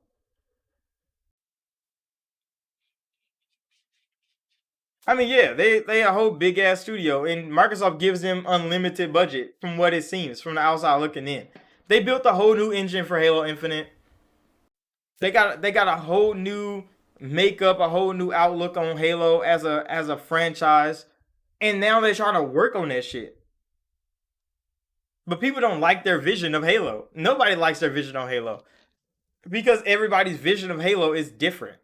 I mean, yeah, they a whole big ass studio, and Microsoft gives them unlimited budget from what it seems from the outside looking in. They built a whole new engine for Halo Infinite. They got a whole new makeup, a whole new outlook on Halo as a franchise, and now they're trying to work on that shit. But people don't like their vision of Halo. Nobody likes their vision on Halo because everybody's vision of Halo is different.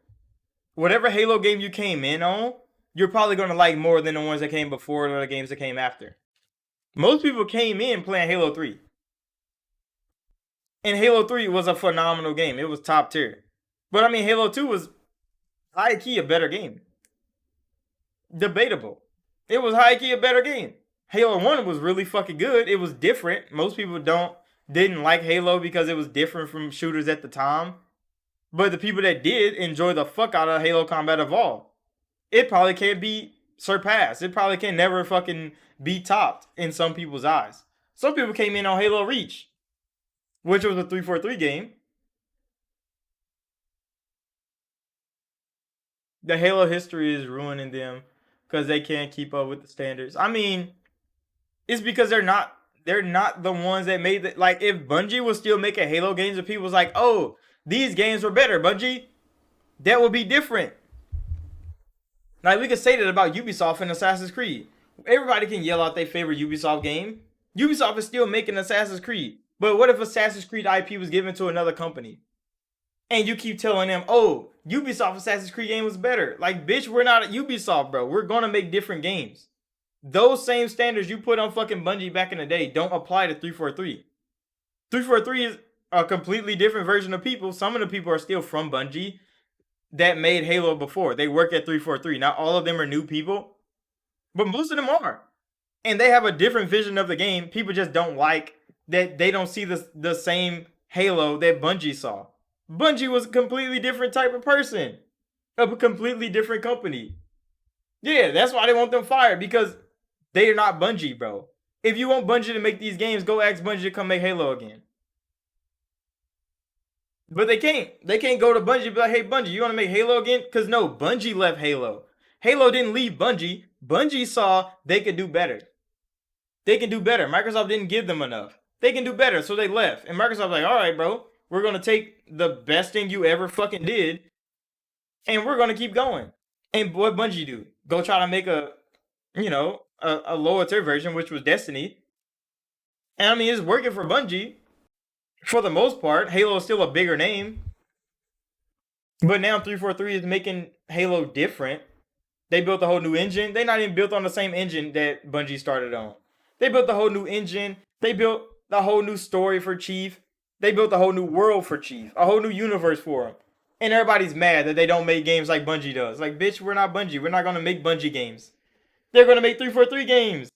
Whatever Halo game you came in on, you're probably going to like more than the ones that came before or the games that came after. Most people came in playing Halo 3. And Halo 3 was a phenomenal game. It was top tier. But I mean, Halo 2 was high key a better game. Debatable. It was high key a better game. Halo 1 was really fucking good. It was different. Most people didn't like Halo because it was different from shooters at the time. But the people that did enjoy the fuck out of Halo Combat Evolved. It probably can't be surpassed. It probably can never fucking be topped in some people's eyes. Some people came in on Halo Reach, which was a 343 game. The Halo history is ruining them because they can't keep up with the standards. I mean, it's because they're not the ones that made it. Like, if Bungie was still making Halo games and people was like, oh, these games were better, Bungie, that would be different. Like, we could say that about Ubisoft and Assassin's Creed. Everybody can yell out their favorite Ubisoft game. Ubisoft is still making Assassin's Creed. But what if Assassin's Creed IP was given to another company? And you keep telling them, oh, Ubisoft Assassin's Creed game was better. Like, bitch, we're not at Ubisoft, bro. We're going to make different games. Those same standards you put on fucking Bungie back in the day don't apply to 343. 343 is a completely different version of people. Some of the people are still from Bungie that made Halo before. They work at 343. Not all of them are new people, but most of them are. And they have a different vision of the game. People just don't like that. They don't see the same Halo that Bungie saw. Bungie was a completely different type of person. Of a completely different company. Yeah, that's why they want them fired, because they are not Bungie, bro. If you want Bungie to make these games, go ask Bungie to come make Halo again. But they can't. They can't go to Bungie and be like, hey, Bungie, you want to make Halo again? Because no, Bungie left Halo. Halo didn't leave Bungie. Bungie saw they could do better. They can do better. Microsoft didn't give them enough. They can do better, so they left. And Microsoft's like, all right, bro, we're going to take the best thing you ever fucking did, and we're going to keep going. And what Bungie do? Go try to make a lower tier version, which was Destiny. And I mean, it's working for Bungie. For the most part, Halo is still a bigger name. But now 343 is making Halo different. They built a whole new engine. They not even built on the same engine that Bungie started on. They built a whole new engine. They built the whole new story for Chief. They built a whole new world for Chief, a whole new universe for him. And everybody's mad that they don't make games like Bungie does. Like, bitch, we're not Bungie. We're not gonna make Bungie games. They're gonna make 343 games.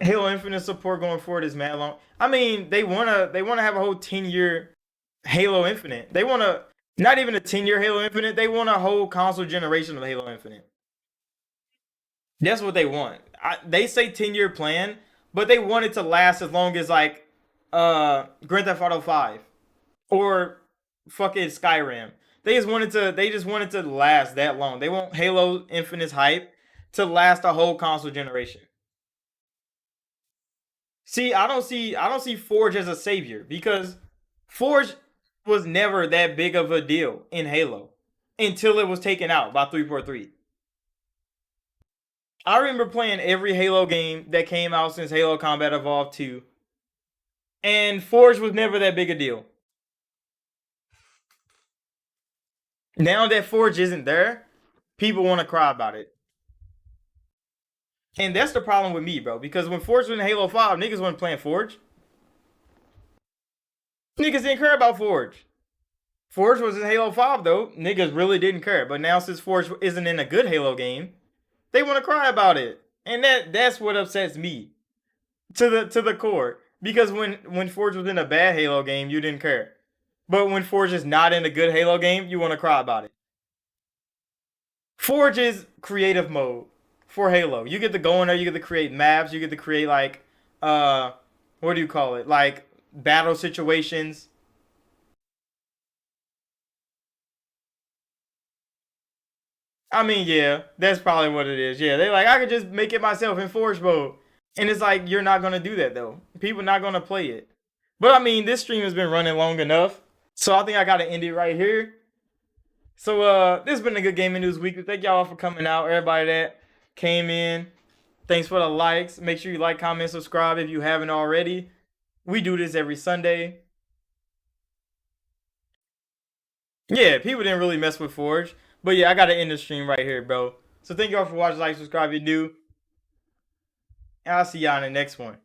Halo Infinite support going forward is mad long. I mean, they wanna have a whole 10-year Halo Infinite. They wanna not even a 10-year Halo Infinite. They want a whole console generation of Halo Infinite. That's what they want. They say 10-year plan, but they want it to last as long as like Grand Theft Auto 5 or fucking Skyrim. They just want it to last that long. They want Halo Infinite's hype to last a whole console generation. See, I don't see Forge as a savior because Forge was never that big of a deal in Halo until it was taken out by 343. I remember playing every Halo game that came out since Halo Combat Evolved 2, and Forge was never that big a deal. Now that Forge isn't there, people want to cry about it. And that's the problem with me, bro. Because when Forge was in Halo 5, niggas wasn't playing Forge. Niggas didn't care about Forge. Forge was in Halo 5 though. Niggas really didn't care. But now since Forge isn't in a good Halo game, they want to cry about it. And that's what upsets me to the core. Because when Forge was in a bad Halo game, you didn't care. But when Forge is not in a good Halo game, you want to cry about it. Forge is creative mode for Halo. You get to go in there, you get to create maps, you get to create like uh what do you call it? Like battle situations. I mean, yeah, that's probably what it is. Yeah, they like I could just make it myself in Forge mode. And it's like you're not gonna do that though. People not gonna play it. But I mean, this stream has been running long enough. So I think I gotta end it right here. So this has been a good gaming news weekly. Thank y'all for coming out. Everybody that came in. Thanks for the likes. Make sure you like, comment, subscribe if you haven't already. We do this every Sunday. Yeah, people didn't really mess with Forge. But yeah, I gotta end the stream right here, bro. So thank y'all for watching, like, subscribe if you're new. And I'll see y'all in the next one.